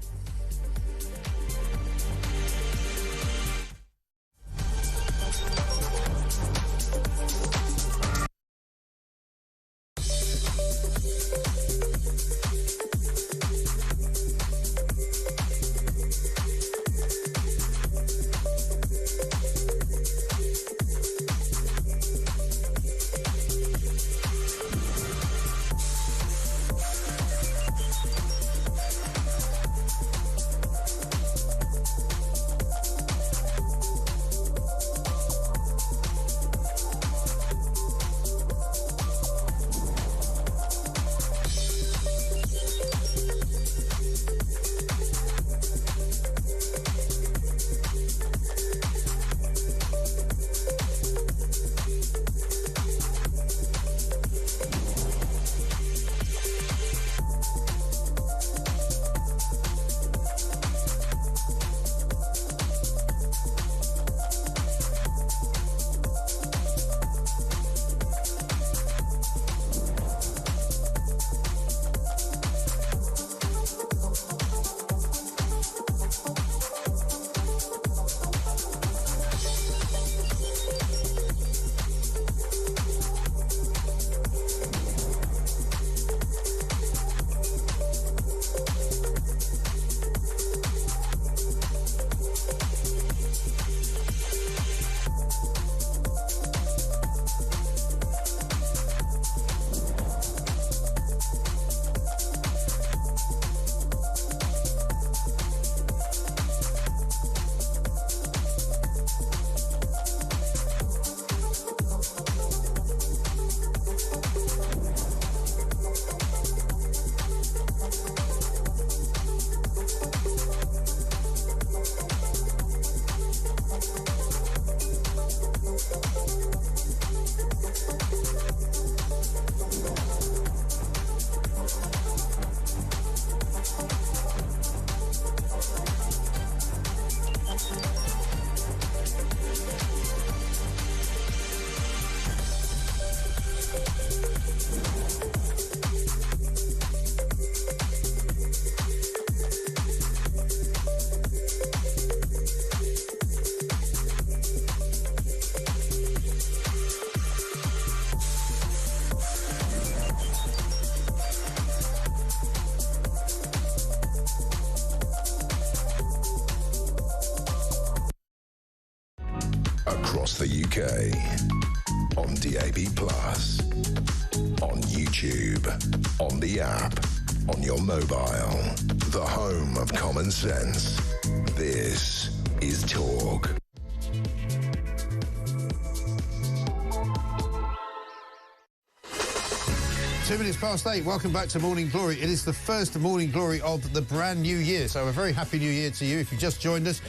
Across the UK, on DAB+, on YouTube, on the app, on your mobile, the home of common sense. This is Talk. 2 minutes past 8. Welcome back to Morning Glory. It is the first Morning Glory of the brand new year, so a very happy new year to you. If you just joined us,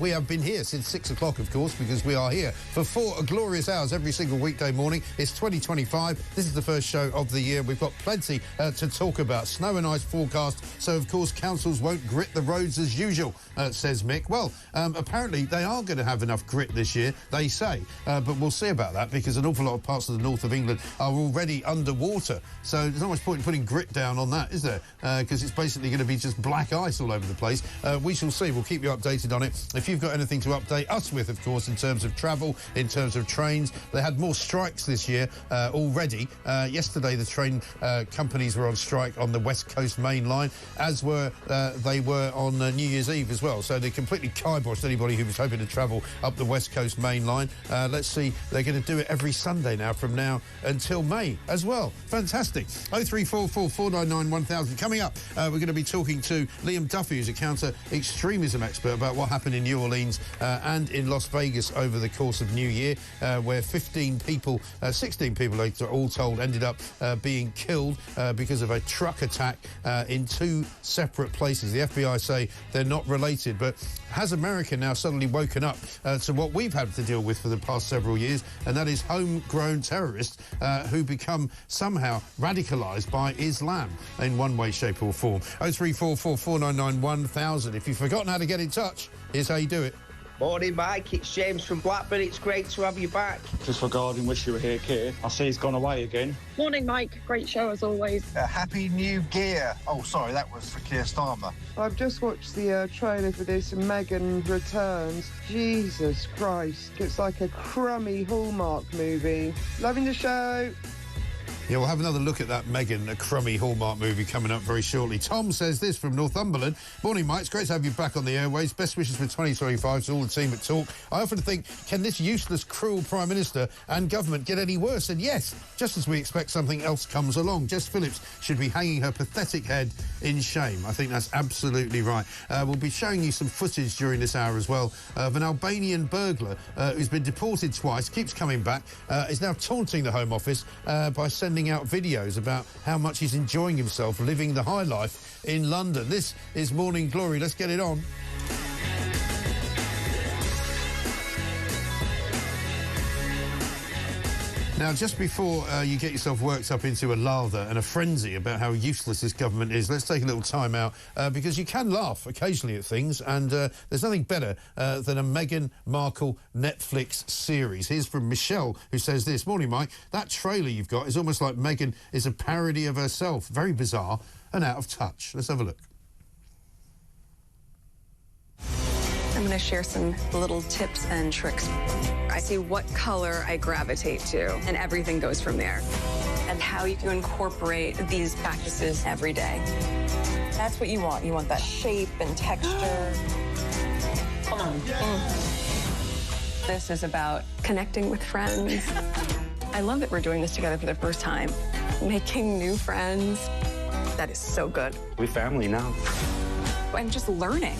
we have been here since 6 o'clock, of course, because we are here for 4 glorious hours every single weekday morning. It's 2025. This is the first show of the year. We've got plenty to talk about. Snow and ice forecast, so of course councils won't grit the roads as usual, says Mick. Well, apparently they are going to have enough grit this year, they say, but we'll see about that, because an awful lot of parts of the north of England are already underwater. So there's not much point in putting grit down on that, is there? Because it's basically going to be just black ice all over the place. We shall see. We'll keep you updated on it. If you've got anything to update us with, of course, in terms of travel, in terms of trains, they had more strikes this year already. Yesterday, the train companies were on strike on the West Coast Main Line, as were they were on New Year's Eve as well. So they completely kiboshed anybody who was hoping to travel up the West Coast Main Line. Let's see. They're going to do it every Sunday now from now until May as well. Fantastic. 0344 499 1000. Coming up, we're going to be talking to Liam Duffy, who's a counter-extremism expert, about what happened in New Orleans and in Las Vegas over the course of New Year, where 16 people, all told, ended up being killed because of a truck attack in 2 separate places. The FBI say they're not related, but has America now suddenly woken up to what we've had to deal with for the past several years, and that is homegrown terrorists who become somehow radicalised by Islam in one way, shape or form. 0344 499 1000. If you've forgotten how to get in touch, here's how you do it. Morning, Mike. It's James from Blackburn. It's great to have you back. Just regarding wish you were here, Keir. I see he's gone away again. Morning, Mike. Great show as always. Happy New Gear. Oh, sorry, that was for Keir Starmer. I've just watched the trailer for this, and Meghan returns. Jesus Christ. It's like a crummy Hallmark movie. Loving the show. Yeah, we'll have another look at that Meghan, a crummy Hallmark movie, coming up very shortly. Tom says this from Northumberland. Morning, Mike. It's great to have you back on the airways. Best wishes for 2025 to all the team at Talk. I often think, can this useless, cruel Prime Minister and government get any worse? And yes, just as we expect something else comes along. Jess Phillips should be hanging her pathetic head in shame. I think that's absolutely right. We'll be showing you some footage during this hour as well of an Albanian burglar who's been deported twice, keeps coming back, is now taunting the Home Office by sending out videos about how much he's enjoying himself living the high life in London. This is Morning Glory. Let's get it on. Now, just before you get yourself worked up into a lather and a frenzy about how useless this government is, let's take a little time out because you can laugh occasionally at things, and there's nothing better than a Meghan Markle Netflix series. Here's from Michelle, who says this. Morning, Mike. That trailer you've got is almost like Meghan is a parody of herself. Very bizarre and out of touch. Let's have a look. I'm going to share some little tips and tricks. I see what color I gravitate to, and everything goes from there. And how you can incorporate these practices every day. That's what you want. You want that shape and texture. Come on. This is about connecting with friends. I love that we're doing this together for the first time. Making new friends. That is so good. We're family now. And just learning.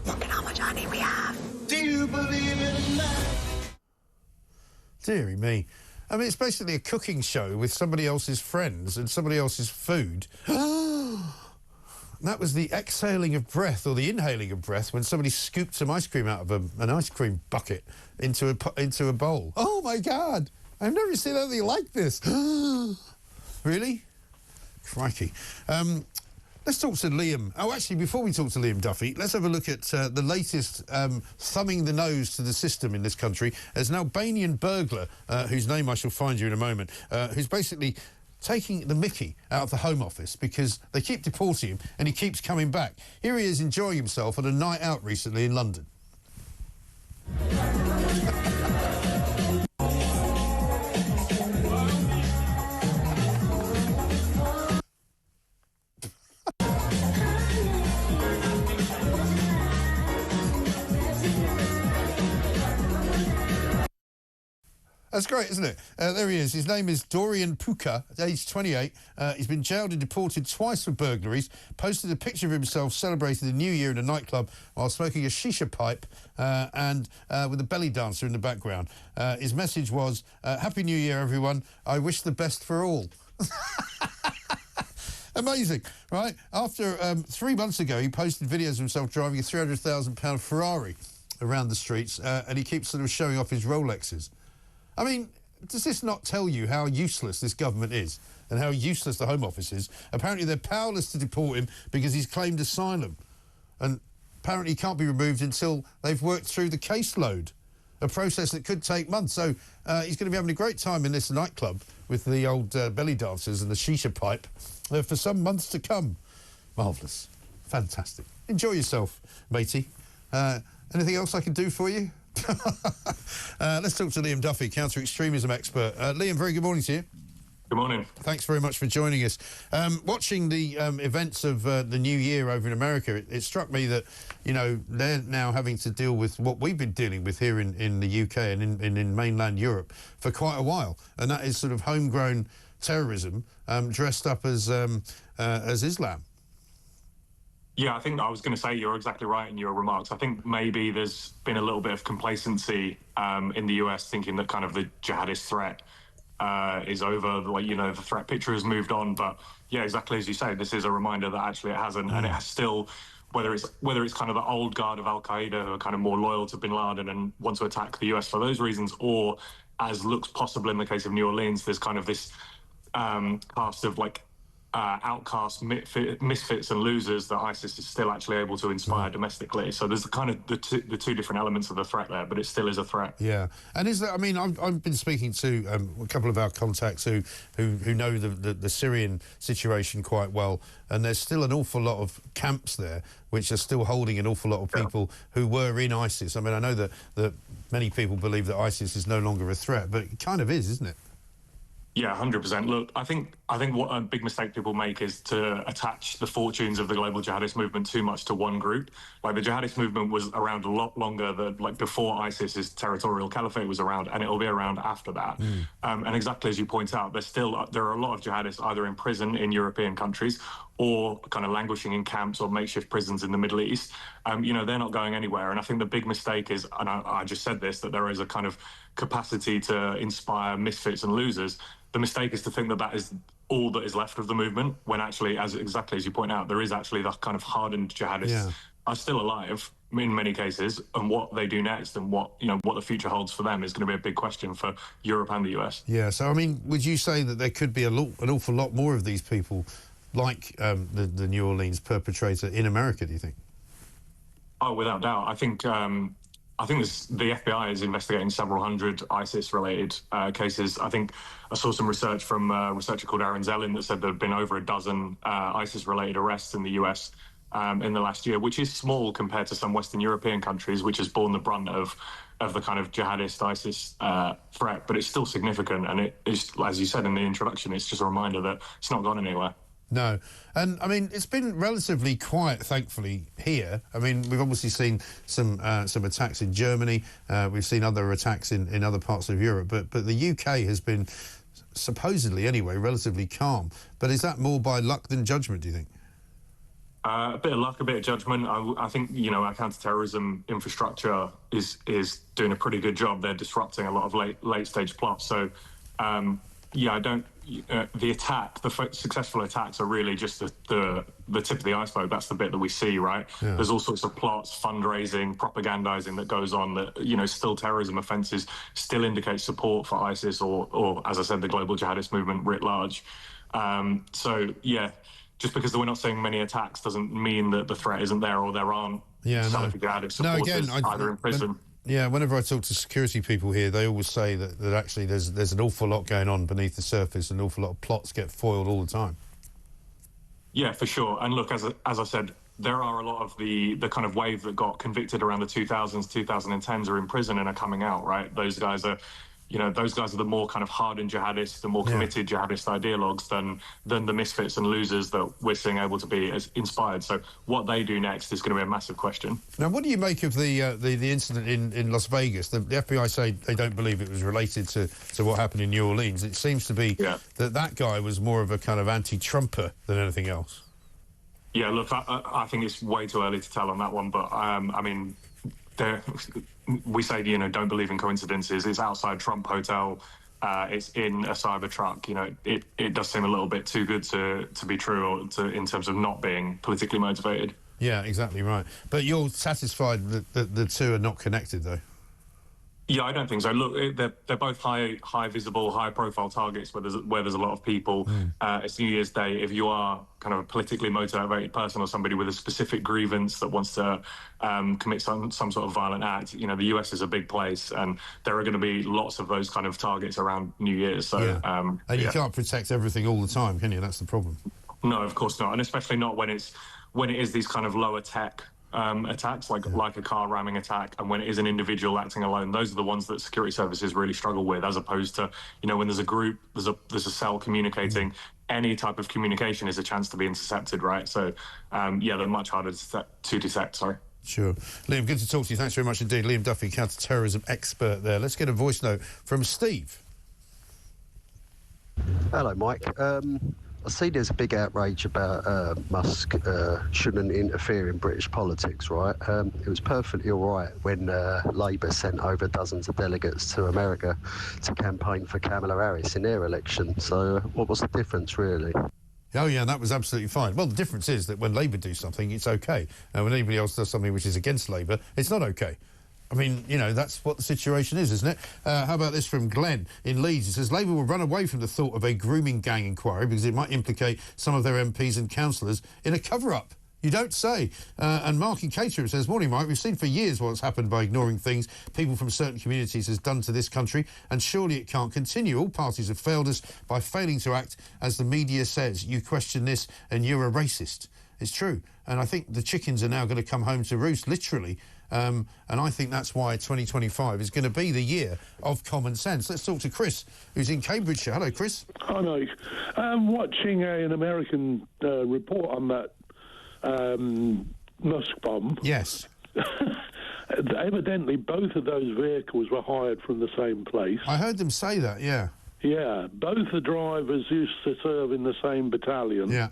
Look at how much honey we have. Do you believe in love? Deary me. I mean, it's basically a cooking show with somebody else's friends and somebody else's food. That was the exhaling of breath, or the inhaling of breath, when somebody scooped some ice cream out of an ice cream bucket into a bowl. Oh, my God. I've never seen anything like this. Really? Crikey. Let's talk to Liam. Oh, actually, before we talk to Liam Duffy, let's have a look at the latest thumbing the nose to the system in this country. There's an Albanian burglar, whose name I shall find you in a moment, who's basically taking the mickey out of the Home Office because they keep deporting him and he keeps coming back. Here he is enjoying himself on a night out recently in London. That's great, isn't it? There he is. His name is Dorian Puka, aged 28. He's been jailed and deported twice for burglaries, posted a picture of himself celebrating the New Year in a nightclub while smoking a shisha pipe and with a belly dancer in the background. His message was, Happy New Year, everyone. I wish the best for all. Amazing, right? After 3 months ago, he posted videos of himself driving a £300,000 Ferrari around the streets, and he keeps sort of showing off his Rolexes. I mean, does this not tell you how useless this government is and how useless the Home Office is? Apparently, they're powerless to deport him because he's claimed asylum, and apparently he can't be removed until they've worked through the caseload, a process that could take months. So he's going to be having a great time in this nightclub with the old belly dancers and the shisha pipe for some months to come. Marvellous. Fantastic. Enjoy yourself, matey. Anything else I can do for you? Let's talk to Liam Duffy, counter-extremism expert. Liam, very good morning to you. Good morning. Thanks very much for joining us. Watching the events of the new year over in America, it struck me that, you know, they're now having to deal with what we've been dealing with here in the UK and in mainland Europe for quite a while, and that is sort of homegrown terrorism dressed up as Islam. Yeah, I think I was going to say you're exactly right in your remarks. I think maybe there's been a little bit of complacency in the US, thinking that kind of the jihadist threat is over, like, you know, the threat picture has moved on. But yeah, exactly as you say, this is a reminder that actually it hasn't, and it has still, whether it's kind of the old guard of Al-Qaeda who are kind of more loyal to bin Laden and want to attack the US for those reasons, or as looks possible in the case of New Orleans, there's kind of this cast of like outcasts, misfits and losers that ISIS is still actually able to inspire domestically. So there's kind of the two different elements of the threat there, but it still is a threat. Yeah, and is that? I mean, I've been speaking to a couple of our contacts who know the Syrian situation quite well, and there's still an awful lot of camps there which are still holding an awful lot of people who were in ISIS. I mean, I know that many people believe that ISIS is no longer a threat, but it kind of is, isn't it? Yeah, 100%. Look, I think what a big mistake people make is to attach the fortunes of the global jihadist movement too much to one group. Like, the jihadist movement was around a lot longer than, like, before ISIS's territorial caliphate was around, and it'll be around after that. And exactly as you point out, there are a lot of jihadists either in prison in European countries or kind of languishing in camps or makeshift prisons in the Middle East. You know, they're not going anywhere. And I think the big mistake is, and I just said this, that there is a kind of capacity to inspire misfits and losers. The mistake is to think that is all that is left of the movement, when actually, exactly as you point out, there is actually the kind of hardened jihadists are still alive in many cases, and what they do next and what the future holds for them is going to be a big question for Europe and the US. Yeah, so I mean, would you say that there could be an awful lot more of these people like the New Orleans perpetrator in America, do you think? Oh, without doubt. I think the FBI is investigating several hundred ISIS-related cases. I think I saw some research from a researcher called Aaron Zellin that said there have been over a dozen ISIS-related arrests in the US in the last year, which is small compared to some Western European countries, which has borne the brunt of the kind of jihadist ISIS threat. But it's still significant, and it is, as you said in the introduction, it's just a reminder that it's not gone anywhere. No. And, I mean, it's been relatively quiet, thankfully, here. I mean, we've obviously seen some attacks in Germany. We've seen other attacks in other parts of Europe. But the UK has been, supposedly anyway, relatively calm. But is that more by luck than judgment, do you think? A bit of luck, a bit of judgment. I think, you know, our counter-terrorism infrastructure is doing a pretty good job. They're disrupting a lot of late-stage plots. So, yeah, I don't... the successful attacks are really just the tip of the iceberg. That's the bit that we see, right? Yeah. There's all sorts of plots, fundraising, propagandizing that goes on that, you know, still terrorism offences still indicate support for ISIS or, as I said, the global jihadist movement writ large. So, yeah, just because we're not seeing many attacks doesn't mean that the threat isn't there or there aren't Salafi jihadist supporters either in prison. Yeah, whenever I talk to security people here, they always say that actually there's an awful lot going on beneath the surface, an awful lot of plots get foiled all the time. Yeah, for sure. And look, as I said, there are a lot of the kind of wave that got convicted around the 2000s, 2010s are in prison and are coming out, right? Those guys are the more kind of hardened jihadists, the more committed jihadist ideologues than the misfits and losers that we're seeing able to be as inspired. So what they do next is going to be a massive question. Now, what do you make of the incident in Las Vegas? The FBI say they don't believe it was related to what happened in New Orleans. It seems to be that guy was more of a kind of anti-Trumper than anything else. Yeah, look, I think it's way too early to tell on that one, but I mean, we say, you know, don't believe in coincidences. It's outside Trump Hotel it's in a cyber truck. You know, it does seem a little bit too good to be true, or in terms of not being politically motivated. Yeah, exactly right. But you're satisfied that the two are not connected, though? Yeah, I don't think so. Look, they're both high visible, high profile targets where there's a lot of people. It's New Year's Day. If you are kind of a politically motivated person or somebody with a specific grievance that wants to commit some sort of violent act, you know, the US is a big place, and there are going to be lots of those kind of targets around New Year's. So, and you can't protect everything all the time, can you? That's the problem. No, of course not, and especially not when it is these kind of lower tech attacks, like a car ramming attack, and when it is an individual acting alone. Those are the ones that security services really struggle with, as opposed to, you know, when there's a group, there's a cell communicating. Any type of communication is a chance to be intercepted, right? So, they're much harder to detect. Sorry. Sure. Liam, good to talk to you. Thanks very much indeed. Liam Duffy, counter-terrorism expert there. Let's get a voice note from Steve. Hello, Mike. I see there's a big outrage about Musk shouldn't interfere in British politics, right? It was perfectly all right when Labour sent over dozens of delegates to America to campaign for Kamala Harris in their election. So what was the difference, really? Oh, yeah, that was absolutely fine. Well, the difference is that when Labour do something, it's OK. And when anybody else does something which is against Labour, it's not OK. I mean, you know, that's what the situation is, isn't it? How about this from Glenn in Leeds? He says, Labour will run away from the thought of a grooming gang inquiry because it might implicate some of their MPs and councillors in a cover-up. You don't say. And Mark in Caterham says, morning, Mike, we've seen for years what's happened by ignoring things people from certain communities has done to this country, and surely it can't continue. All parties have failed us by failing to act as the media says. You question this and you're a racist. It's true. And I think the chickens are now going to come home to roost, literally. And I think that's why 2025 is going to be the year of common sense. Let's talk to Chris, who's in Cambridgeshire. Hello, Chris. Hi, Mike. I'm watching an American report on that Musk bomb. Yes. Evidently, both of those vehicles were hired from the same place. I heard them say that, yeah. Yeah, both the drivers used to serve in the same battalion. Yeah.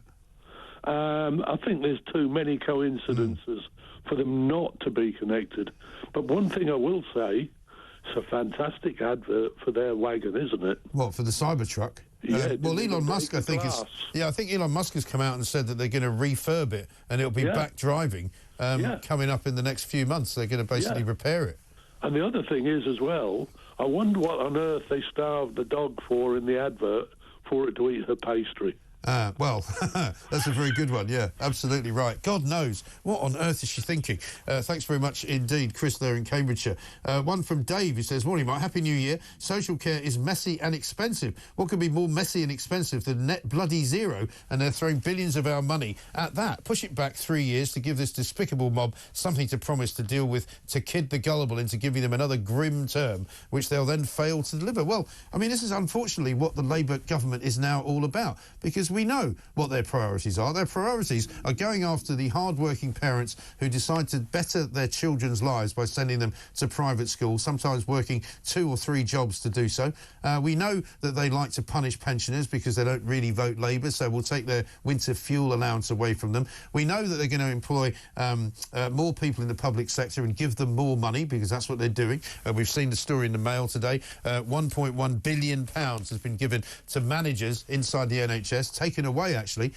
I think there's too many coincidences for them not to be connected. But one thing I will say, it's a fantastic advert for their wagon, isn't it? What, for the Cybertruck? Yeah. Well, Elon Musk, I think I think Elon Musk has come out and said that they're going to refurb it and it'll be back driving coming up in the next few months. They're going to basically repair it. And the other thing is as well, I wonder what on earth they starved the dog for in the advert for it to eat her pastry. Well, that's a very good one, yeah, absolutely right. God knows, what on earth is she thinking? Thanks very much indeed, Chris, there in Cambridgeshire. One from Dave, who says, morning, Mike, Happy New Year. Social care is messy and expensive. What could be more messy and expensive than net bloody zero? And they're throwing billions of our money at that. Push it back 3 years to give this despicable mob something to promise to deal with, to kid the gullible into giving them another grim term, which they'll then fail to deliver. Well, I mean, this is unfortunately what the Labour government is now all about, because we know what their priorities are. Their priorities are going after the hard-working parents who decide to better their children's lives by sending them to private schools, sometimes working 2 or 3 jobs to do so. We know that they like to punish pensioners because they don't really vote Labour, so we'll take their winter fuel allowance away from them. We know that they're going to employ more people in the public sector and give them more money, because that's what they're doing. We've seen the story in the Mail today. £1.1 billion has been given to managers inside the NHS, taken away, actually,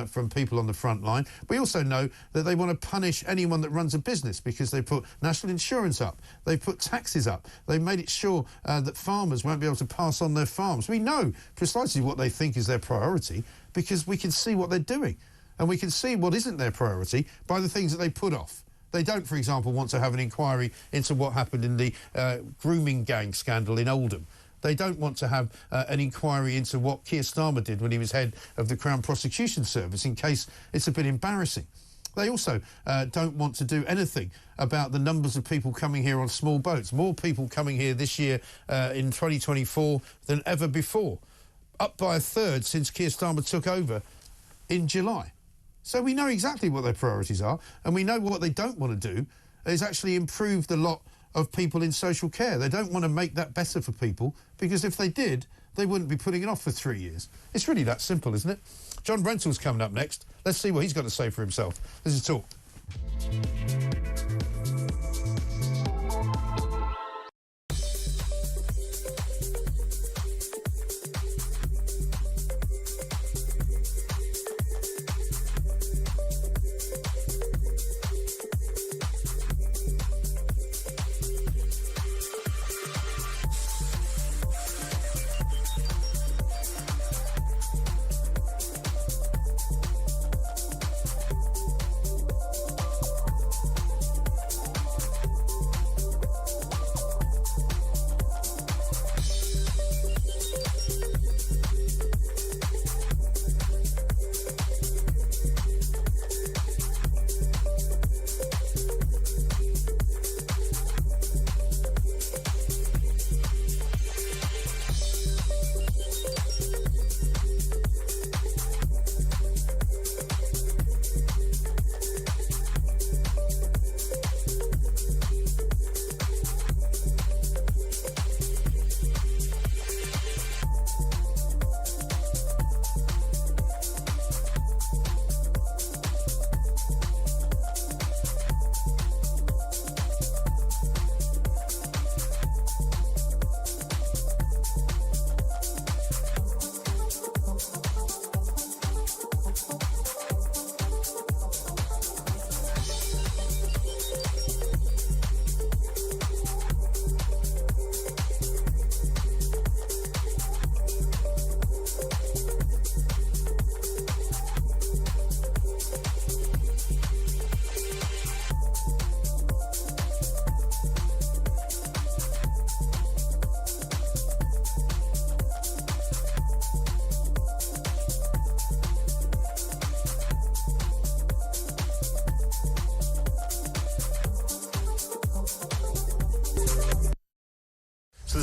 from people on the front line. We also know that they want to punish anyone that runs a business because they put national insurance up, they put taxes up, they've made it sure that farmers won't be able to pass on their farms. We know precisely what they think is their priority because we can see what they're doing, and we can see what isn't their priority by the things that they put off. They don't, for example, want to have an inquiry into what happened in the grooming gang scandal in Oldham. They don't want to have an inquiry into what Keir Starmer did when he was head of the Crown Prosecution Service, in case it's a bit embarrassing. They also don't want to do anything about the numbers of people coming here on small boats. More people coming here this year in 2024 than ever before. Up by 1/3 since Keir Starmer took over in July. So we know exactly what their priorities are, and we know what they don't want to do is actually improve the lot of people in social care. They don't want to make that better for people, because if they did, they wouldn't be putting it off for 3 years. It's really that simple, isn't it? John Brentall's coming up next. Let's see what he's got to say for himself. This is Talk.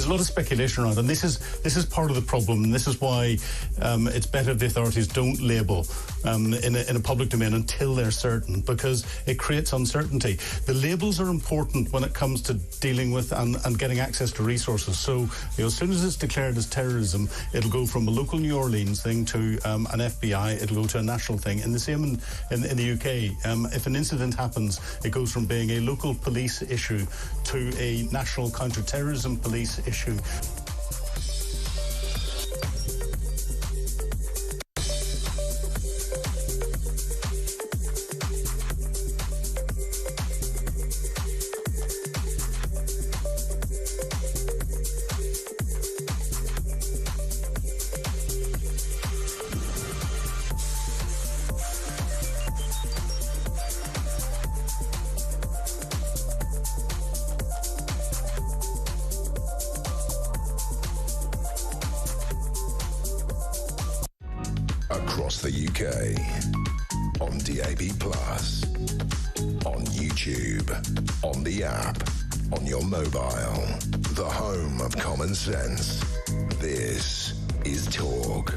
a lot of speculation around, and this is part of the problem, and this is why it's better the authorities don't label in a public domain until they're certain, because it creates uncertainty. The labels are important when it comes to dealing with and getting access to resources. So, as soon as it's declared as terrorism, it'll go from a local New Orleans thing to an FBI, it'll go to a national thing. And the same in the UK. If an incident happens, it goes from being a local police issue to a national counter-terrorism police issue. Across the UK, on DAB+, on YouTube, on the app, on your mobile, the home of common sense. This is Talk.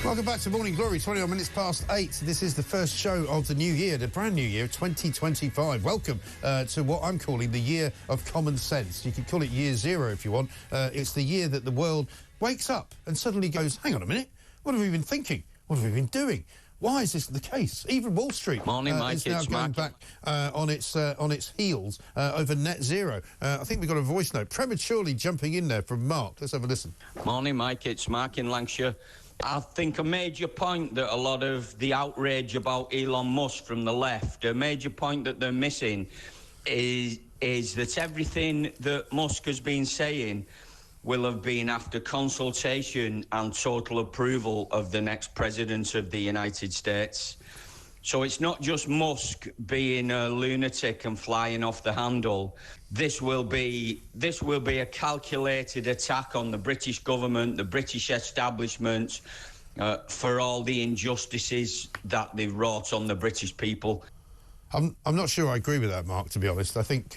Welcome back to Morning Glory, 21 minutes past 8. This is the first show of the new year, the brand new year, 2025. Welcome to what I'm calling the year of common sense. You could call it year zero if you want. It's the year that the world wakes up and suddenly goes, hang on a minute, what have we been thinking? What have we been doing? Why is this the case? Even Wall Street is now going back on its heels over net zero. I think we've got a voice note prematurely jumping in there from Mark. Let's have a listen. Morning, Mike. It's Mark in Lancashire. I think a major point that a lot of the outrage about Elon Musk from the left, a major point that they're missing is that everything that Musk has been saying will have been after consultation and total approval of the next president of the United States. So it's not just Musk being a lunatic and flying off the handle. This will be a calculated attack on the British government, the British establishment, for all the injustices that they've wrought on the British people. I'm not sure I agree with that, Mark, to be honest. I think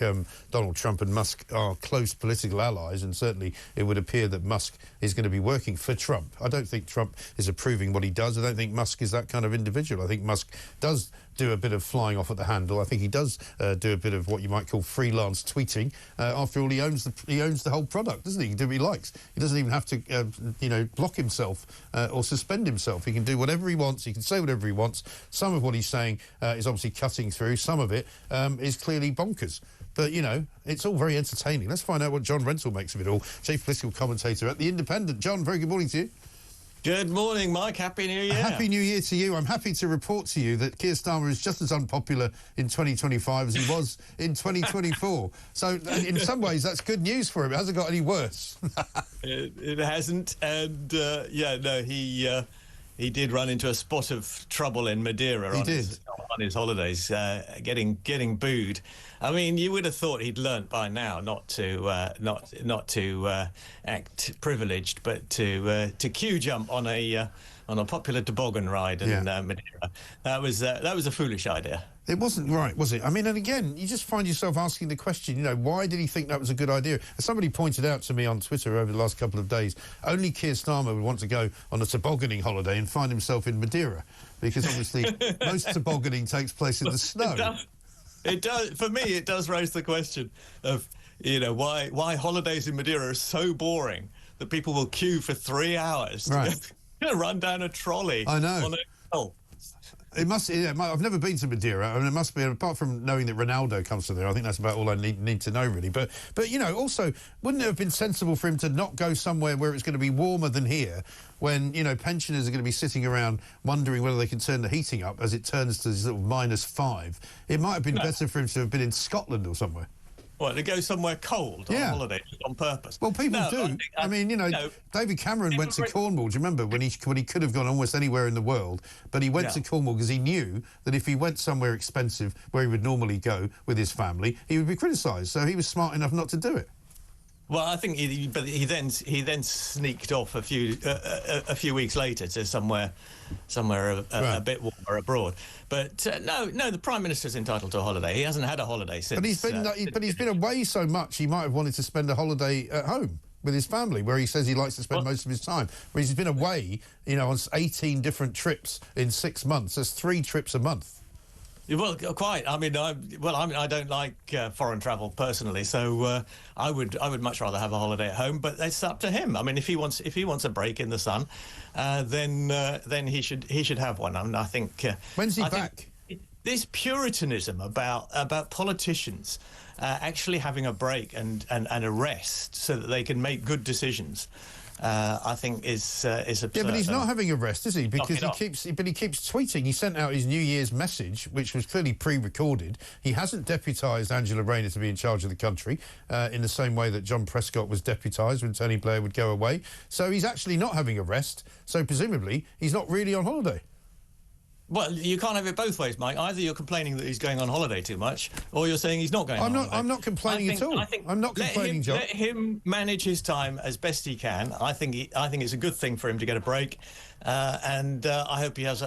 Donald Trump and Musk are close political allies, and certainly it would appear that Musk is going to be working for Trump. I don't think Trump is approving what he does. I don't think Musk is that kind of individual. I think Musk does do a bit of flying off at the handle. I think he does do a bit of what you might call freelance tweeting. After all, he owns the whole product, doesn't he? He can do what he likes. He doesn't even have to, block himself or suspend himself. He can do whatever he wants. He can say whatever he wants. Some of what he's saying is obviously cutting through. Some of it is clearly bonkers. But, it's all very entertaining. Let's find out what John Rentoul makes of it all. Chief political commentator at The Independent. John, very good morning to you. Good morning, Mike. Happy New Year. Happy New Year to you. I'm happy to report to you that Keir Starmer is just as unpopular in 2025 as he was in 2024. So, in some ways, that's good news for him. It hasn't got any worse. It hasn't. And, he did run into a spot of trouble in Madeira on his holidays, getting booed. I mean, you would have thought he'd learnt by now not to act privileged, but to queue jump on a popular toboggan ride in Madeira. That was a foolish idea. It wasn't right, was it? I mean, and again, you just find yourself asking the question, why did he think that was a good idea? As somebody pointed out to me on Twitter over the last couple of days, only Keir Starmer would want to go on a tobogganing holiday and find himself in Madeira, because obviously most tobogganing takes place in the snow. It does. For me, it does raise the question of, why holidays in Madeira are so boring that people will queue for 3 hours to run down a trolley. I know. On a hill. It must. I've never been to Madeira, and it must be. Apart from knowing that Ronaldo comes to there, I think that's about all I need to know, really. But also, wouldn't it have been sensible for him to not go somewhere where it's going to be warmer than here, when pensioners are going to be sitting around wondering whether they can turn the heating up as it turns to sort of -5? It might have been better for him to have been in Scotland or somewhere. Well, to go somewhere cold on holiday on purpose. Well, people do. I mean, David Cameron went to Cornwall. Do you remember when he could have gone almost anywhere in the world, but he went to Cornwall because he knew that if he went somewhere expensive where he would normally go with his family, he would be criticised. So he was smart enough not to do it. Well, I think he then sneaked off a few weeks later to somewhere a bit warmer abroad. But no, the Prime Minister's entitled to a holiday. He hasn't had a holiday since. But he's been away so much. He might have wanted to spend a holiday at home with his family, where he says he likes to spend most of his time. Whereas he's been away, on 18 different trips in 6 months. That's 3 trips a month. Well, quite. I mean, I don't like foreign travel personally, so I would much rather have a holiday at home. But it's up to him. I mean, if he wants a break in the sun, then he should have one. I mean, I think. When's he back? This puritanism about politicians actually having a break and a rest so that they can make good decisions, I think is absurd. Yeah, but he's not having a rest, is he? Because he keeps tweeting. He sent out his New Year's message, which was clearly pre-recorded. He hasn't deputised Angela Rayner to be in charge of the country in the same way that John Prescott was deputised when Tony Blair would go away. So he's actually not having a rest. So presumably he's not really on holiday. Well, you can't have it both ways, Mike. Either you're complaining that he's going on holiday too much, or you're saying he's not going on holiday. I'm not complaining at all. I'm not complaining, John. Let him manage his time as best he can. I think it's a good thing for him to get a break, and I hope he has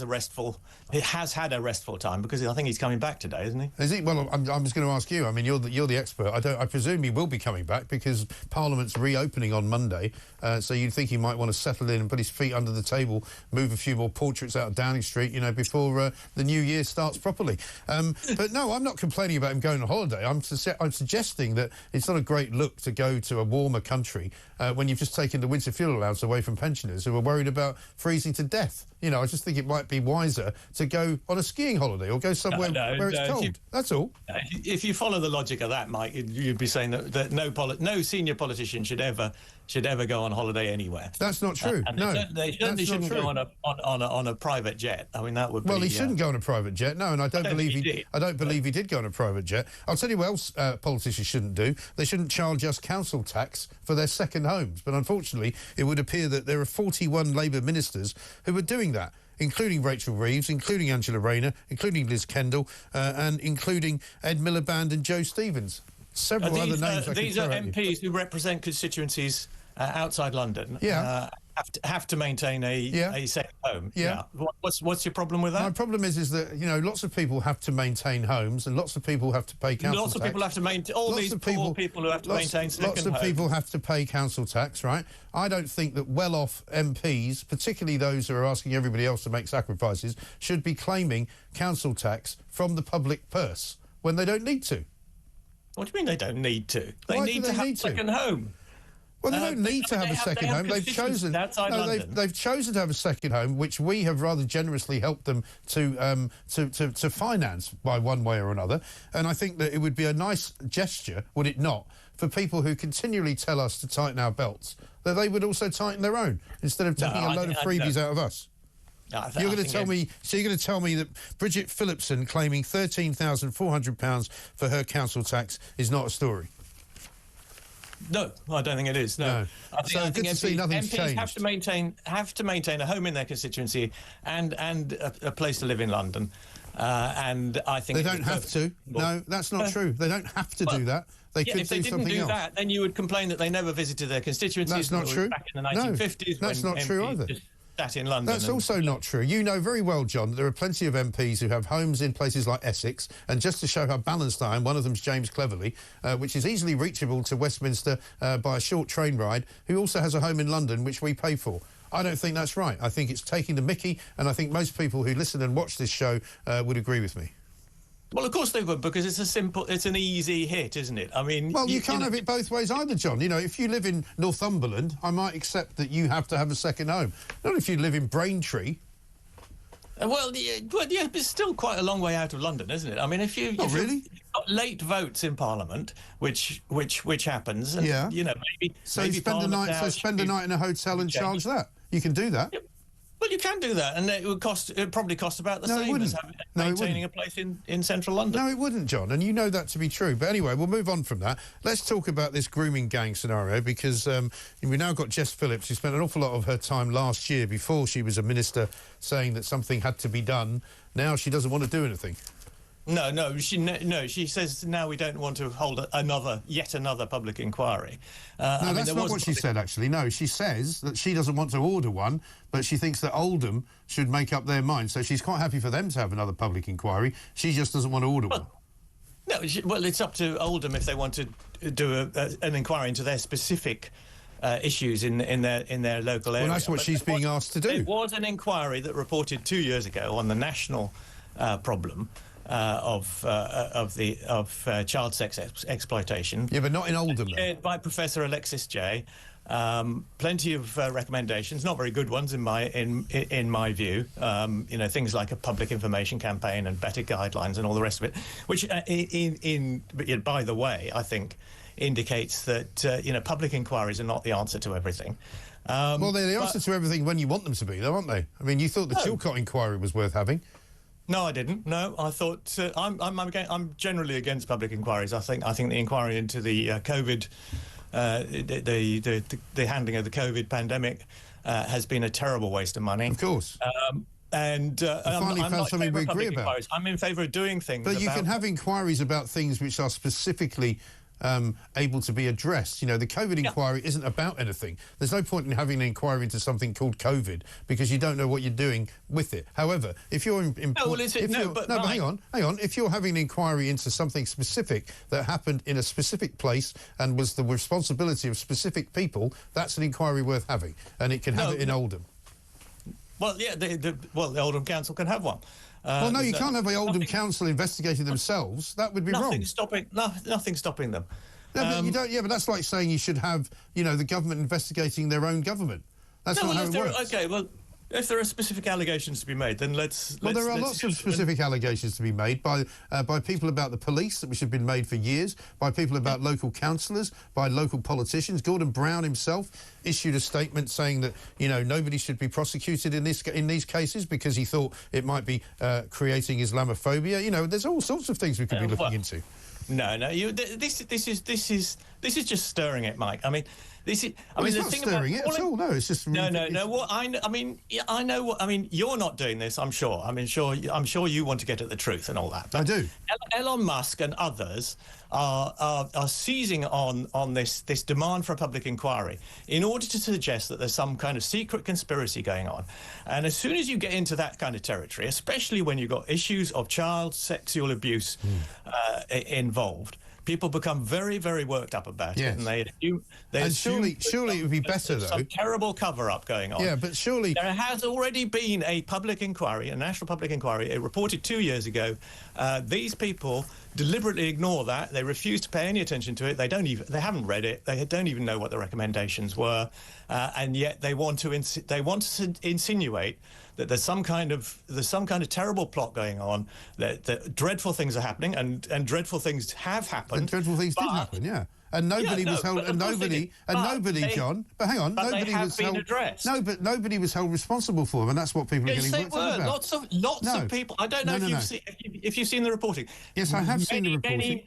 a restful. He has had a restful time, because I think he's coming back today, isn't he? Is he? Well, I was going to ask you. I mean, you're the expert. I presume he will be coming back because Parliament's reopening on Monday. So you'd think he might want to settle in and put his feet under the table, move a few more portraits out of Downing Street, before the new year starts properly. But no, I'm not complaining about him going on holiday. I'm suggesting that it's not a great look to go to a warmer country when you've just taken the winter fuel allowance away from pensioners who are worried about freezing to death. I just think it might be wiser to go on a skiing holiday or go somewhere where it's cold. That's all. If you follow the logic of that, Mike, you'd be saying that no senior politician should ever go on holiday anywhere. That's not true. They certainly shouldn't go on a private jet. I mean, that would be... Well, he shouldn't go on a private jet. No, and I don't believe he did go on a private jet. I'll tell you what else politicians shouldn't do. They shouldn't charge us council tax for their second homes. But unfortunately, it would appear that there are 41 Labour ministers who are doing that, including Rachel Reeves, including Angela Rayner, including Liz Kendall, and including Ed Miliband and Joe Stevens. Several other names I can These are MPs who represent constituencies outside London. Yeah. Have to maintain a second home. Yeah. What's your problem with that? My problem is that lots of people have to maintain homes, and lots of people have to pay council tax. Lots of people have to maintain. All these poor people who have to maintain second homes. Lots of people have to pay council tax, right? I don't think that well-off MPs, particularly those who are asking everybody else to make sacrifices, should be claiming council tax from the public purse when they don't need to. What do you mean they don't need to? Why need to have a second home. Well, they don't need to have a second home. They've chosen. They've chosen to have a second home, which we have rather generously helped them to finance by one way or another. And I think that it would be a nice gesture, would it not, for people who continually tell us to tighten our belts, that they would also tighten their own instead of taking a load of freebies out of us. You're going to tell me. So you're going to tell me that Bridget Phillipson claiming £13,400 for her council tax is not a story? No, I don't think it is. No, I think MPs have to maintain a home in their constituency and a place to live in London. And I think they don't have to. No, that's not true. They don't have to do that. They could do something else. If they didn't do that, then you would complain that they never visited their constituencies. That's not true. Back in the 1950s, that's not true either. In London. That's also not true. You know very well, John, that there are plenty of MPs who have homes in places like Essex, and just to show how balanced I am, one of them's James Cleverly, which is easily reachable to Westminster by a short train ride, who also has a home in London, which we pay for. I don't think that's right. I think it's taking the mickey, and I think most people who listen and watch this show would agree with me. Well, of course they would, because it's an easy hit, isn't it? I mean... Well, you can't have it both ways either, John. If you live in Northumberland, I might accept that you have to have a second home. Not if you live in Braintree. Well, it's still quite a long way out of London, isn't it? I mean, if you've got late votes in Parliament, which happens, and, maybe... So spend a night in a hotel and charge that. You can do that. Yep. Well, you can do that, and it probably cost about the same as maintaining a place in central London. No, it wouldn't, John, and you know that to be true. But anyway, we'll move on from that. Let's talk about this grooming gang scenario, because we've now got Jess Phillips, who spent an awful lot of her time last year, before she was a minister, saying that something had to be done. Now she doesn't want to do anything. No. She says now we don't want to hold yet another public inquiry. No, that's not what she said, actually. No, she says that she doesn't want to order one, but she thinks that Oldham should make up their mind. So she's quite happy for them to have another public inquiry. She just doesn't want to order one. No, well, it's up to Oldham if they want to do an inquiry into their specific issues in their local area. Well, that's what she's being asked to do. There was an inquiry that reported 2 years ago on the national problem of child sex exploitation. Yeah, but not in Oldham. Chaired by Professor Alexis Jay. Plenty of recommendations, not very good ones in my view. Things like a public information campaign and better guidelines and all the rest of it, which by the way, I think indicates that public inquiries are not the answer to everything. Well, they're the answer to everything when you want them to be, though, aren't they? I mean, you thought the Chilcot inquiry was worth having. No, I didn't. No, I thought I'm generally against public inquiries. I think the inquiry into the COVID, the handling of the COVID pandemic, has been a terrible waste of money. Of course. I'm found something we agree about. Inquiries. I'm in favour of doing things. But you can have inquiries about things which are specifically able to be addressed. The COVID inquiry isn't about anything. There's no point in having an inquiry into something called COVID because you don't know what you're doing with it. However, if you're but hang on. If you're having an inquiry into something specific that happened in a specific place and was the responsibility of specific people, that's an inquiry worth having, and it can have it in Oldham. Well, yeah, the Oldham Council can have one. Well, no, you can't have the Oldham Council investigating themselves. That would be wrong. Nothing stopping them. No, but you don't. Yeah, but that's like saying you should have, the government investigating their own government. That's not how it works. Okay, well, if there are specific allegations to be made, then let's. Well, there are lots of specific allegations to be made by people about the police, which have been made for years, by people about local councillors, by local politicians. Gordon Brown himself issued a statement saying that nobody should be prosecuted in these cases because he thought it might be creating Islamophobia. There's all sorts of things we could be looking into. No. This is just stirring it, Mike. I mean, this is. It's not stirring it at all. No, it's just. No. What I know what. I mean, you're not doing this. I'm sure. I'm sure you want to get at the truth and all that. I do. Elon Musk and others are seizing on this demand for a public inquiry in order to suggest that there's some kind of secret conspiracy going on. And as soon as you get into that kind of territory, especially when you've got issues of child sexual abuse involved, people become very, very worked up about it, and surely it would be better though. Some terrible cover-up going on. Yeah, but surely there has already been a public inquiry, a national public inquiry. It reported 2 years ago. These people deliberately ignore that. They refuse to pay any attention to it. They haven't read it. They don't even know what the recommendations were, and yet they want to insinuate that there's some kind of terrible plot going on, that dreadful things are happening, and dreadful things have happened. And dreadful things did happen, yeah. And nobody was held. And nobody, John. But hang on, nobody was held. Addressed. No, but nobody was held responsible for them, and that's what people are getting worked up about. Lots of people. I don't know if you've seen the reporting. Yes, I have seen the reporting.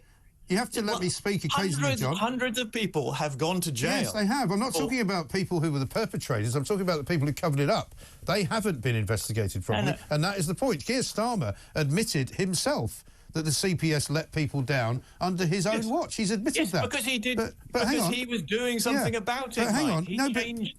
You have to let me speak occasionally, John. Hundreds of people have gone to jail. Yes, they have. I'm not talking about people who were the perpetrators. I'm talking about the people who covered it up. They haven't been investigated properly, and that is the point. Keir Starmer admitted himself that the CPS let people down under his own watch. He's admitted that. Because he did. Because he was doing something about it. But hang on.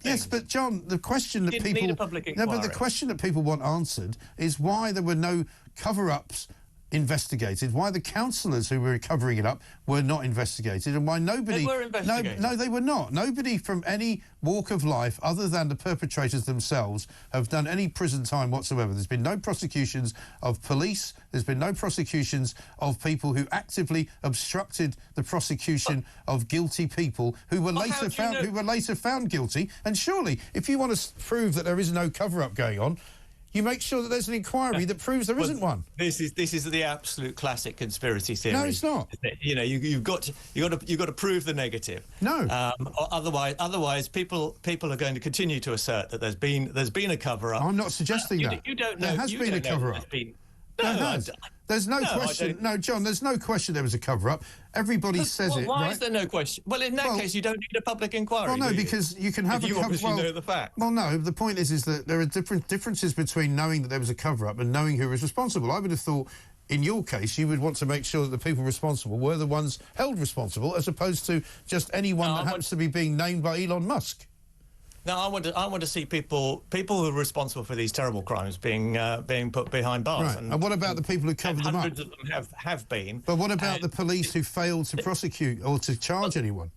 Yes, but John, the question that people. Need a public inquiry. No, but the question that people want answered is why there were no cover-ups investigated, why the councillors who were covering it up were not investigated, and why nobody... They were investigated. No, they were not. Nobody from any walk of life other than the perpetrators themselves have done any prison time whatsoever. There's been no prosecutions of police. There's been no prosecutions of people who actively obstructed the prosecution of guilty people who were later found guilty. And surely, if you want to prove that there is no cover-up going on, you make sure that there's an inquiry that proves there isn't one. This is the absolute classic conspiracy theory. No, it's not. You've got to prove the negative. No. Otherwise, people are going to continue to assert that there's been a cover-up. I'm not suggesting that. You don't know. There has been a cover-up. There has. There's no question. No, John, there's no question there was a cover-up. Everybody says it, Why right? is there no question? Well, in that case, you don't need a public inquiry. Well, no, because you can have you obviously know the fact. Well, no, the point is that there are differences between knowing that there was a cover-up and knowing who was responsible. I would have thought in your case, you would want to make sure that the people responsible were the ones held responsible, as opposed to just anyone that happens to be being named by Elon Musk. No, I want to see people who are responsible for these terrible crimes being put behind bars. Right. And what about the people who covered them up? Hundreds of them have been. But what about the police who failed to prosecute or to charge anyone?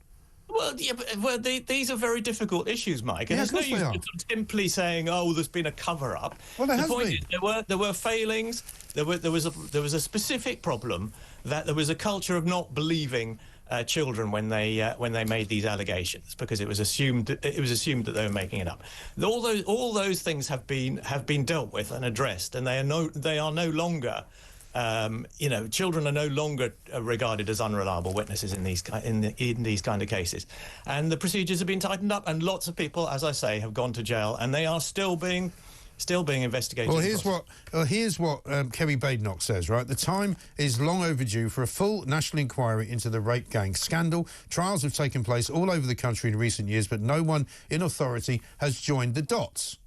Well, yeah, but these are very difficult issues, Mike. And Yeah, it's no of course use they are. simply saying, "Oh, there's been a cover-up." Well, there has point been. Is there were failings. There was a specific problem that there was a culture of not believing children when they made these allegations, because it was assumed that they were making it up. All those things have been dealt with and addressed, and they are no longer. Children are no longer regarded as unreliable witnesses in these kind of cases, and the procedures have been tightened up, and lots of people, as I say, have gone to jail, and they are still being investigated. Well, here's what Kemi Badenoch says, right? The time is long overdue for a full national inquiry into the rape gang scandal. Trials have taken place all over the country in recent years, but no one in authority has joined the dots.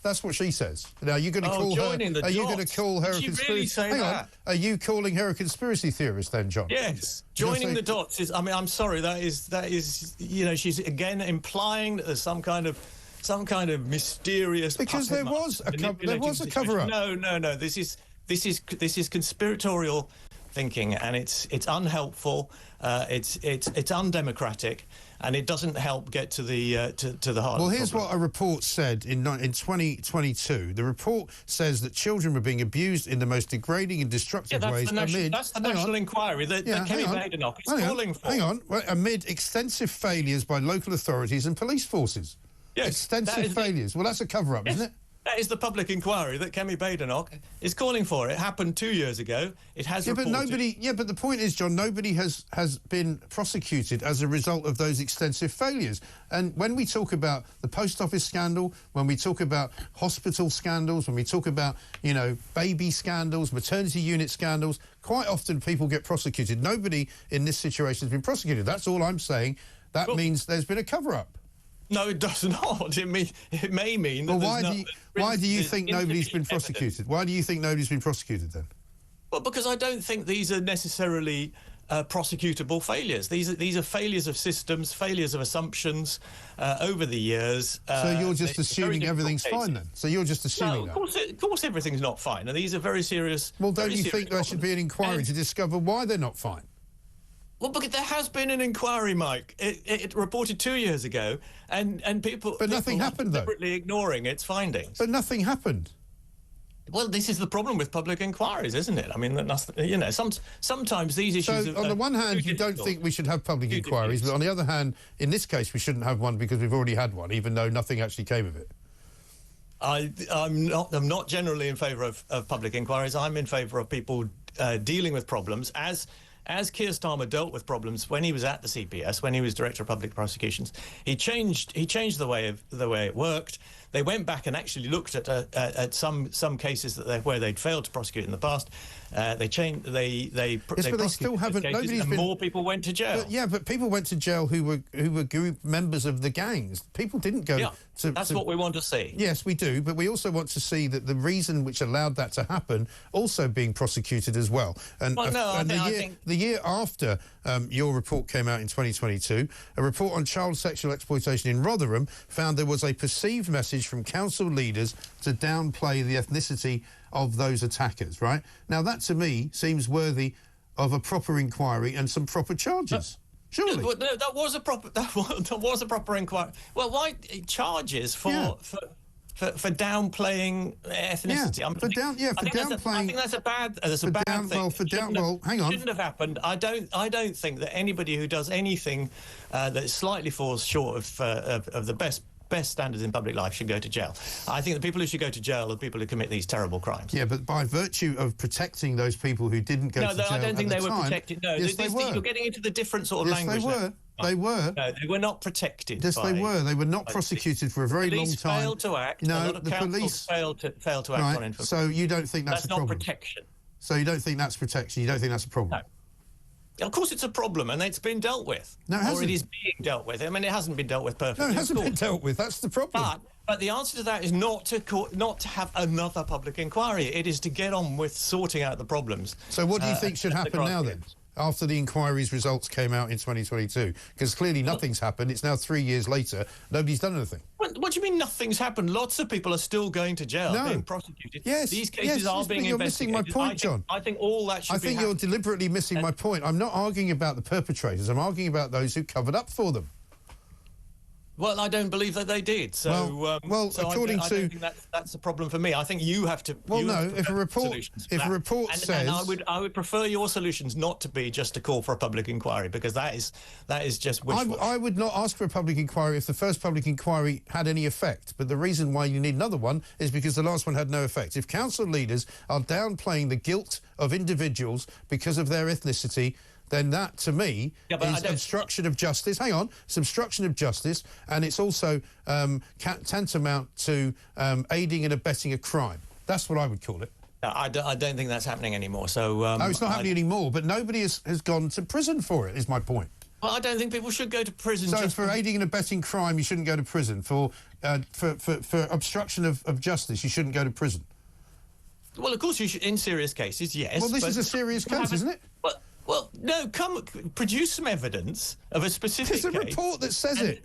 That's what she says. Now, are you going to call her? Are you going to call her a conspiracy? Really say Hang that? on. Are you calling her a conspiracy theorist then, John? Yes. Joining the dots is. I mean, I'm sorry. That is. She's again implying that there's some kind of mysterious. Because there was a cover up. No. This is conspiratorial thinking, and it's unhelpful. It's undemocratic. And it doesn't help get to the heart. Well, of the here's problem. what a report said in 2022. The report says that children were being abused in the most degrading and destructive ways that's the national inquiry that Kemi Badenoch is calling for. Hang on. Well, amid extensive failures by local authorities and police forces. Yes, extensive failures. Well, that's a cover-up, isn't it? That is the public inquiry that Kemi Badenoch is calling for. It happened 2 years ago. It has reported. But the point is, John, nobody has been prosecuted as a result of those extensive failures. And when we talk about the post office scandal, when we talk about hospital scandals, when we talk about, baby scandals, maternity unit scandals, quite often people get prosecuted. Nobody in this situation has been prosecuted. That's all I'm saying. That means there's been a cover-up. No, it does not. It may mean that. Well, why do you think nobody's been prosecuted? Why do you think nobody's been prosecuted then? Well, because I don't think these are necessarily prosecutable failures. These are failures of systems, failures of assumptions over the years. So you're just assuming everything's fine then? So you're just assuming that? Of course everything's not fine, and these are very serious. Well, don't you think there should be an inquiry to discover why they're not fine? Well, because there has been an inquiry, Mike. It reported 2 years ago, and people. But nothing happened, though. Deliberately ignoring its findings. But nothing happened. Well, this is the problem with public inquiries, isn't it? I mean, sometimes these issues. So, on the one hand, you don't think we should have public inquiries, but on the other hand, in this case, we shouldn't have one because we've already had one, even though nothing actually came of it. I'm not generally in favour of public inquiries. I'm in favour of people dealing with problems as Keir Starmer dealt with problems when he was at the CPS, when he was Director of Public Prosecutions. He changed the way it worked. They went back and actually looked at some cases where they'd failed to prosecute in the past. They changed. They still haven't. Nobody's been. More people went to jail. But people went to jail who were group members of the gangs. People didn't go. Yeah, that's what we want to see. Yes, we do, but we also want to see that the reason which allowed that to happen also being prosecuted as well. And, the year after your report came out in 2022, a report on child sexual exploitation in Rotherham found there was a perceived message from council leaders to downplay the ethnicity of those attackers, right? Now, that to me seems worthy of a proper inquiry and some proper charges. Surely. No, that was a proper inquiry. Well, why charges for downplaying ethnicity? Yeah, I think that's a bad thing. Well, hang on. Shouldn't have happened. I don't think that anybody who does anything that slightly falls short of the best standards in public life should go to jail. I think the people who should go to jail are people who commit these terrible crimes. Yeah, but by virtue of protecting those people who didn't go to jail I don't think they were time, protected. No, yes, they were. You're getting into the different sort of language. They were. No, they were not protected. Yes, they were. They were not prosecuted for a very long time. Failed to act. No, a lot of the police failed to act on information. So you don't think that's a problem? That's not protection. So you don't think that's protection? You don't think that's a problem? No. Of course it's a problem, and it's been dealt with. No, it hasn't. Or it is being dealt with. I mean, it hasn't been dealt with perfectly. No, it hasn't been dealt with. That's the problem. But the answer to that is not to have another public inquiry. It is to get on with sorting out the problems. So what do you think should happen now then, after the inquiry's results came out in 2022? Because clearly nothing's happened. It's now 3 years later. Nobody's done anything. What do you mean nothing's happened? Lots of people are still going to jail, being prosecuted. Yes, these cases are being you're investigated. missing my point, John. I think all that should be I think you're deliberately missing my point. I'm not arguing about the perpetrators. I'm arguing about those who covered up for them. Well, I don't believe that they did. So, so according I don't think that's a problem for me. I think you have to. Well, no. If a report says, and I would prefer your solutions not to be just to call for a public inquiry, because that is just wishful. I would not ask for a public inquiry if the first public inquiry had any effect. But the reason why you need another one is because the last one had no effect. If council leaders are downplaying the guilt of individuals because of their ethnicity, then that, to me, is obstruction of justice. Hang on, it's obstruction of justice, and it's also tantamount to aiding and abetting a crime. That's what I would call it. No, I don't think that's happening anymore. So no, it's not happening anymore, but nobody has gone to prison for it, is my point. Well, I don't think people should go to prison. So for aiding and abetting crime, you shouldn't go to prison. For obstruction of justice, you shouldn't go to prison. Well, of course you should, in serious cases, yes. Well, this is a serious case, isn't it? Well, no, produce some evidence of a specific case. There's a report that says it.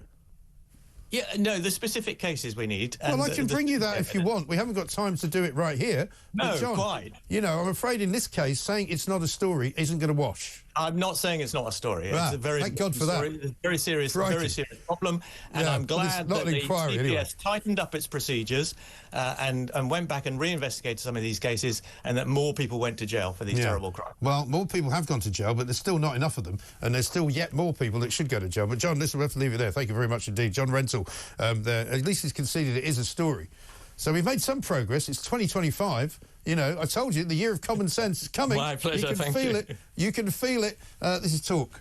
Yeah, no, the specific cases we need. Well, I can bring you that if you want. We haven't got time to do it right here. No, John, quite. You know, I'm afraid in this case, saying it's not a story isn't going to wash. I'm not saying it's not a story. It's a very thank God for that. It's a very serious problem, and I'm glad that the CPS tightened up its procedures and went back and reinvestigated some of these cases, and that more people went to jail for these terrible crimes. Well, more people have gone to jail, but there's still not enough of them, and there's still yet more people that should go to jail. But John, listen, we'll have to leave it there. Thank you very much indeed. John Rentoul, at least he's conceded it is a story. So we've made some progress. It's 2025. You know, I told you, the year of common sense is coming. My pleasure, you can feel it. You can feel it. This is Talk.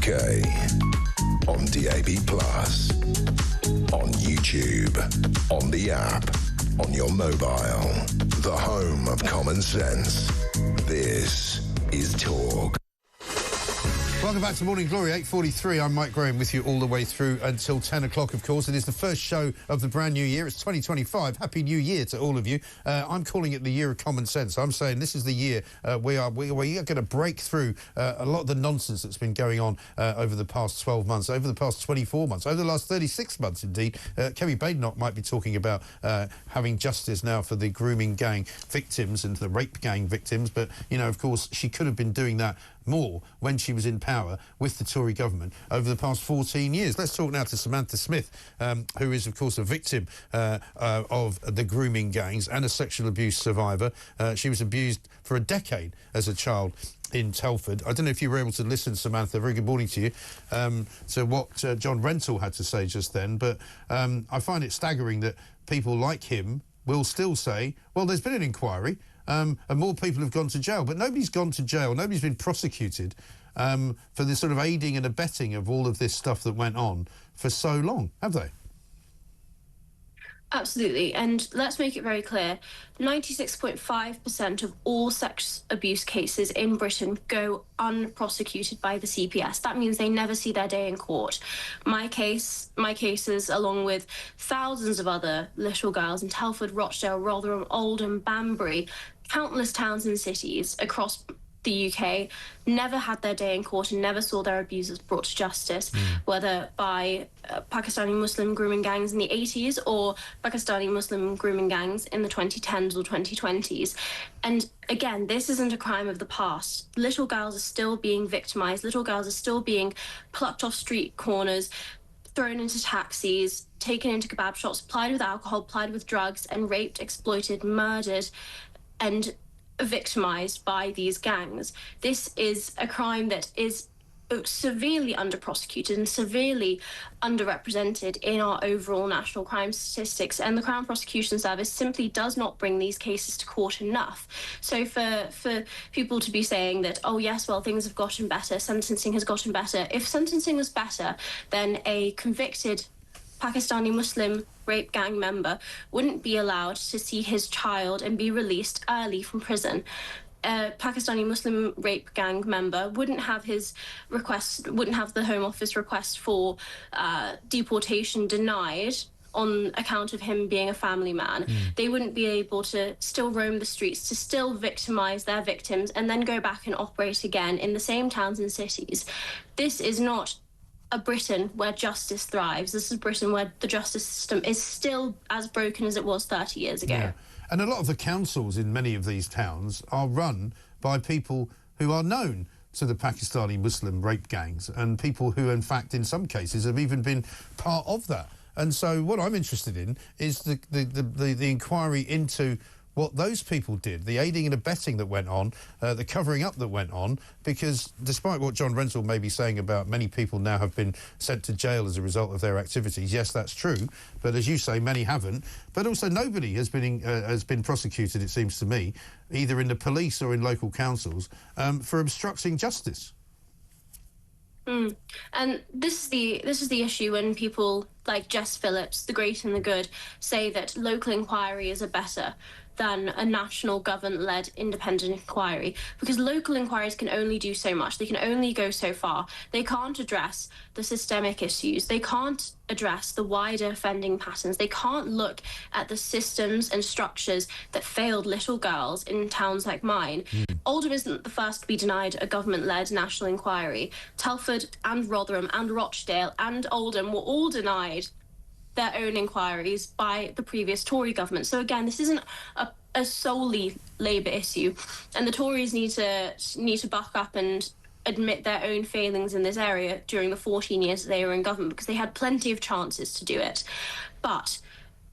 UK, on DAB+, on YouTube, on the app, on your mobile, the home of common sense. This is Talk. Welcome back to Morning Glory, 8:43. I'm Mike Graham with you all the way through until 10 o'clock, of course. It is the first show of the brand new year. It's 2025. Happy New Year to all of you. I'm calling it the year of common sense. I'm saying this is the year we are going to break through a lot of the nonsense that's been going on over the past 12 months, over the past 24 months, over the last 36 months, indeed. Kemi Badenoch might be talking about having justice now for the grooming gang victims and the rape gang victims. But, you know, of course, she could have been doing that more when she was in power with the Tory government over the past 14 years. Let's talk now to Samantha Smith, who is, of course, a victim of the grooming gangs and a sexual abuse survivor. She was abused for a decade as a child in Telford. I don't know if you were able to listen, Samantha. Very good morning to you. To what John Rentoul had to say just then, but I find it staggering that people like him will still say, well, there's been an inquiry and more people have gone to jail, but nobody's gone to jail, nobody's been prosecuted for this sort of aiding and abetting of all of this stuff that went on for so long, have they? Absolutely, and let's make it very clear, 96.5% of all sex abuse cases in Britain go unprosecuted by the CPS. That means they never see their day in court. My cases, along with thousands of other little girls in Telford, Rochdale, Rotherham, Oldham, Banbury, countless towns and cities across the UK, never had their day in court and never saw their abusers brought to justice, whether by Pakistani Muslim grooming gangs in the 80s or Pakistani Muslim grooming gangs in the 2010s or 2020s. And again, this isn't a crime of the past. Little girls are still being victimized. Little girls are still being plucked off street corners, thrown into taxis, taken into kebab shops, plied with alcohol, plied with drugs, and raped, exploited, murdered, and victimized by these gangs. This is a crime that is severely under-prosecuted and severely underrepresented in our overall national crime statistics, and the Crown Prosecution Service simply does not bring these cases to court enough. So for people to be saying that, oh yes, well, things have gotten better, sentencing has gotten better, if sentencing was better, then a convicted Pakistani Muslim rape gang member wouldn't be allowed to see his child and be released early from prison. A Pakistani Muslim rape gang member wouldn't have his request, wouldn't have the Home Office request for deportation denied on account of him being a family man. They wouldn't be able to still roam the streets, to still victimize their victims and then go back and operate again in the same towns and cities. This is not a Britain where justice thrives. This is Britain where the justice system is still as broken as it was 30 years ago. Yeah. And a lot of the councils in many of these towns are run by people who are known to the Pakistani Muslim rape gangs and people who, in fact, in some cases have even been part of that. And so what I'm interested in is the inquiry into what those people did, the aiding and abetting that went on, the covering up that went on, because despite what John Rentoul may be saying about many people now have been sent to jail as a result of their activities, yes, that's true, but as you say, many haven't. But also nobody has been prosecuted, it seems to me, either in the police or in local councils, for obstructing justice. And this is the issue when people like Jess Phillips, the great and the good, say that local inquiries are better than a national government-led independent inquiry, because local inquiries can only do so much. They can only go so far. They can't address the systemic issues. They can't address the wider offending patterns. They can't look at the systems and structures that failed little girls in towns like mine. Oldham isn't the first to be denied a government-led national inquiry. Telford and Rotherham and Rochdale and Oldham were all denied their own inquiries by the previous Tory government. So again, this isn't a solely Labour issue, and the Tories need to buck up and admit their own failings in this area during the 14 years that they were in government, because they had plenty of chances to do it. But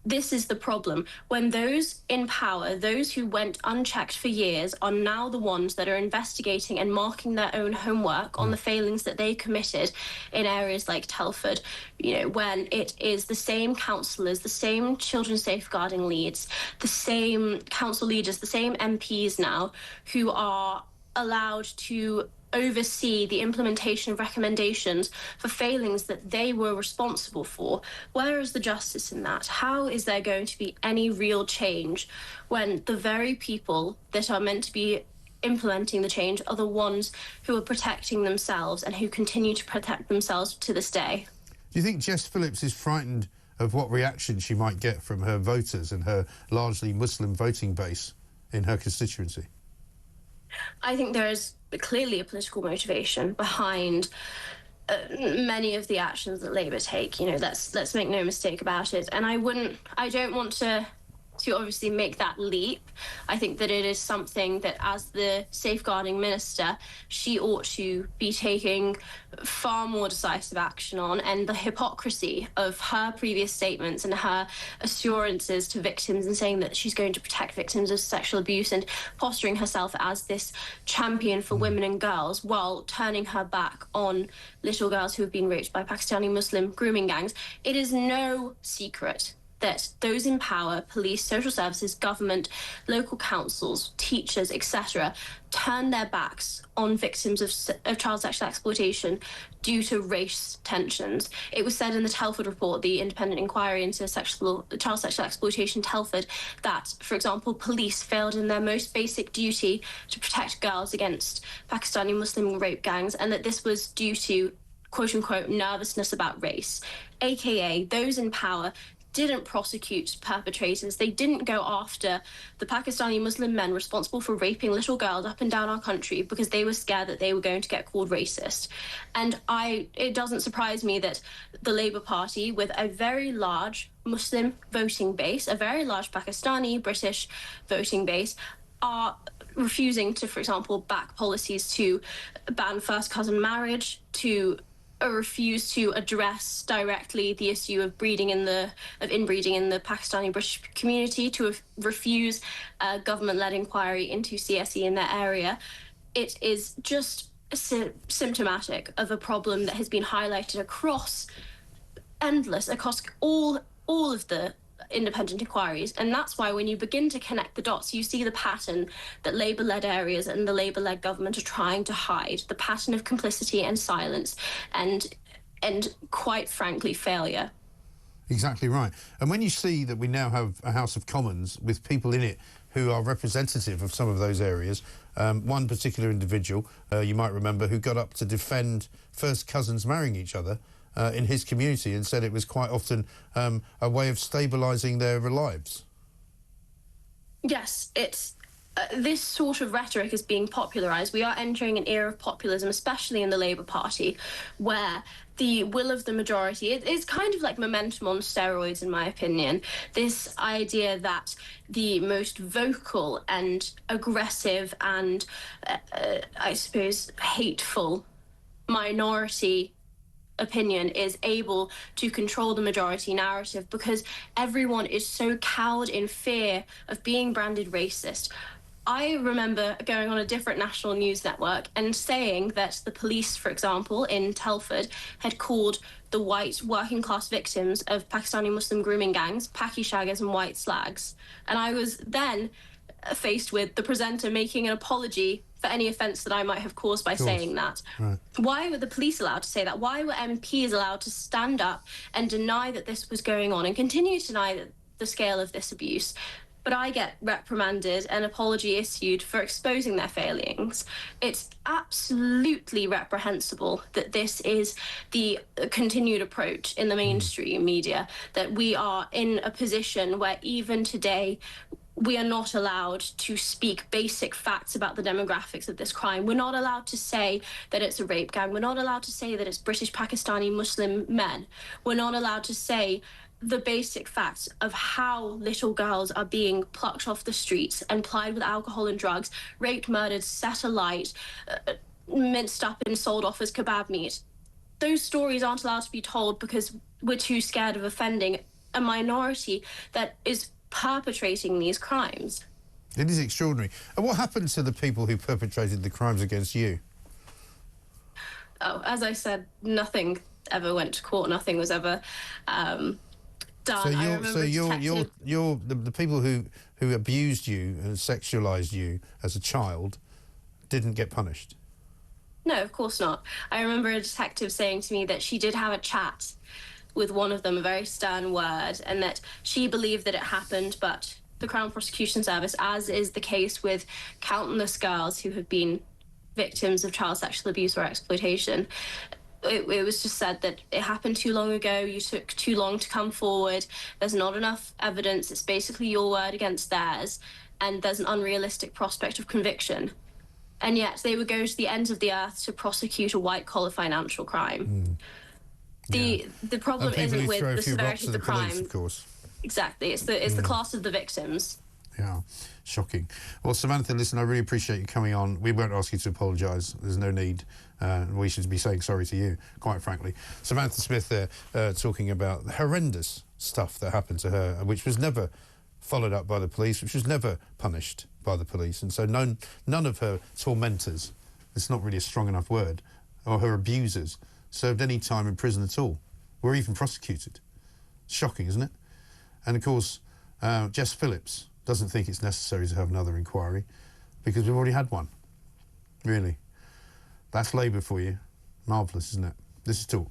this is the problem. When those in power, those who went unchecked for years, are now the ones that are investigating and marking their own homework on the failings that they committed in areas like Telford, you know, when it is the same councillors, the same children's safeguarding leads, the same council leaders, the same MPs now who are allowed to oversee the implementation of recommendations for failings that they were responsible for. Where is the justice in that? How is there going to be any real change when the very people that are meant to be implementing the change are the ones who are protecting themselves and who continue to protect themselves to this day? Do you think Jess Phillips is frightened of what reaction she might get from her voters and her largely Muslim voting base in her constituency? I think there is clearly a political motivation behind many of the actions that Labour take. You know, let's make no mistake about it. And I don't want to to obviously make that leap. I think that it is something that, as the safeguarding minister, she ought to be taking far more decisive action on, and the hypocrisy of her previous statements and her assurances to victims and saying that she's going to protect victims of sexual abuse and posturing herself as this champion for women and girls while turning her back on little girls who have been raped by Pakistani Muslim grooming gangs. It is no secret that those in power, police, social services, government, local councils, teachers, etc., turn their backs on victims of child sexual exploitation due to race tensions. It was said in the Telford report, the independent inquiry into child sexual exploitation Telford, that, for example, police failed in their most basic duty to protect girls against Pakistani Muslim rape gangs, and that this was due to, quote-unquote, nervousness about race, aka those in power didn't prosecute perpetrators. They didn't go after the Pakistani Muslim men responsible for raping little girls up and down our country because they were scared that they were going to get called racist. And it doesn't surprise me that the Labour Party, with a very large Muslim voting base, a very large Pakistani, British voting base, are refusing to, for example, back policies to ban first cousin marriage, to refuse to address directly the issue of inbreeding in the Pakistani British community, to refuse a government-led inquiry into CSE in their area. It is just symptomatic of a problem that has been highlighted across all of the independent inquiries. And that's why when you begin to connect the dots, you see the pattern that Labour-led areas and the Labour-led government are trying to hide, the pattern of complicity and silence and quite frankly, failure. Exactly right. And when you see that we now have a House of Commons with people in it who are representative of some of those areas, one particular individual, you might remember, who got up to defend first cousins marrying each other in his community and said it was quite often a way of stabilising their lives. Yes, it's this sort of rhetoric is being popularised. We are entering an era of populism, especially in the Labour Party, where the will of the majority is kind of like momentum on steroids, in my opinion. This idea that the most vocal and aggressive and, I suppose, hateful minority opinion is able to control the majority narrative because everyone is so cowed in fear of being branded racist. I remember going on a different national news network and saying that the police, for example, in Telford, had called the white working class victims of Pakistani Muslim grooming gangs Paki shaggers and white slags. And I was then faced with the presenter making an apology for any offence that I might have caused by saying that. Right. Why were the police allowed to say that? Why were MPs allowed to stand up and deny that this was going on and continue to deny the scale of this abuse? But I get reprimanded and apology issued for exposing their failings. It's absolutely reprehensible that this is the continued approach in the mainstream media, that we are in a position where even today we are not allowed to speak basic facts about the demographics of this crime. We're not allowed to say that it's a rape gang. We're not allowed to say that it's British Pakistani Muslim men. We're not allowed to say the basic facts of how little girls are being plucked off the streets and plied with alcohol and drugs, raped, murdered, set alight, minced up and sold off as kebab meat. Those stories aren't allowed to be told because we're too scared of offending a minority that is perpetrating these crimes. It is extraordinary. And what happened to the people who perpetrated the crimes against you? Oh, as I said, nothing ever went to court. Nothing was ever done. The people who abused you and sexualised you as a child didn't get punished? No, of course not. I remember a detective saying to me that she did have a chat with one of them, a very stern word, and that she believed that it happened, but the Crown Prosecution Service, as is the case with countless girls who have been victims of child sexual abuse or exploitation, it was just said that it happened too long ago, you took too long to come forward, there's not enough evidence, it's basically your word against theirs, and there's an unrealistic prospect of conviction. And yet they would go to the ends of the earth to prosecute a white-collar financial crime. The problem isn't with the severity of the crime. Police, of course. Exactly. It's the class of the victims. Yeah, shocking. Well, Samantha, listen, I really appreciate you coming on. We won't ask you to apologise. There's no need. We should be saying sorry to you, quite frankly. Samantha Smith there talking about the horrendous stuff that happened to her, which was never followed up by the police, which was never punished by the police. And so none of her tormentors, it's not really a strong enough word, or her abusers, served any time in prison at all, were even prosecuted. Shocking, isn't it? And of course, Jess Phillips doesn't think it's necessary to have another inquiry because we've already had one. Really. That's Labour for you. Marvellous, isn't it? This is Talk.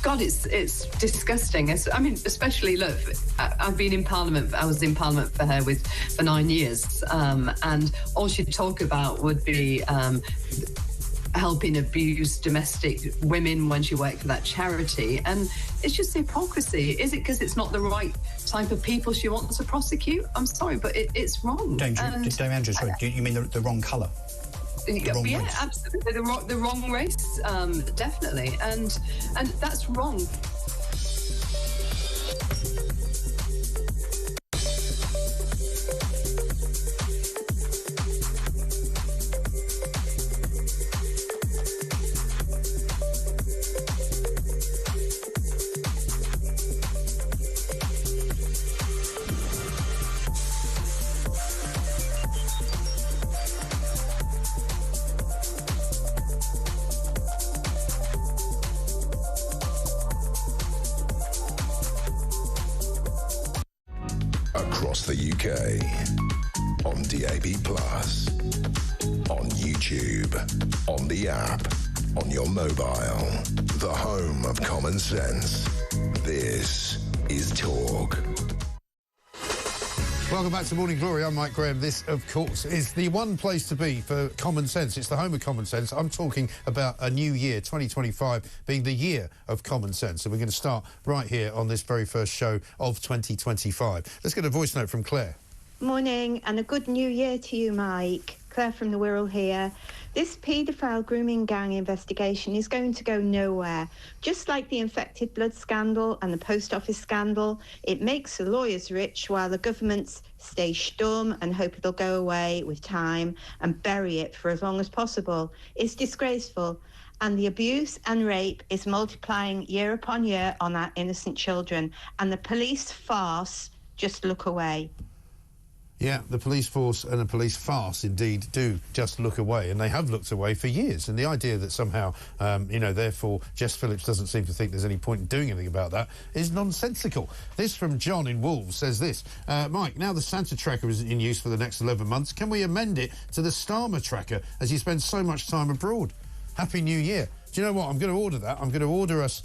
God, it's disgusting. I mean, especially, look, I've been in Parliament. I was in Parliament for her for 9 years, and all she'd talk about would be helping abused domestic women when she worked for that charity. And it's just hypocrisy. Is it because it's not the right type of people she wants to prosecute? I'm sorry, but it's wrong. Dame Andrew, sorry, do you mean the wrong colour? Yeah, absolutely. The wrong race, definitely. And that's wrong. Across the UK, on DAB+, on YouTube, on the app, on your mobile, the home of common sense. This is Talk. Welcome back to Morning Glory. I'm Mike Graham. This, of course, is the one place to be for common sense. It's the home of common sense. I'm talking about a new year, 2025, being the year of common sense. And we're going to start right here on this very first show of 2025. Let's get a voice note from Claire. Morning, and a good new year to you, Mike. Claire from the Wirral here. This paedophile grooming gang investigation is going to go nowhere. Just like the infected blood scandal and the post office scandal, it makes the lawyers rich while the governments stay stum and hope it'll go away with time and bury it for as long as possible. It's disgraceful. And the abuse and rape is multiplying year upon year on our innocent children. And the police farce, just look away. Yeah, the police force and the police farce indeed do just look away, and they have looked away for years. And the idea that somehow, therefore, Jess Phillips doesn't seem to think there's any point in doing anything about that is nonsensical. This from John in Wolves says this, Mike, now the Santa tracker is in use for the next 11 months, can we amend it to the Starmer tracker as you spend so much time abroad? Happy New Year. Do you know what? I'm going to order that. I'm going to order us,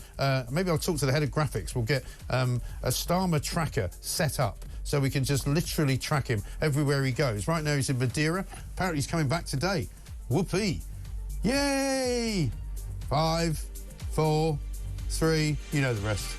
maybe I'll talk to the head of graphics. We'll get a Starmer tracker set up so we can just literally track him everywhere he goes. Right now he's in Madeira. Apparently he's coming back today. Whoopee. Yay! 5, 4, 3, you know the rest.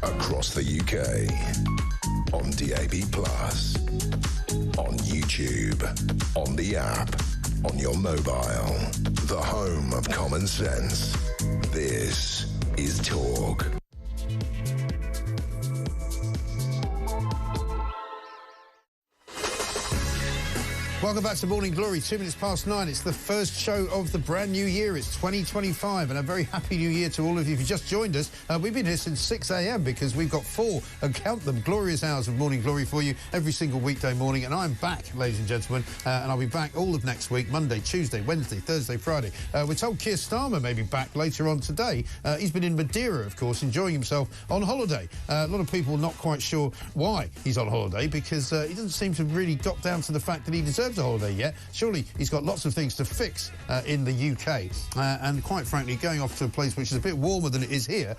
Across the UK, on DAB+, on YouTube, on the app, on your mobile, the home of common sense. This is Talk. Welcome back to Morning Glory, 2 minutes past 9. It's the first show of the brand new year. It's 2025, and a very happy new year to all of you. If you just joined us, we've been here since 6 a.m. because we've got 4, and count them, glorious hours of Morning Glory for you every single weekday morning. And I'm back, ladies and gentlemen, and I'll be back all of next week, Monday, Tuesday, Wednesday, Thursday, Friday. We're told Keir Starmer may be back later on today. He's been in Madeira, of course, enjoying himself on holiday. A lot of people not quite sure why he's on holiday because he doesn't seem to have really got down to the fact that he deserves a holiday yet. Surely he's got lots of things to fix in the UK, and quite frankly, going off to a place which is a bit warmer than it is here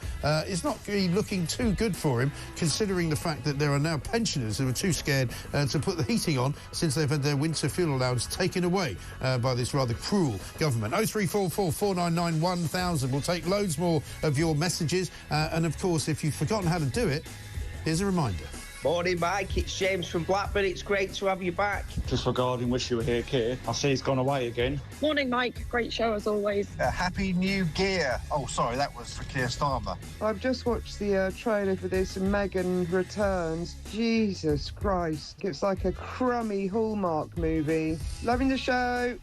is not really looking too good for him, considering the fact that there are now pensioners who are too scared to put the heating on since they've had their winter fuel allowance taken away by this rather cruel government. 0344 499 1000. We'll take loads more of your messages, and of course, if you've forgotten how to do it, here's a reminder. Morning, Mike. It's James from Blackburn. It's great to have you back. Just regarding wish you were here, Keir. I see he's gone away again. Morning, Mike. Great show as always. Happy New Gear. Oh, sorry, that was for Keir Starmer. I've just watched the trailer for this and Meghan returns. Jesus Christ. It's like a crummy Hallmark movie. Loving the show.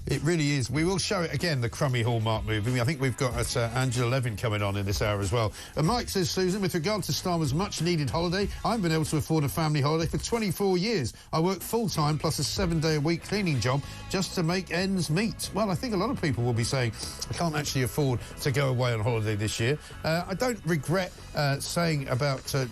It really is. We will show it again, the crummy Hallmark movie. I think we've got Angela Levin coming on in this hour as well. Mike says, Susan, with regard to Starmer's much-needed holiday, I've been able to afford a family holiday for 24 years. I work full-time plus a 7-day-a-week cleaning job just to make ends meet. Well, I think a lot of people will be saying, I can't actually afford to go away on holiday this year. I don't regret saying about to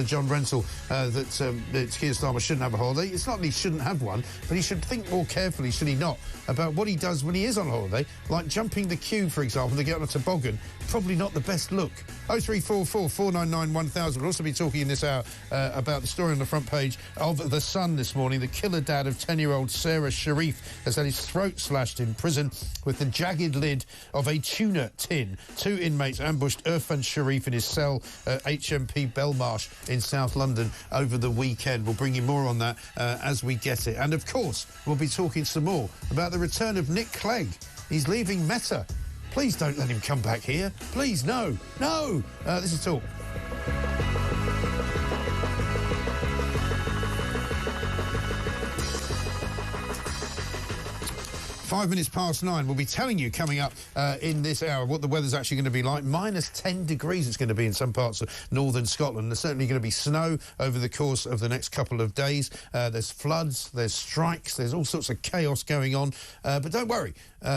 John Rentoul that Keir Starmer shouldn't have a holiday. It's not that he shouldn't have one, but he should think more carefully, should he not, about what he does when he is on holiday, like jumping the queue, for example, to get on a toboggan. Probably not the best look. 0344 499 1000. We'll also be talking in this hour about the story on the front page of The Sun this morning. The killer dad of 10-year-old Sarah Sharif has had his throat slashed in prison with the jagged lid of a tuna tin. 2 inmates ambushed Irfan Sharif in his cell at HMP Belmarsh in South London over the weekend. We'll bring you more on that as we get it. And, of course, we'll be talking some more about the return of Nick Clegg. He's leaving Meta. Please don't let him come back here. Please, no. No! This is Talk. 5 minutes past 9. We'll be telling you coming up in this hour what the weather's actually going to be like. Minus 10 degrees it's going to be in some parts of northern Scotland. There's certainly going to be snow over the course of the next couple of days. There's floods, there's strikes, there's all sorts of chaos going on. But don't worry,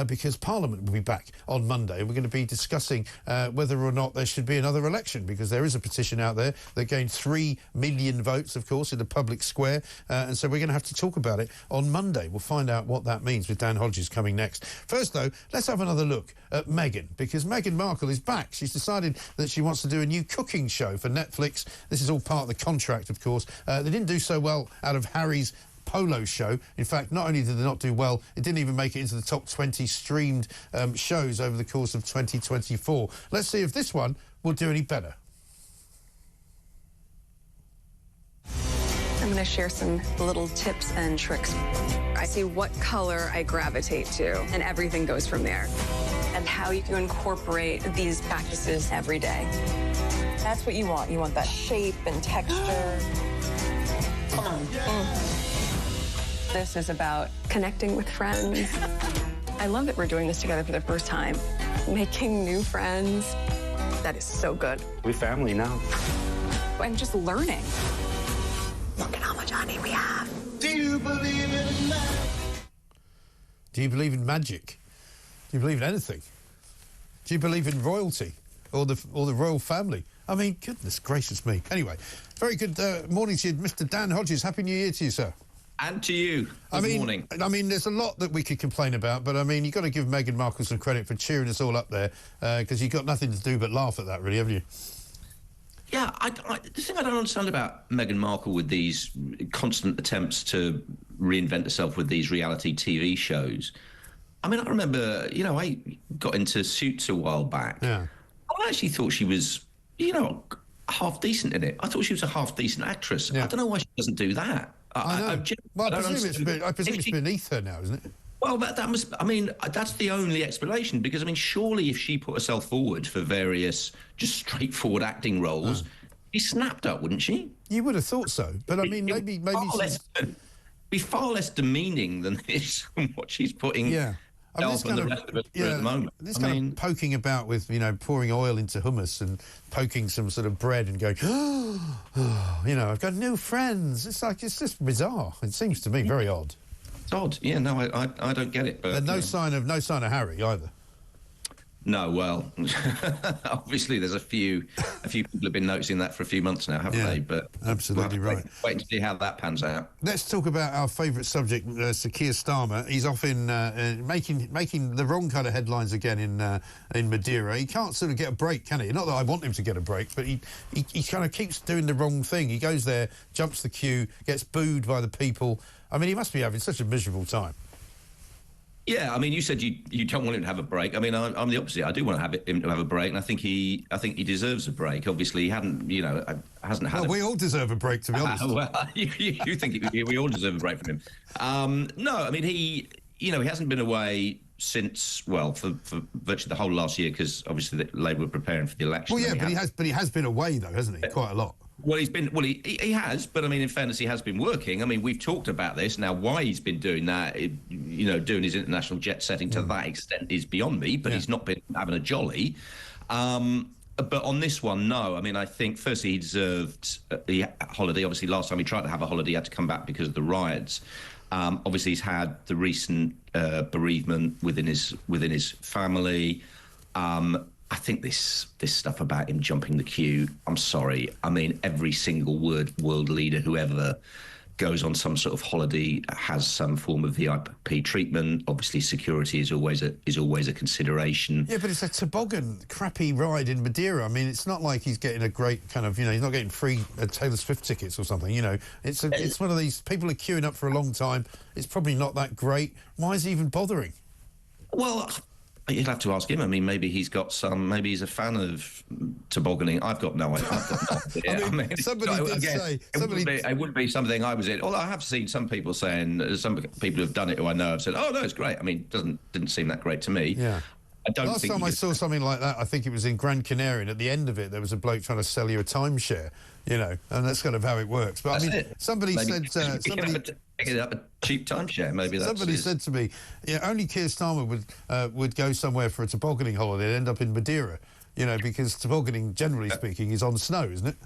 because Parliament will be back on Monday. We're going to be discussing whether or not there should be another election, because there is a petition out there that gained 3 million votes, of course, in the public square. And so we're going to have to talk about it on Monday. We'll find out what that means with Dan Hodges coming next. First, though, let's have another look at Meghan, because Meghan Markle is back. She's decided that she wants to do a new cooking show for Netflix. This is all part of the contract, of course. They didn't do so well out of Harry's polo show. In fact, not only did they not do well, it didn't even make it into the top 20 streamed shows over the course of 2024. Let's see if this one will do any better. I'm going to share some little tips and tricks. I see what color I gravitate to, and everything goes from there. And how you can incorporate these practices every day. That's what you want. You want that shape and texture. Come on. This is about connecting with friends. I love that we're doing this together for the first time. Making new friends. That is so good. We're family now. I'm just learning. Look at how much honey we have. Do you believe in magic? Do you believe in magic? Do you believe in anything? Do you believe in royalty or the royal family? I mean, goodness gracious me. Anyway, very good morning to you, Mr. Dan Hodges. Happy New Year to you, sir. And to you. Good morning. I mean, there's a lot that we could complain about, but I mean, you've got to give Meghan Markle some credit for cheering us all up there, because you've got nothing to do but laugh at that, really, haven't you? Yeah, the thing I don't understand about Meghan Markle with these constant attempts to reinvent herself with these reality TV shows, I mean, I remember, you know, I got into Suits a while back. Yeah. I actually thought she was, you know, half decent in it. I thought she was a half decent actress. Yeah. I don't know why she doesn't do that. I know. I presume it's beneath her now, isn't it? Well, that must, I mean, that's the only explanation, because, I mean, surely if she put herself forward for various just straightforward acting roles, she snapped up, wouldn't she? You would have thought so, but I mean, maybe be far less demeaning than this, what she's putting. Yeah. I mean, this kind the rest of us at the moment. This kind of poking about with, you know, pouring oil into hummus and poking some sort of bread and going, oh, you know, I've got new friends. It's like, it's just bizarre. It seems to me very odd. It's odd. Yeah, no, I don't get it. But and no sign of Harry either. No, well, obviously there's a few people have been noticing that for a few months now, haven't they? But absolutely right. Wait to see how that pans out. Let's talk about our favourite subject, Sir Keir Starmer. He's off in making the wrong kind of headlines again in Madeira. He can't sort of get a break, can he? Not that I want him to get a break, but he kind of keeps doing the wrong thing. He goes there, jumps the queue, gets booed by the people. I mean, he must be having such a miserable time. Yeah, I mean, you said you don't want him to have a break. I mean, I'm the opposite. I do want him to have a break, and I think he deserves a break. Obviously, he hasn't had. Well, we all deserve a break, to be honest. Well, you think we all deserve a break from him? No, I mean, he hasn't been away since, well, for virtually the whole last year, because obviously Labour were preparing for the election. Well, yeah, but he has been away though, hasn't he? Quite a lot. Well, he has, but I mean, in fairness, he has been working. I mean, we've talked about this now. Why he's been doing that, doing his international jet setting to that extent is beyond me. But he's not been having a jolly. But on this one, no. I mean, I think firstly he deserved the holiday. Obviously, last time he tried to have a holiday, he had to come back because of the riots. Obviously, he's had the recent bereavement within his family. I think this stuff about him jumping the queue, I'm sorry. I mean, every single world leader who ever goes on some sort of holiday has some form of VIP treatment. Obviously, security is always a consideration. Yeah, but it's a toboggan, crappy ride in Madeira. I mean, it's not like he's getting a great kind of, he's not getting free Taylor Swift tickets or something. It's one of these, people are queuing up for a long time. It's probably not that great. Why is he even bothering? Well, you'd have to ask him. I mean, maybe he's a fan of tobogganing. I've got no idea. I mean, somebody did say... It wouldn't be something I was in. Although I have seen some people saying, some people who've done it who I know have said, oh, no, it's great. I mean, didn't seem that great to me. Yeah. Last time I saw something like that, I think it was in Gran Canaria, and at the end of it, there was a bloke trying to sell you a timeshare, and that's kind of how it works. But I mean, somebody said... Picking up a cheap timeshare, maybe that's... Somebody said to me, only Keir Starmer would go somewhere for a tobogganing holiday and end up in Madeira, because tobogganing, generally speaking, is on snow, isn't it?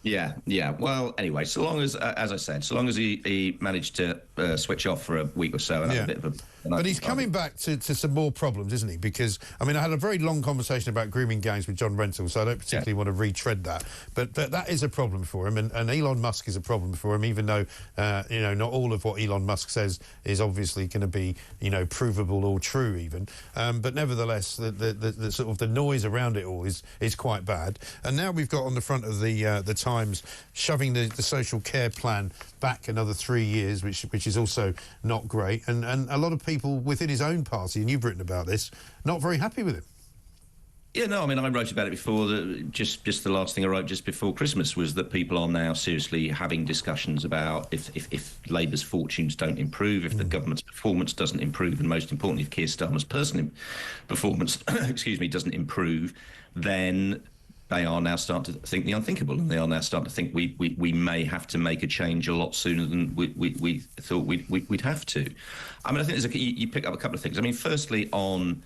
Yeah. Well, anyway, so long as, as I said, so long as he managed to switch off for a week or so and have a bit of a... But he's coming back to some more problems, isn't he? Because, I mean, I had a very long conversation about grooming gangs with John Rentoul, so I don't particularly want to retread that. But that is a problem for him, and Elon Musk is a problem for him, even though, not all of what Elon Musk says is obviously going to be, provable or true even. But nevertheless, the sort of the noise around it all is quite bad. And now we've got on the front of the Times shoving the social care plan back another 3 years, which is also not great. And a lot of people within his own party, and you've written about this, not very happy with him. Yeah, no, I mean, I wrote about it before. Just the last thing I wrote just before Christmas was that people are now seriously having discussions about if Labour's fortunes don't improve, if the government's performance doesn't improve, and most importantly, if Keir Starmer's personal performance, doesn't improve, then they are now starting to think the unthinkable, and they are now starting to think we may have to make a change a lot sooner than we thought we'd have to. I mean, I think you pick up a couple of things. I mean, firstly, on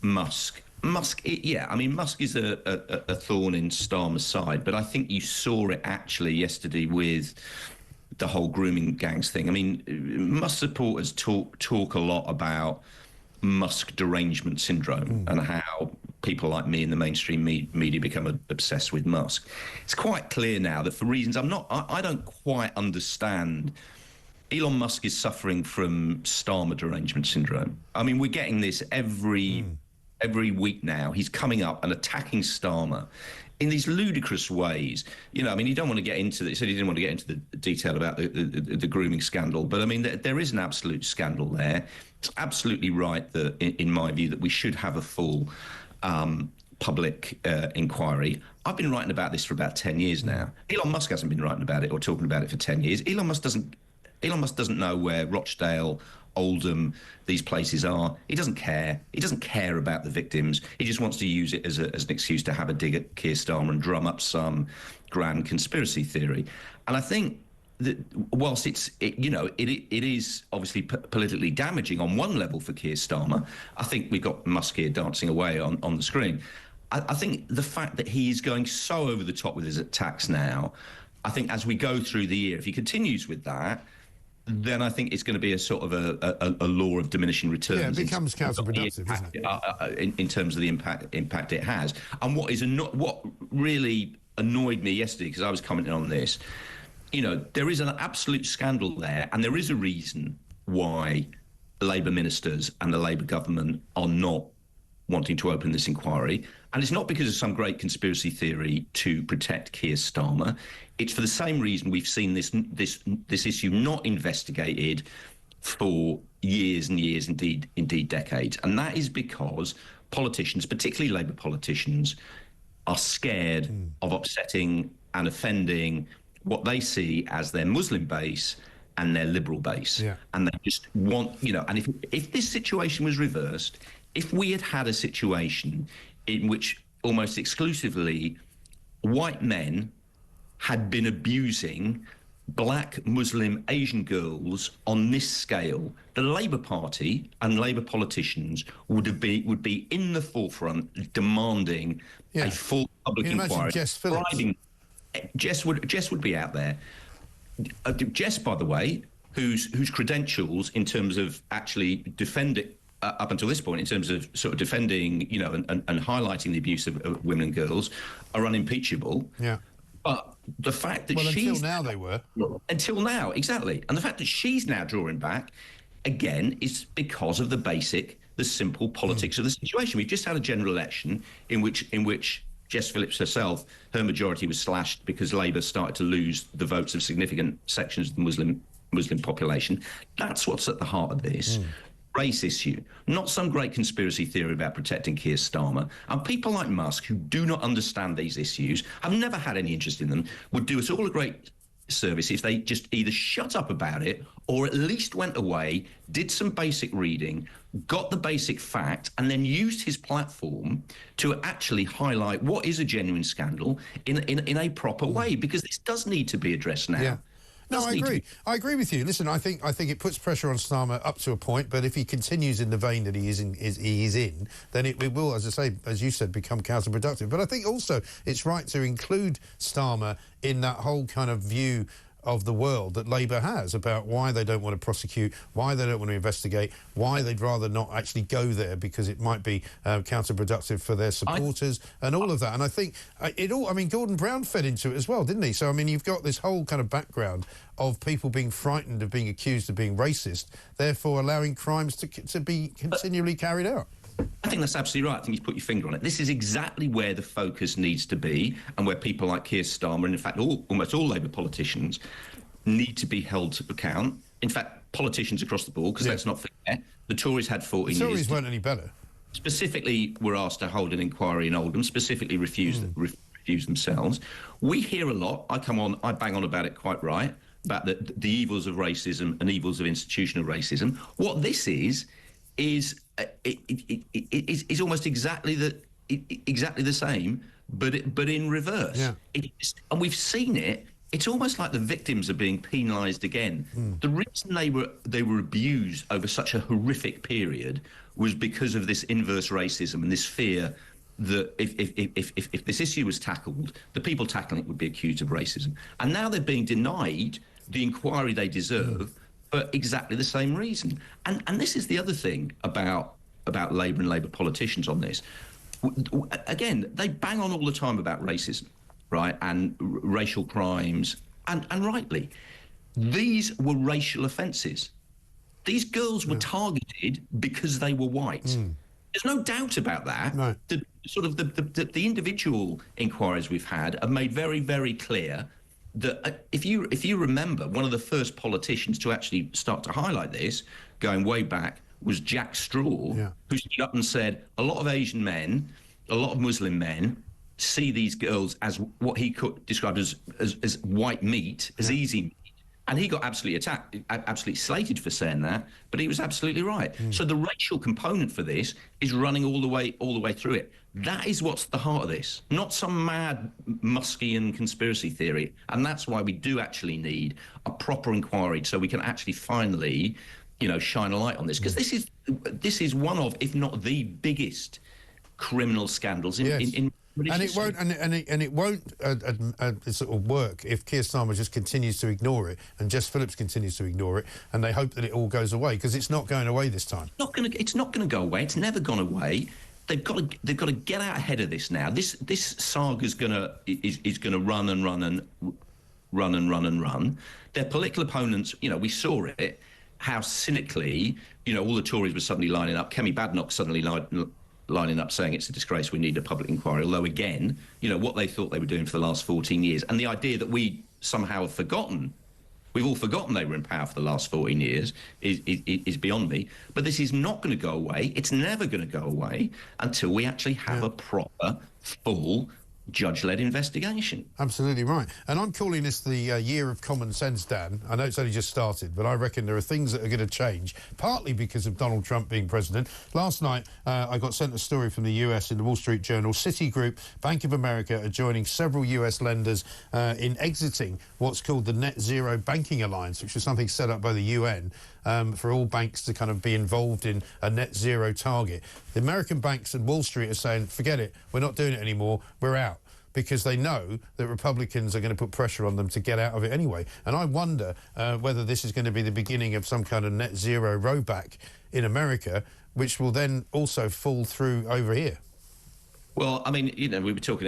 Musk, Musk is a thorn in Starmer's side, but I think you saw it actually yesterday with the whole grooming gangs thing. I mean, Musk supporters talk a lot about Musk derangement syndrome and how people like me in the mainstream media become obsessed with Musk. It's quite clear now that for reasons I don't quite understand, Elon Musk is suffering from Starmer derangement syndrome. I mean, we're getting this every week now. He's coming up and attacking Starmer in these ludicrous ways. I mean, you don't want to get into this. He said he didn't want to get into the detail about the grooming scandal, but I mean, there is an absolute scandal there. It's absolutely right that, in my view, that we should have a full public inquiry. I've been writing about this for about 10 years now. Elon Musk hasn't been writing about it or talking about it for 10 years. Elon Musk doesn't know where Rochdale, Oldham, these places are. He doesn't care. He doesn't care about the victims. He just wants to use it as an excuse to have a dig at Keir Starmer and drum up some grand conspiracy theory. And I think that whilst it is obviously politically damaging on one level for Keir Starmer, I think we've got Musk here dancing away on the screen. I think the fact that he's going so over the top with his attacks now, I think as we go through the year, if he continues with that, then I think it's going to be a sort of a law of diminishing returns. Yeah, it becomes counterproductive, doesn't it? In terms of the impact it has. And what really annoyed me yesterday, because I was commenting on this, there is an absolute scandal there, and there is a reason why Labour ministers and the Labour government are not wanting to open this inquiry. And it's not because of some great conspiracy theory to protect Keir Starmer. It's for the same reason we've seen this issue not investigated for years and years, indeed decades. And that is because politicians, particularly Labour politicians, are scared of upsetting and offending what they see as their Muslim base and their liberal base. Yeah. And they just want, and if this situation was reversed, if we had had a situation in which almost exclusively white men had been abusing black, Muslim, Asian girls on this scale, the Labour Party and Labour politicians would be in the forefront demanding a full public inquiry. Jess Phillips. Jess would be out there. Jess, by the way, whose credentials in terms of actually defending up until this point, in terms of sort of defending, and highlighting the abuse of women and girls, are unimpeachable. Yeah. But the fact that until now they were. Until now, exactly. And the fact that she's now drawing back, again, is because of the simple politics of the situation. We've just had a general election in which Jess Phillips herself, her majority was slashed because Labour started to lose the votes of significant sections of the Muslim population. That's what's at the heart of this. Race issue, not some great conspiracy theory about protecting Keir Starmer. And people like Musk, who do not understand these issues, have never had any interest in them, would do us all a great service if they just either shut up about it or at least went away, did some basic reading, got the basic fact, and then used his platform to actually highlight what is a genuine scandal in a proper way, because this does need to be addressed now. Yeah. No, I agree. I agree with you. Listen, I think it puts pressure on Starmer up to a point, but if he continues in the vein that he is in, then it will, as I say, as you said, become counterproductive. But I think also it's right to include Starmer in that whole kind of view of the world that Labour has about why they don't want to prosecute, why they don't want to investigate, why they'd rather not actually go there because it might be counterproductive for their supporters and all of that. And I think Gordon Brown fed into it as well, didn't he? So, I mean, you've got this whole kind of background of people being frightened of being accused of being racist, therefore allowing crimes to be continually carried out. I think that's absolutely right. I think you've put your finger on it. This is exactly where the focus needs to be, and where people like Keir Starmer, and in fact almost all Labour politicians, need to be held to account. In fact, politicians across the board, because let's not forget, the Tories had 14 years. The Tories weren't any better. Specifically were asked to hold an inquiry in Oldham, specifically refused themselves. We hear a lot, I bang on about it quite right, about the evils of racism and evils of institutional racism. What this is almost exactly the same, but in reverse. Yeah. And we've seen it. It's almost like the victims are being penalised again. The reason they were abused over such a horrific period was because of this inverse racism and this fear that if this issue was tackled, the people tackling it would be accused of racism. And now they're being denied the inquiry they deserve for exactly the same reason. And this is the other thing about Labour and Labour politicians on this. Again, they bang on all the time about racism, right, and racial crimes, and rightly. These were racial offences. These girls were targeted because they were white. There's no doubt about that. No. The individual inquiries we've had have made very, very clear that if you remember, one of the first politicians to actually start to highlight this, going way back, was Jack Straw, who stood up and said a lot of Asian men, a lot of Muslim men, see these girls as what he could describe as white meat, as easy meat. And he got absolutely attacked, absolutely slated for saying that, but he was absolutely right. So the racial component for this is running all the way through it. That is what's at the heart of this, not some mad Muskian conspiracy theory. And that's why we do actually need a proper inquiry, so we can actually finally, shine a light on this, because this is one of, if not the biggest criminal scandals in and it won't, and it won't sort of work if Keir Starmer just continues to ignore it, and Jess Phillips continues to ignore it, and they hope that it all goes away, because it's not going away this time. It's not going to go away. It's never gone away. They've got to get out ahead of this now. This saga is going to run and run and run and run and run. Their political opponents, we saw it, how cynically, all the Tories were suddenly lining up. Kemi Badenoch suddenly lining up saying it's a disgrace, we need a public inquiry, although again, what they thought they were doing for the last 14 years, and the idea that we somehow have forgotten, We've all forgotten they were in power for the last 14 years, is beyond me. But this is not going to go away. It's never going to go away until we actually have a proper, full, judge-led investigation. Absolutely right. And I'm calling this the year of common sense, Dan. I know it's only just started, but I reckon there are things that are going to change, partly because of Donald Trump being president. Last night, I got sent a story from the US in the Wall Street Journal. Citigroup, Bank of America are joining several US lenders in exiting what's called the Net Zero Banking Alliance, which was something set up by the UN for all banks to kind of be involved in a net zero target. The American banks and Wall Street are saying, forget it, we're not doing it anymore, we're out, because they know that Republicans are going to put pressure on them to get out of it anyway. And I wonder whether this is going to be the beginning of some kind of net zero rollback in America, which will then also fall through over here. Well, I mean, you know, we were talking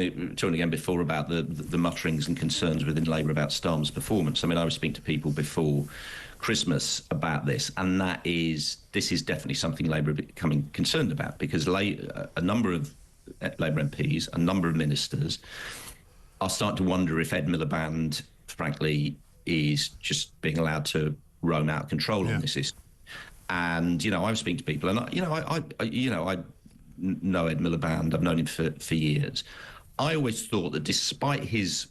again before about the mutterings and concerns within Labour about Starmer's performance. I mean, I was speaking to people before Christmas about this, and this is definitely something Labour are becoming concerned about, because a number of Labour MPs, a number of ministers are starting to wonder if Ed Miliband, frankly, is just being allowed to roam out of control on this issue. And, you know, I was speaking to people, and I know Ed Miliband. I've known him for years. I always thought that despite his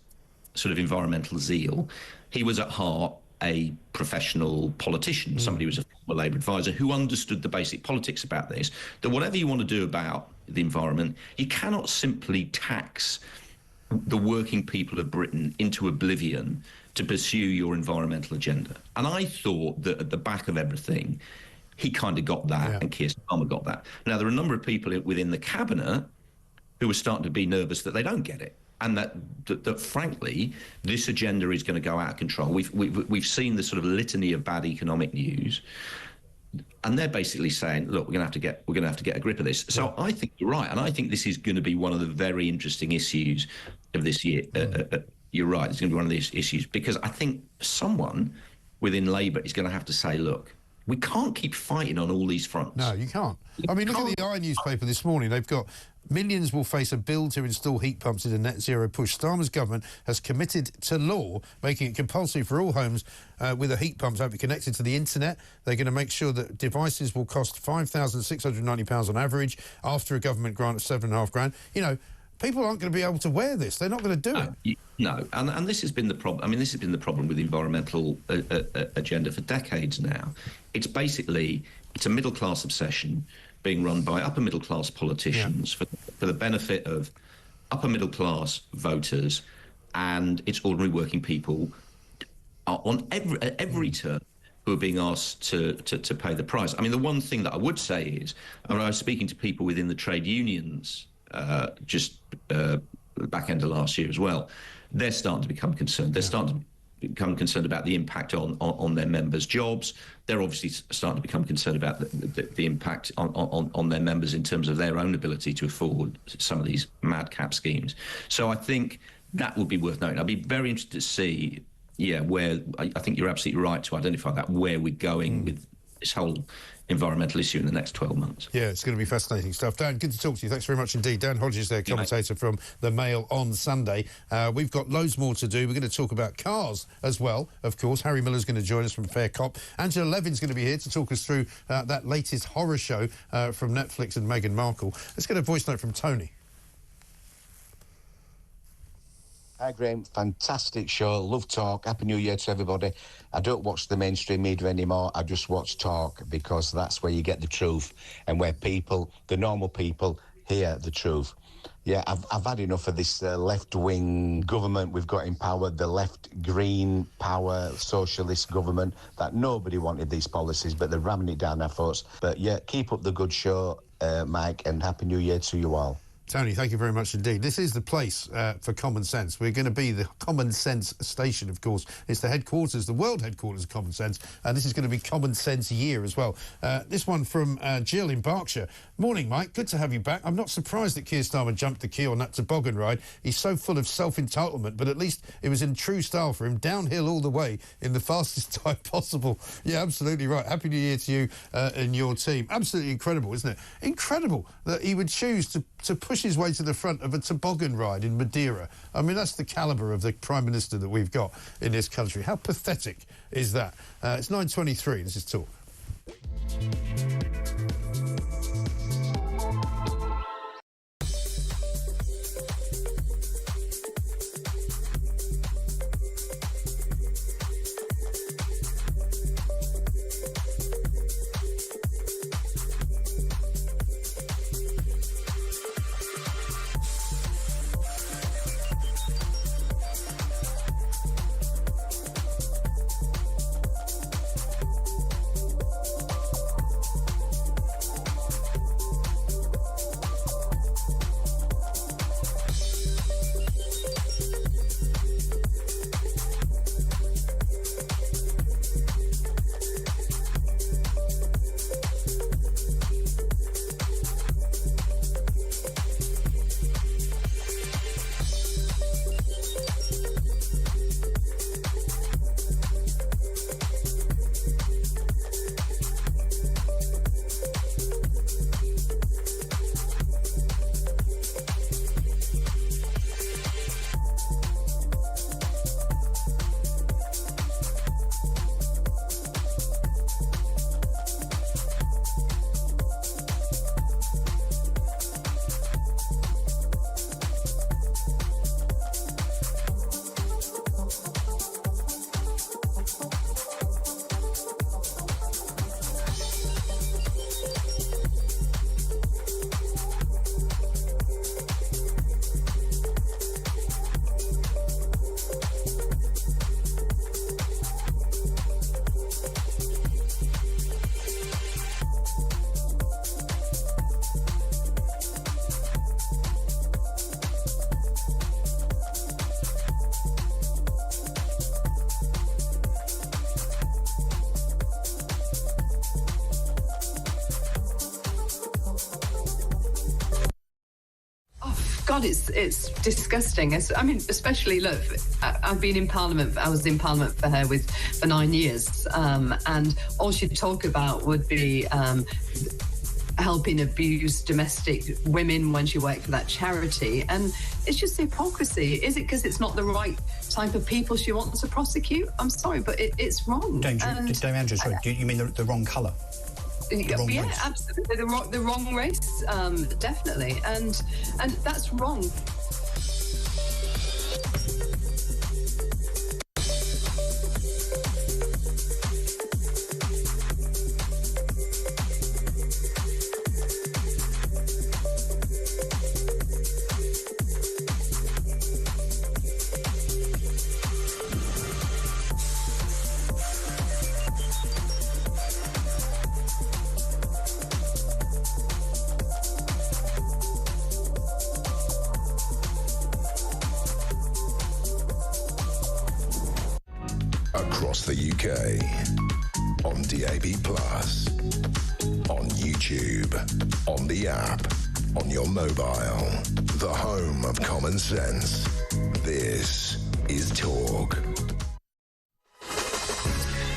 sort of environmental zeal, he was at heart a professional politician, somebody who was a former Labour advisor who understood the basic politics about this, that whatever you want to do about the environment, you cannot simply tax the working people of Britain into oblivion to pursue your environmental agenda. And I thought that at the back of everything, he kind of got that, and Keir Starmer got that. Now, there are a number of people within the cabinet who are starting to be nervous that they don't get it, and that frankly, this agenda is going to go out of control. We've seen the sort of litany of bad economic news, and they're basically saying, look, we're going to have to get a grip of this. So I think you're right, and I think this is going to be one of the very interesting issues of this year. You're right, it's going to be one of these issues, because I think someone within Labour is going to have to say, look, we can't keep fighting on all these fronts. No, you can't. I mean, look at the I newspaper this morning. They've got millions will face a bill to install heat pumps in a net zero push. Starmer's government has committed to law, making it compulsory for all homes with a heat pump to have it connected to the internet. They're going to make sure that devices will cost £5,690 on average after a government grant of £7,500. You know, people aren't going to be able to wear this. They're not going to do it. No, and this has been the problem. I mean, this has been the problem with the environmental agenda for decades now. It's a middle-class obsession being run by upper-middle-class politicians for the benefit of upper-middle-class voters, and it's ordinary working people on every turn who are being asked to pay the price. I mean, the one thing that I would say is, I was speaking to people within the trade unions just back end of last year as well. They're starting to become concerned. They're starting to become concerned about the impact on their members' jobs. They're obviously starting to become concerned about the impact on their members in terms of their own ability to afford some of these madcap schemes. So I think that would be worth noting. I'd be very interested to see, where I think you're absolutely right to identify that, where we're going with this whole environmental issue in the next 12 months. Yeah, it's going to be fascinating stuff. Dan, good to talk to you. Thanks very much indeed. Dan Hodges there, commentator from The Mail on Sunday. We've got loads more to do. We're going to talk about cars as well, of course. Harry Miller's going to join us from Fair Cop. Angela Levin's going to be here to talk us through that latest horror show from Netflix and Meghan Markle. Let's get a voice note from Tony. Hi, Graham. Fantastic show. Love Talk. Happy New Year to everybody. I don't watch the mainstream media anymore. I just watch Talk, because that's where you get the truth and where people, the normal people, hear the truth. Yeah, I've had enough of this left-wing government we've got in power, the left-green power socialist government, that nobody wanted these policies, but they're ramming it down our throats. But yeah, keep up the good show, Mike, and Happy New Year to you all. Tony, thank you very much indeed. This is the place for Common Sense. We're going to be the Common Sense station, of course. It's the headquarters, the world headquarters of Common Sense, and this is going to be Common Sense Year as well. This one from Jill in Berkshire. Morning, Mike. Good to have you back. I'm not surprised that Keir Starmer jumped the queue on that toboggan ride. He's so full of self-entitlement, but at least it was in true style for him, downhill all the way in the fastest time possible. Yeah, absolutely right. Happy New Year to you and your team. Absolutely incredible, isn't it? Incredible that he would choose to push pushed his way to the front of a toboggan ride in Madeira. I mean, that's the calibre of the Prime Minister that we've got in this country. How pathetic is that? It's 9:23. This is Talk. God, it's disgusting. I mean, especially, look, I've been in Parliament. I was in Parliament for 9 years, and all she'd talk about would be helping abused domestic women when she worked for that charity. And it's just hypocrisy. Is it because it's not the right type of people she wants to prosecute? I'm sorry, but it's wrong. Dame Andrew, sorry, do you mean the wrong colour? Yeah, absolutely. The wrong race, definitely. And that's wrong. Across the UK, on DAB+, on YouTube, on the app, on your mobile, the home of common sense. This is Talk.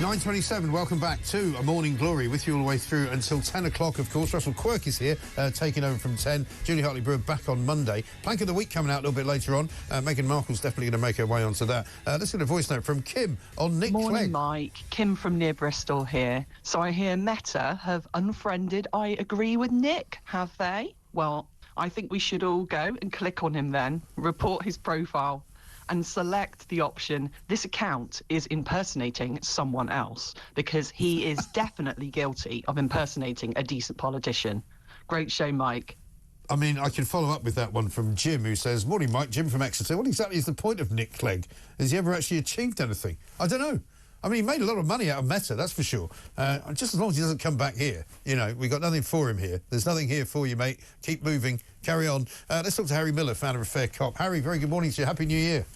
9:27, welcome back to A Morning Glory, with you all the way through until 10 o'clock, of course. Russell Quirk is here, taking over from 10. Julie Hartley-Brewer back on Monday. Plank of the Week coming out a little bit later on. Meghan Markle's definitely going to make her way onto that. Let's get a voice note from Kim on Nick Morning, Clegg. Mike. Kim from near Bristol here. So I hear Meta have unfriended I Agree with Nick, have they? Well, I think we should all go and click on him then, report his profile, and select the option, this account is impersonating someone else, because he is definitely guilty of impersonating a decent politician. Great show, Mike. I mean, I can follow up with that one from Jim, who says, morning, Mike, Jim from Exeter. What exactly is the point of Nick Clegg? Has he ever actually achieved anything? I don't know. I mean, he made a lot of money out of Meta, that's for sure. Just as long as he doesn't come back here. You know, we've got nothing for him here. There's nothing here for you, mate. Keep moving. Carry on. Let's talk to Harry Miller, founder of Fair Cop. Harry, very good morning to you. Happy New Year.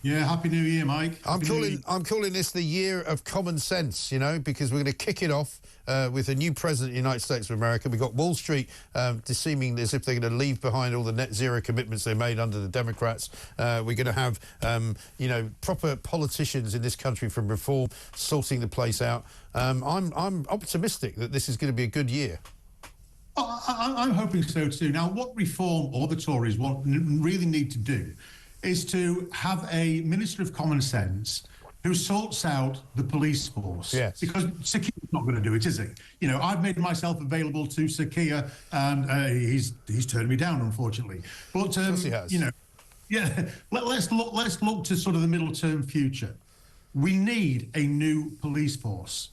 Yeah, Happy New Year, Mike. I'm calling this the year of common sense, you know, because we're going to kick it off with a new president of the United States of America. We've got Wall Street seeming as if they're going to leave behind all the net zero commitments they made under the Democrats. We're going to have, you know, proper politicians in this country from reform sorting the place out. I'm optimistic that this is going to be a good year. Well, I'm hoping so too. Now, what Reform or the Tories really need to do is to have a Minister of Common Sense who sorts out the police force. Yes. Because Sir Keir's not going to do it, is he? You know, I've made myself available to Sir Keir, and he's turned me down, unfortunately. But Of course he has. you know, yeah, let's look to sort of the middle-term future. We need a new police force.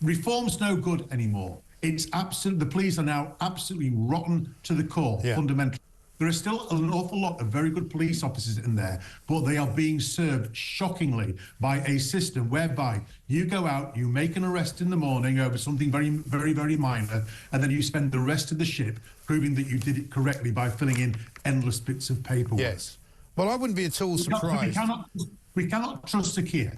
Reform's no good anymore. It's absolute. The police are now absolutely rotten to the core, fundamentally. There are still an awful lot of very good police officers in there, but they are being served shockingly by a system whereby you go out, you make an arrest in the morning over something very, very, very minor, and then you spend the rest of the shift proving that you did it correctly by filling in endless bits of paperwork. Yes. Well, I wouldn't be at all surprised. We cannot trust Sir Keir.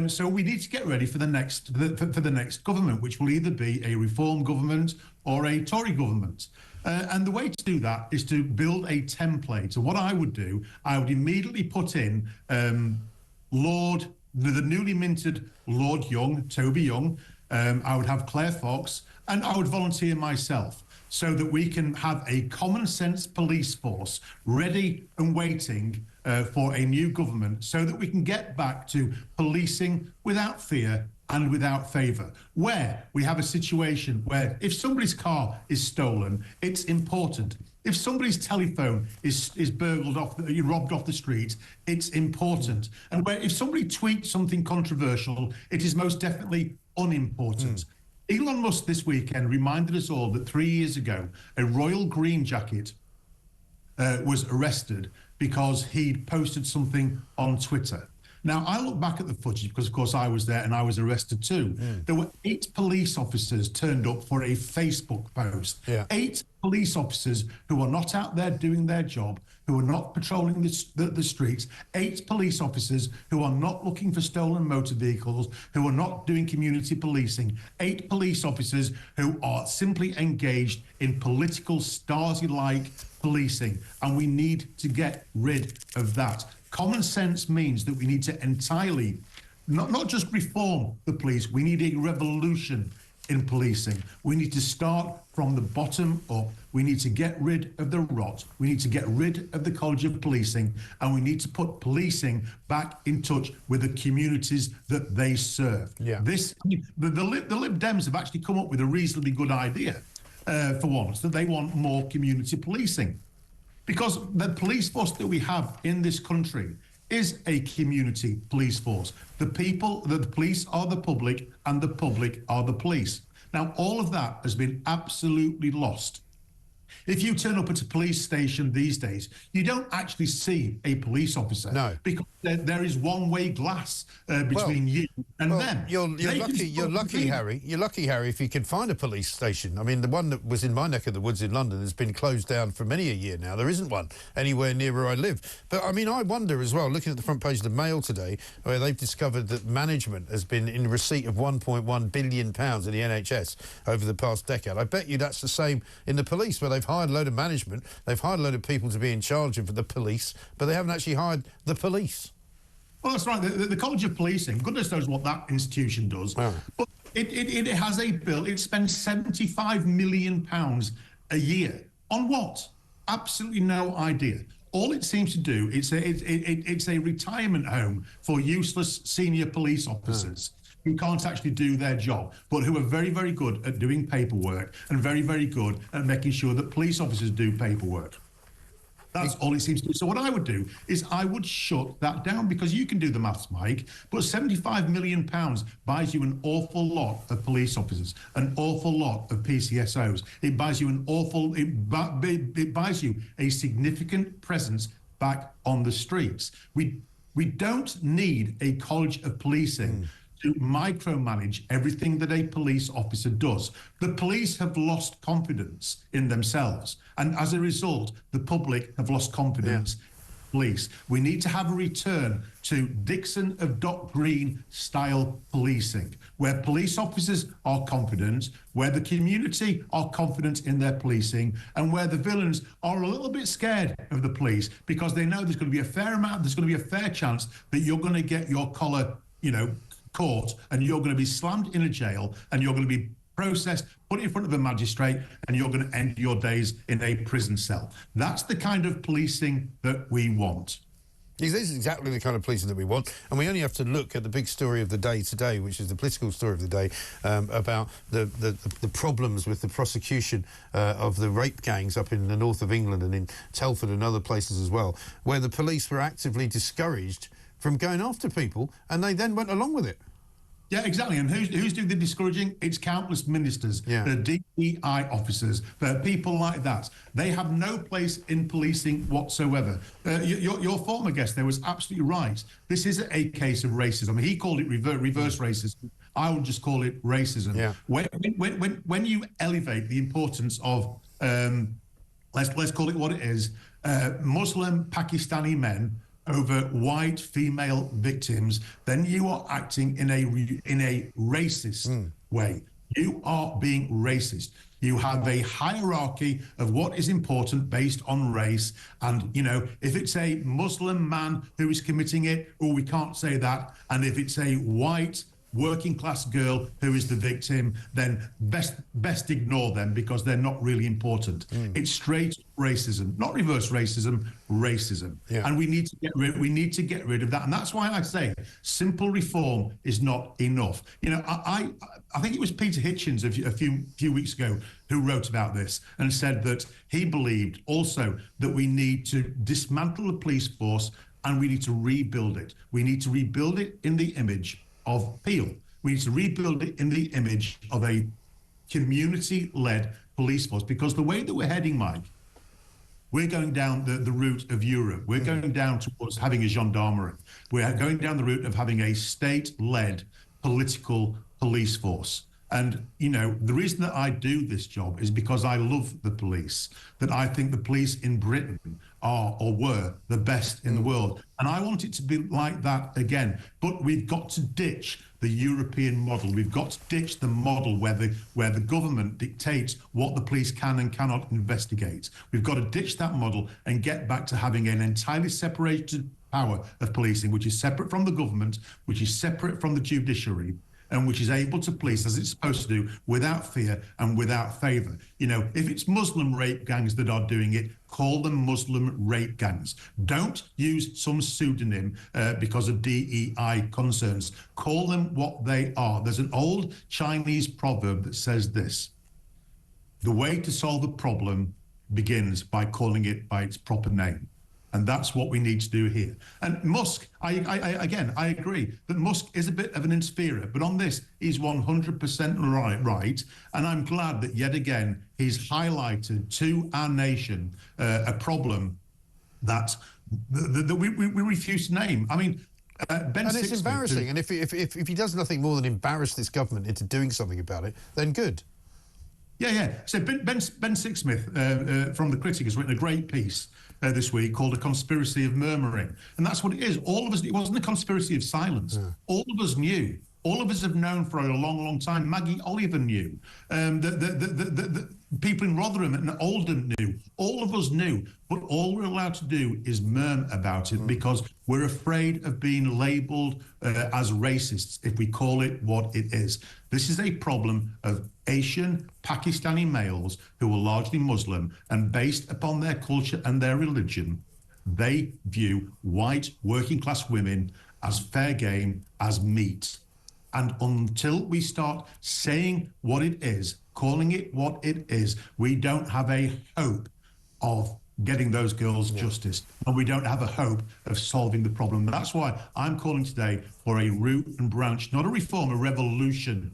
So we need to get ready for the next government, which will either be a Reform government or a Tory government. And the way to do that is to build a template. So what I would do, I would immediately put in the newly minted Lord Young, Toby Young. I would have Claire Fox, and I would volunteer myself, so that we can have a common sense police force ready and waiting for a new government, so that we can get back to policing without fear and without favour, where we have a situation where if somebody's car is stolen, it's important. If somebody's telephone is burgled robbed off the street, it's important. And where if somebody tweets something controversial, it is most definitely unimportant. Elon Musk this weekend reminded us all that 3 years ago, a royal green jacket was arrested because he'd posted something on Twitter. Now, I look back at the footage because, of course, I was there and I was arrested too. There were 8 police officers turned up for a Facebook post. 8 police officers who are not out there doing their job, who are not patrolling the streets. 8 police officers who are not looking for stolen motor vehicles, who are not doing community policing. 8 police officers who are simply engaged in political Stasi-like policing. And we need to get rid of that. Common sense means that we need to entirely, not just reform the police, we need a revolution in policing. We need to start from the bottom up. We need to get rid of the rot. We need to get rid of the College of Policing, and we need to put policing back in touch with the communities that they serve. The Lib Dems have actually come up with a reasonably good idea, for once, that they want more community policing. Because the police force that we have in this country is a community police force. The police are the public, and the public are the police. Now, all of that has been absolutely lost. If you turn up at a police station these days, you don't actually see a police officer. No. Because there is one-way glass between you and them. You're lucky, Harry. You're lucky, Harry, if you can find a police station. I mean, the one that was in my neck of the woods in London has been closed down for many a year now. There isn't one anywhere near where I live. But, I mean, I wonder as well, looking at the front page of the Mail today, where they've discovered that management has been in receipt of £1.1 billion in the NHS over the past decade. I bet you that's the same in the police, where they've hired a load of management, they've hired a load of people to be in charge of the police, but they haven't actually hired the police. Well, that's right. The College of Policing, goodness knows what that institution does. But it has a bill. It spends £75 million a year. On what? Absolutely no idea. All it seems to do, it's a retirement home for useless senior police officers who can't actually do their job, but who are very, very good at doing paperwork and very, very good at making sure that police officers do paperwork. That's all it seems to do. So what I would do is I would shut that down, because you can do the maths, Mike, but £75 million buys you an awful lot of police officers, an awful lot of PCSOs. It buys you it buys you a significant presence back on the streets. We don't need a College of Policing to micromanage everything that a police officer does. The police have lost confidence in themselves, and as a result, the public have lost confidence in police. We need to have a return to Dixon of Dock Green style policing, where police officers are confident, where the community are confident in their policing, and where the villains are a little bit scared of the police, because they know there's going to be a fair chance that you're going to get your collar, caught, and you're going to be slammed in a jail, and you're going to be processed, put it in front of a magistrate, and you're going to end your days in a prison cell. That's the kind of policing that we want. This is exactly the kind of policing that we want, and we only have to look at the big story of the day today, which is the political story of the day, about the problems with the prosecution of the rape gangs up in the north of England and in Telford and other places as well, where the police were actively discouraged from going after people, and they then went along with it. Yeah, exactly. And who's doing the discouraging? It's countless ministers, the DEI officers, people like that. They have no place in policing whatsoever. Your former guest there was absolutely right. This is a case of racism. He called it reverse racism. I would just call it racism. Yeah. When you elevate the importance of, let's call it what it is, Muslim Pakistani men over white female victims, then you are acting in a racist way. You are being racist. You have a hierarchy of what is important based on race. And, you know, if it's a Muslim man who is committing it, oh, we can't say that. And if it's a white working class girl who is the victim, then best ignore them because they're not really important. It's straight racism, not reverse racism, racism. Yeah. And we need to get rid of that. And that's why I say simple reform is not enough. You know, I think it was Peter Hitchens a few weeks ago who wrote about this and said that he believed also that we need to dismantle the police force and we need to rebuild it. We need to rebuild it in the image of Peel. We need to rebuild it in the image of a community-led police force, because the way that we're heading, Mike, we're going down the route of Europe. We're going down towards having a gendarmerie. We're going down the route of having a state-led political police force. And, you know, the reason that I do this job is because I love the police, that I think the police in Britain are or were the best in the world. And I want it to be like that again. But we've got to ditch the European model. We've got to ditch the model where the government dictates what the police can and cannot investigate. We've got to ditch that model and get back to having an entirely separated power of policing, which is separate from the government, which is separate from the judiciary, and which is able to police as it's supposed to do without fear and without favour. You know, if it's Muslim rape gangs that are doing it, call them Muslim rape gangs. Don't use some pseudonym because of DEI concerns. Call them what they are. There's an old Chinese proverb that says this: the way to solve a problem begins by calling it by its proper name. And that's what we need to do here. And Musk, I agree that Musk is a bit of an interferer, but on this, he's 100% right. And I'm glad that yet again, he's highlighted to our nation a problem that we refuse to name. I mean, Ben and it's embarrassing. And if he does nothing more than embarrass this government into doing something about it, then good. Yeah. So Ben Sixsmith from The Critic has written a great piece this week called A Conspiracy of Murmuring. And that's what it is. All of us, it wasn't a conspiracy of silence. Yeah. All of us knew. All of us have known for a long, long time. Maggie Oliver knew. The people in Rotherham and Oldham knew. All of us knew. But all we're allowed to do is murmur about it because we're afraid of being labelled as racists if we call it what it is. This is a problem of Asian Pakistani males who are largely Muslim, and based upon their culture and their religion, they view white working class women as fair game, as meat. And until we start saying what it is, calling it what it is, we don't have a hope of getting those girls justice, and we don't have a hope of solving the problem. That's why I'm calling today for a root and branch, not a reform, a revolution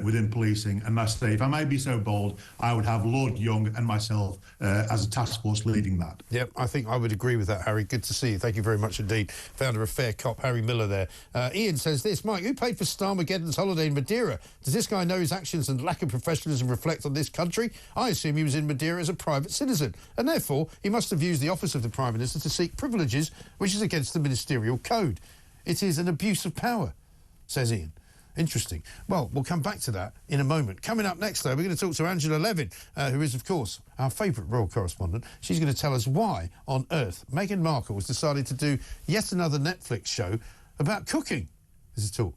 within policing. And I say, if I may be so bold, I would have Lord Young and myself as a task force leading that. Yep, I think I would agree with that, Harry. Good to see you. Thank you very much indeed. Founder of Fair Cop, Harry Miller there. Ian says this: Mike, who paid for Starmergeddon's holiday in Madeira? Does this guy know his actions and lack of professionalism reflect on this country? I assume he was in Madeira as a private citizen, and therefore he must have used the office of the Prime Minister to seek privileges, which is against the ministerial code. It is an abuse of power, says Ian. Interesting. Well, we'll come back to that in a moment. Coming up next, though, we're going to talk to Angela Levin, who is, of course, our favourite royal correspondent. She's going to tell us why on earth Meghan Markle has decided to do yet another Netflix show about cooking. This is Talk.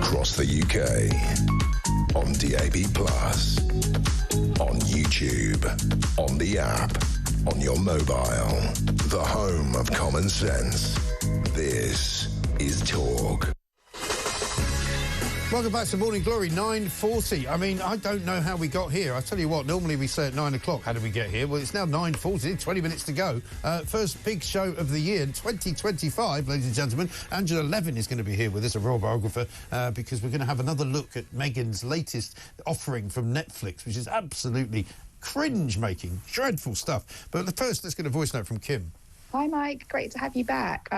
across the UK. On DAB+, on YouTube, on the app, on your mobile. The home of common sense. This is Talk. Welcome back to Morning Glory, 9:40. I mean, I don't know how we got here. I tell you what, normally we say at 9 o'clock, how did we get here? Well, it's now 9:40, 20 minutes to go. First big show of the year in 2025, ladies and gentlemen. Angela Levin is going to be here with us, a royal biographer, because we're going to have another look at Meghan's latest offering from Netflix, which is absolutely cringe-making, dreadful stuff. But first, let's get a voice note from Kim. Hi, Mike. Great to have you back.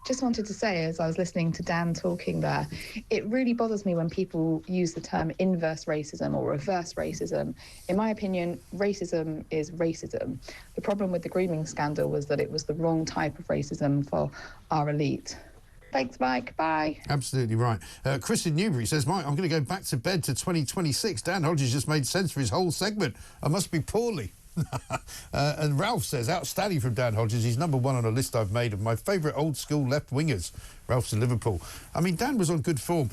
Just wanted to say, as I was listening to Dan talking there, it really bothers me when people use the term inverse racism or reverse racism. In my opinion, racism is racism. The problem with the grooming scandal was that it was the wrong type of racism for our elite. Thanks, Mike. Bye. Absolutely right. Chris in Newbury says, Mike, I'm going to go back to bed to 2026. Dan Hodges just made sense for his whole segment. I must be poorly. And Ralph says, outstanding from Dan Hodges. He's number one on a list I've made of my favourite old-school left-wingers. Ralph's in Liverpool. I mean, Dan was on good form.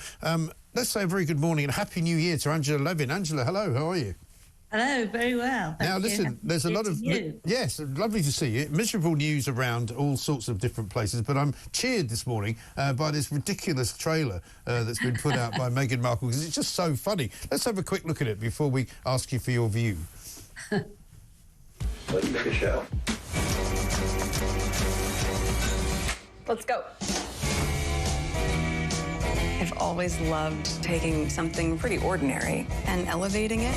Let's say a very good morning and Happy New Year to Angela Levin. Angela, hello, how are you? Hello, very well. Now, listen, there's a lot of... Yes, lovely to see you. Miserable news around all sorts of different places, but I'm cheered this morning by this ridiculous trailer that's been put out by Meghan Markle, because it's just so funny. Let's have a quick look at it before we ask you for your view. Let's make a show. Let's go. I've always loved taking something pretty ordinary and elevating it.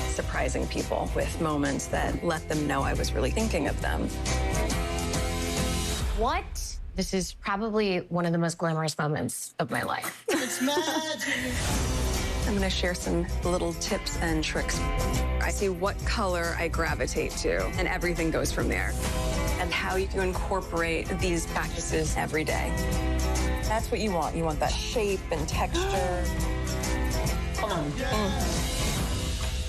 Surprising people with moments that let them know I was really thinking of them. What? This is probably one of the most glamorous moments of my life. It's magic. I'm going to share some little tips and tricks. I see what color I gravitate to, and everything goes from there. And how you can incorporate these practices every day. That's what you want. You want that shape and texture. Come on.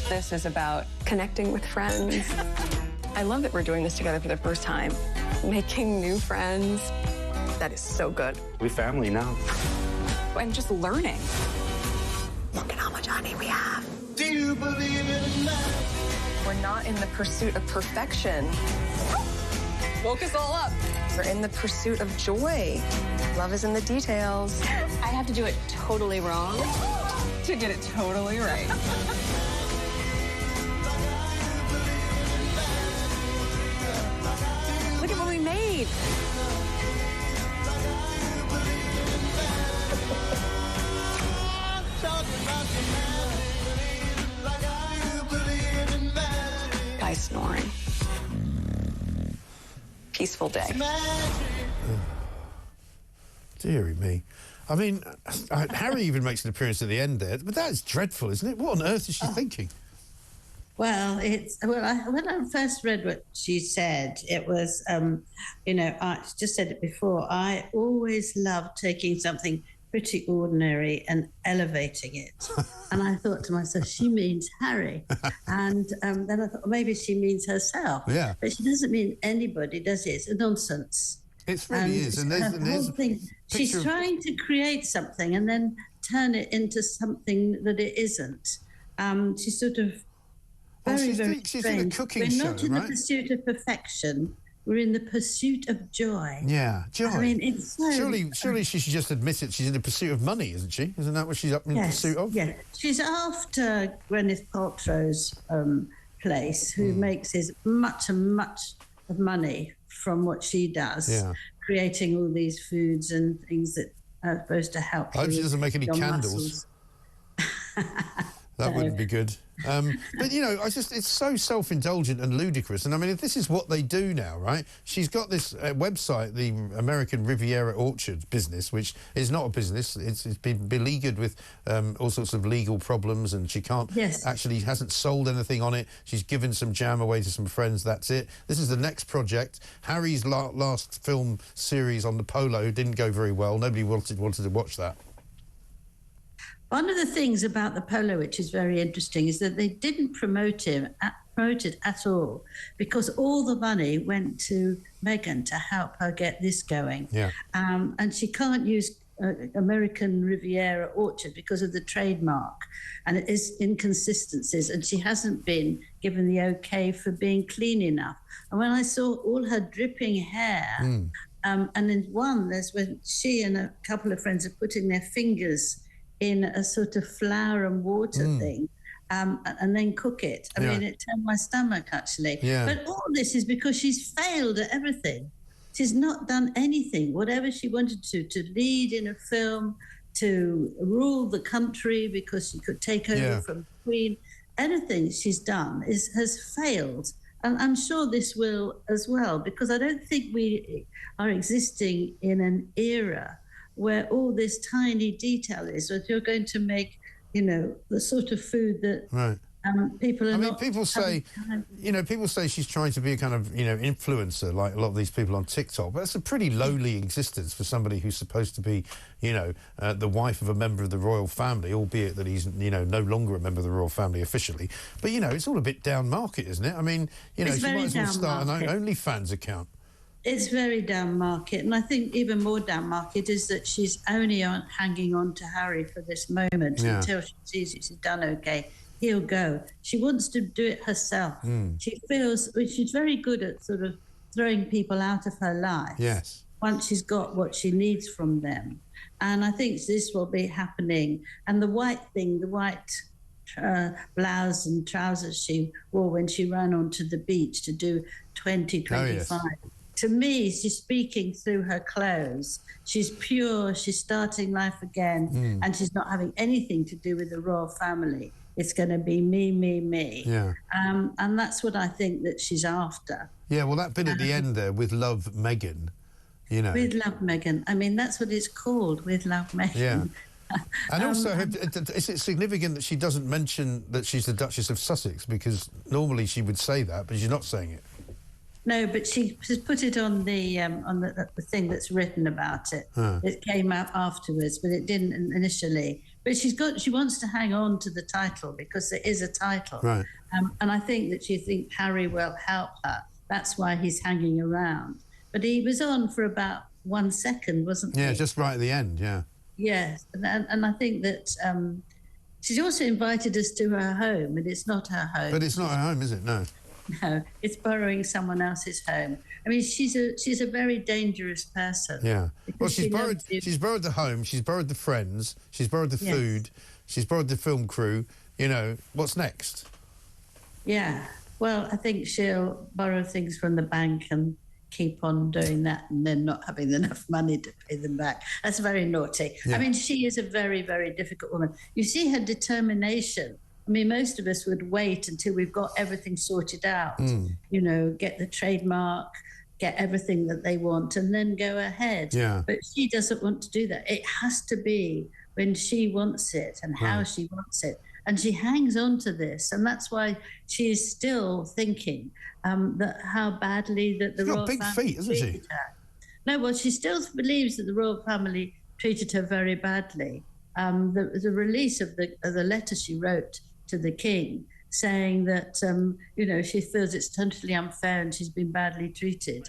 This is about connecting with friends. I love that we're doing this together for the first time. Making new friends. That is so good. We're family now. And just learning. Look at how much honey we have. Do you believe in love? We're not in the pursuit of perfection. Woke us all up. We're in the pursuit of joy. Love is in the details. I have to do it totally wrong to get it totally right. Look at what we made. Guy snoring. Peaceful day. Deary me. I mean, Harry even makes an appearance at the end there, but that is dreadful, isn't it? What on earth is she thinking? Well, when I first read what she said, it was, I just said it before. I always loved taking something pretty ordinary and elevating it. And I thought to myself, she means Harry. And then I thought, maybe she means herself. Yeah. But she doesn't mean anybody, does it? It's nonsense. It really is. And there's the whole thing. She's trying to create something and then turn it into something that it isn't. She's sort of very, very she's in a cooking We're show, not in the pursuit of perfection. We're in the pursuit of joy. Yeah, joy. I mean, it's so... Surely she should just admit it. She's in the pursuit of money, isn't she? Isn't that what she's up in pursuit of? Yeah, she's after Gwyneth Paltrow's place, who makes his much and much of money from what she does, creating all these foods and things that are supposed to help. I hope she doesn't make any Muscles. candles. That wouldn't be good. But, you know, it's so self-indulgent and ludicrous. And, I mean, if this is what they do now, right? She's got this website, the American Riviera Orchard business, which is not a business. It's been beleaguered with all sorts of legal problems, and she can't actually hasn't sold anything on it. She's given some jam away to some friends. That's it. This is the next project. Harry's last film series on the polo didn't go very well. Nobody wanted to watch that. One of the things about the polo, which is very interesting, is that they didn't promote it at all, because all the money went to Meghan to help her get this going. Yeah. And she can't use American Riviera orchard because of the trademark, and it is inconsistencies, and she hasn't been given the okay for being clean enough. And when I saw all her dripping hair, and in one, there's when she and a couple of friends are putting their fingers in a sort of flour and water thing, and then cook it. I mean, it turned my stomach, actually. Yeah. But all this is because she's failed at everything. She's not done anything, whatever she wanted to lead in a film, to rule the country because she could take over from the Queen. Anything she's done has failed. And I'm sure this will as well, because I don't think we are existing in an era where all this tiny detail is, that you're going to make, the sort of food that people are people say, people say she's trying to be a kind of, influencer, like a lot of these people on TikTok. But that's a pretty lowly existence for somebody who's supposed to be, the wife of a member of the royal family, albeit that he's, no longer a member of the royal family officially. But, it's all a bit down market, isn't it? I mean, she might as well start an OnlyFans account. It's very down market, and I think even more down market is that she's only hanging on to Harry for this moment until she sees she's done okay. He'll go. She wants to do it herself. She feels she's very good at sort of throwing people out of her life. Yes. Once she's got what she needs from them, and I think this will be happening. And the white thing, the white blouse and trousers she wore when she ran onto the beach to do 2025. To me, she's speaking through her clothes. She's pure, she's starting life again, and she's not having anything to do with the royal family. It's going to be me, me, me. Yeah. And that's what I think that she's after. Yeah, well, that bit at the end there, with Love Meghan, With Love Meghan. I mean, that's what it's called, With Love Meghan. Yeah. And also, is it significant that she doesn't mention that she's the Duchess of Sussex? Because normally she would say that, but she's not saying it. No, but she's put it on the thing that's written about it. It came out afterwards, but it didn't initially. But she wants to hang on to the title because there is a title. Right. And I think that she thinks Harry will help her. That's why he's hanging around. But he was on for about 1 second, wasn't he? Yeah, just right at the end, yeah. Yes, and I think that she's also invited us to her home, and it's not her home. But it's not her home, is it? No. No, it's borrowing someone else's home. I mean, she's a very dangerous person. Yeah. Well, she's borrowed the home, she's borrowed the friends, she's borrowed the food, she's borrowed the film crew. What's next? Yeah. Well, I think she'll borrow things from the bank and keep on doing that, and then not having enough money to pay them back. That's very naughty. Yeah. I mean, she is a very, very difficult woman. You see her determination. I mean, most of us would wait until we've got everything sorted out, get the trademark, get everything that they want, and then go ahead. Yeah. But she doesn't want to do that. It has to be when she wants it and how she wants it. And she hangs on to this. And that's why she is still thinking that how badly that the royal family got big feet, hasn't she? her. No, well, she still believes that the royal family treated her very badly. The release of the letter she wrote to the king saying that, she feels it's totally unfair and she's been badly treated.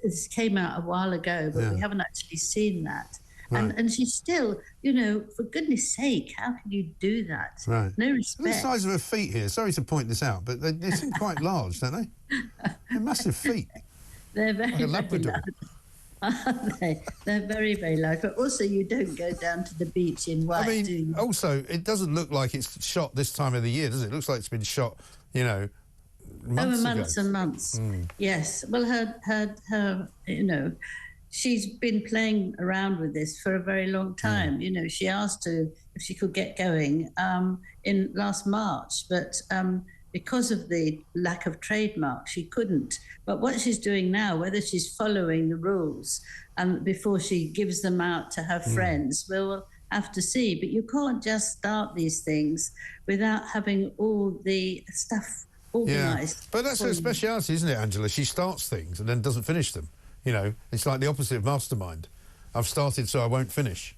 This came out a while ago, but we haven't actually seen that. Right. And she's still, for goodness sake, how can you do that? Right. No respect. Look at the size of her feet here. Sorry to point this out, but they seem quite large, don't they? They're massive feet. They're very, like a Labrador. very large. Aren't they? They're very, very large. But also, you don't go down to the beach in white, do you? Also, it doesn't look like it's shot this time of the year, does it? It looks like it's been shot, months months ago. And months. Yes. Well, her she's been playing around with this for a very long time. She asked if she could get going in last March, but because of the lack of trademark, she couldn't. But what she's doing now, whether she's following the rules and before she gives them out to her friends, we'll have to see. But you can't just start these things without having all the stuff organised. Yeah. But that's her speciality, isn't it, Angela? She starts things and then doesn't finish them. It's like the opposite of mastermind. I've started, so I won't finish.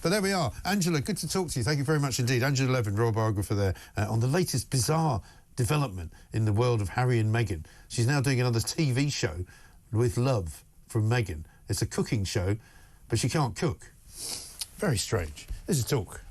But there we are. Angela, good to talk to you. Thank you very much indeed. Angela Levin, royal biographer there, on the latest bizarre development in the world of Harry and Meghan. She's now doing another TV show with Love from Meghan. It's a cooking show, but she can't cook. Very strange. This is Talk.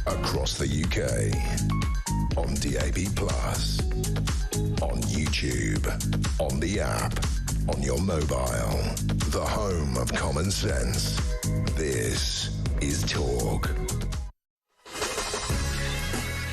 Across the UK, on DAB+, on YouTube, on the app, on your mobile, the home of common sense. This is Talk.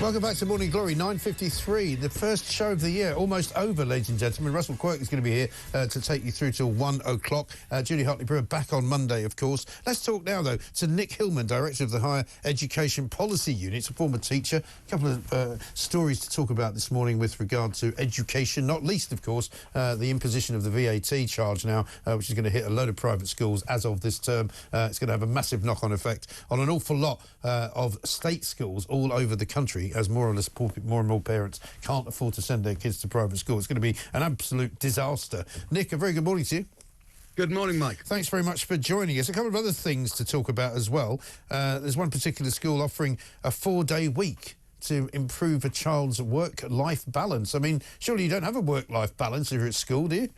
Welcome back to Morning Glory, 9:53. The first show of the year, almost over, ladies and gentlemen. Russell Quirk is going to be here to take you through till 1 o'clock. Julie Hartley-Brewer back on Monday, of course. Let's talk now, though, to Nick Hillman, Director of the Higher Education Policy Unit, a former teacher. A couple of stories to talk about this morning with regard to education, not least, of course, the imposition of the VAT charge now, which is going to hit a load of private schools as of this term. It's going to have a massive knock-on effect on an awful lot of state schools all over the country, as more and more parents can't afford to send their kids to private school. It's going to be an absolute disaster. Nick, a very good morning to you. Good morning, Mike. Thanks very much for joining us. A couple of other things to talk about as well. There's one particular school offering a 4-day week to improve a child's work-life balance. I mean, surely you don't have a work-life balance if you're at school, do you?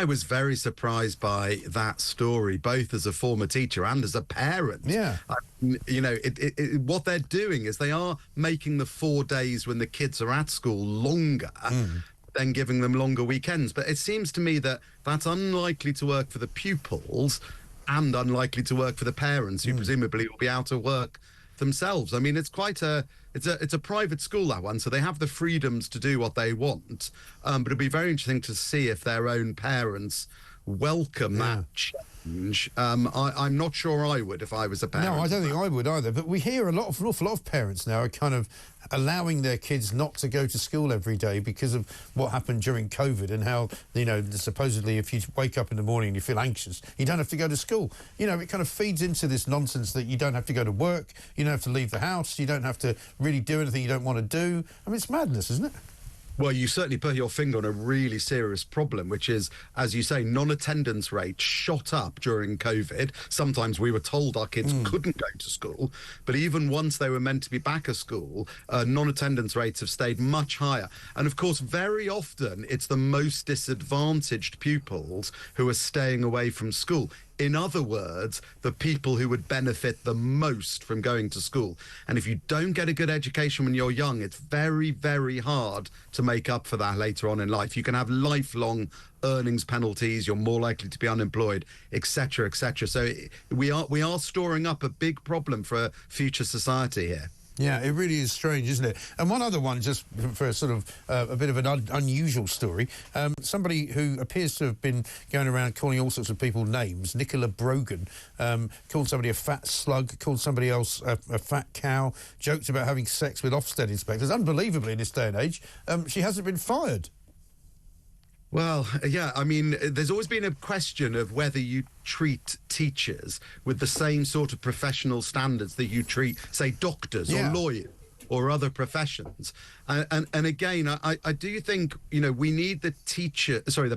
I was very surprised by that story, both as a former teacher and as a parent. Yeah. You know, what they're doing is they are making the 4 days when the kids are at school longer, then giving them longer weekends. But it seems to me that that's unlikely to work for the pupils and unlikely to work for the parents, who presumably will be out of work themselves. I mean, it's quite it's a private school, that one, so they have the freedoms to do what they want. But it'll be very interesting to see if their own parents welcome that change. I'm not sure I would if I was a parent. No, I don't think I would either. But we hear an awful lot of parents now are kind of allowing their kids not to go to school every day because of what happened during COVID and how, you know, supposedly if you wake up in the morning and you feel anxious, you don't have to go to school. You know, it kind of feeds into this nonsense that you don't have to go to work, you don't have to leave the house, you don't have to really do anything you don't want to do. I mean, it's madness, isn't it? Well, you certainly put your finger on a really serious problem, which is, as you say, non-attendance rates shot up during COVID. Sometimes we were told our kids couldn't go to school, but even once they were meant to be back at school, non-attendance rates have stayed much higher. And of course, very often it's the most disadvantaged pupils who are staying away from school. In other words, the people who would benefit the most from going to school. And if you don't get a good education when you're young, it's very, very hard to make up for that later on in life. You can have lifelong earnings penalties, you're more likely to be unemployed, etc., etc. So we are storing up a big problem for a future society here. Yeah, it really is strange, isn't it? And one other one, just for a sort of a bit of an unusual story, somebody who appears to have been going around calling all sorts of people names, Nicola Brogan, called somebody a fat slug, called somebody else a fat cow, joked about having sex with Ofsted inspectors. Unbelievably, in this day and age, she hasn't been fired. Well, yeah, I mean, there's always been a question of whether you treat teachers with the same sort of professional standards that you treat, say, doctors or lawyers or other professions. And again, I do think, you know, we need the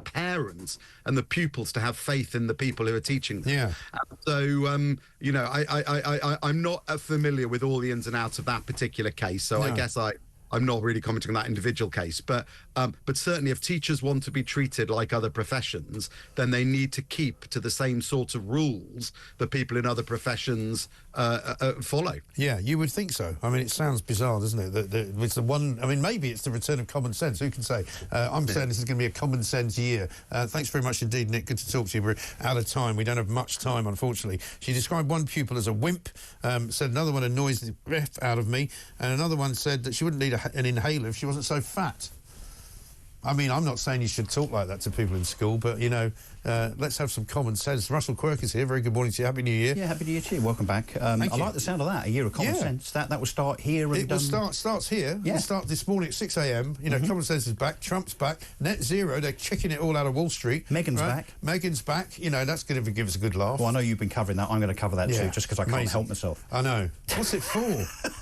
parents and the pupils to have faith in the people who are teaching them. Yeah. So, you know, I'm not familiar with all the ins and outs of that particular case, so I guess I'm not really commenting on that individual case, but certainly if teachers want to be treated like other professions, then they need to keep to the same sort of rules that people in other professions follow. Yeah, you would think so. I mean, it sounds bizarre, doesn't it? That it's the one. I mean, maybe it's the return of common sense. Who can say? I'm saying this is going to be a common sense year. Thanks very much indeed, Nick. Good to talk to you. We're out of time. We don't have much time, unfortunately. She described one pupil as a wimp. Said another one annoys the breath out of me, and another one said that she wouldn't need an inhaler if she wasn't so fat. I mean, I'm not saying you should talk like that to people in school, but, you know, let's have some common sense. Russell Quirk is here. Very good morning to you. Happy New Year. Yeah, Happy New Year to you. Welcome back. I like the sound of that, a year of common sense. That will start here. And, it will starts here. Yeah. It starts this morning at 6 a.m. You know, common sense is back. Trump's back. Net zero. They're kicking it all out of Wall Street. Meghan's back. Meghan's back. You know, that's going to give us a good laugh. Well, I know you've been covering that. I'm going to cover that too, just because I can't help myself. I know. What's it for?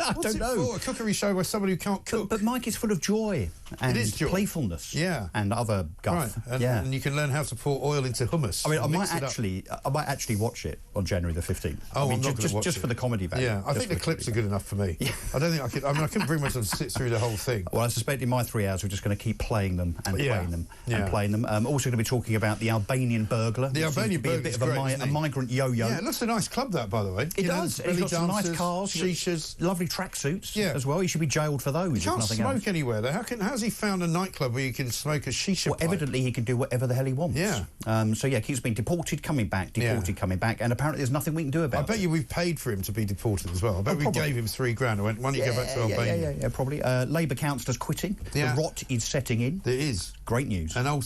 I don't know. A cookery show where somebody who can't cook. But Mike is full of joy and playfulness. Yeah. And other guff. Right. And you can learn how to pour oil into hummus. I mean, I might actually watch it on January the 15th. Oh, I mean, I'm not going to watch just it. for the comedy value. Yeah, I think the clips are good enough for me. Yeah. I don't think I could. I mean, I couldn't bring myself to sit through the whole thing. Well, I suspect in my 3 hours we're just going to keep playing them and playing them and playing them. Also going to be talking about the Albanian burglar. The Albanian burglar is a bit of a migrant yo-yo. Yeah, it looks a nice club, that, by the way. It does. It's got some nice cars, shishas, lovely tracksuits as well. He should be jailed for those. You can't smoke anywhere though. How's he found a nightclub where you can smoke a shisha? Well, evidently he can do whatever the hell he wants. Yeah. So yeah, he's been deported, coming back, coming back, and apparently there's nothing we can do about it. I bet you we've paid for him to be deported as well. I bet we gave him $3,000. I went, why don't you go back to Albania? Yeah, probably. Labour councillors quitting. The rot is setting in. There is. Great news. And old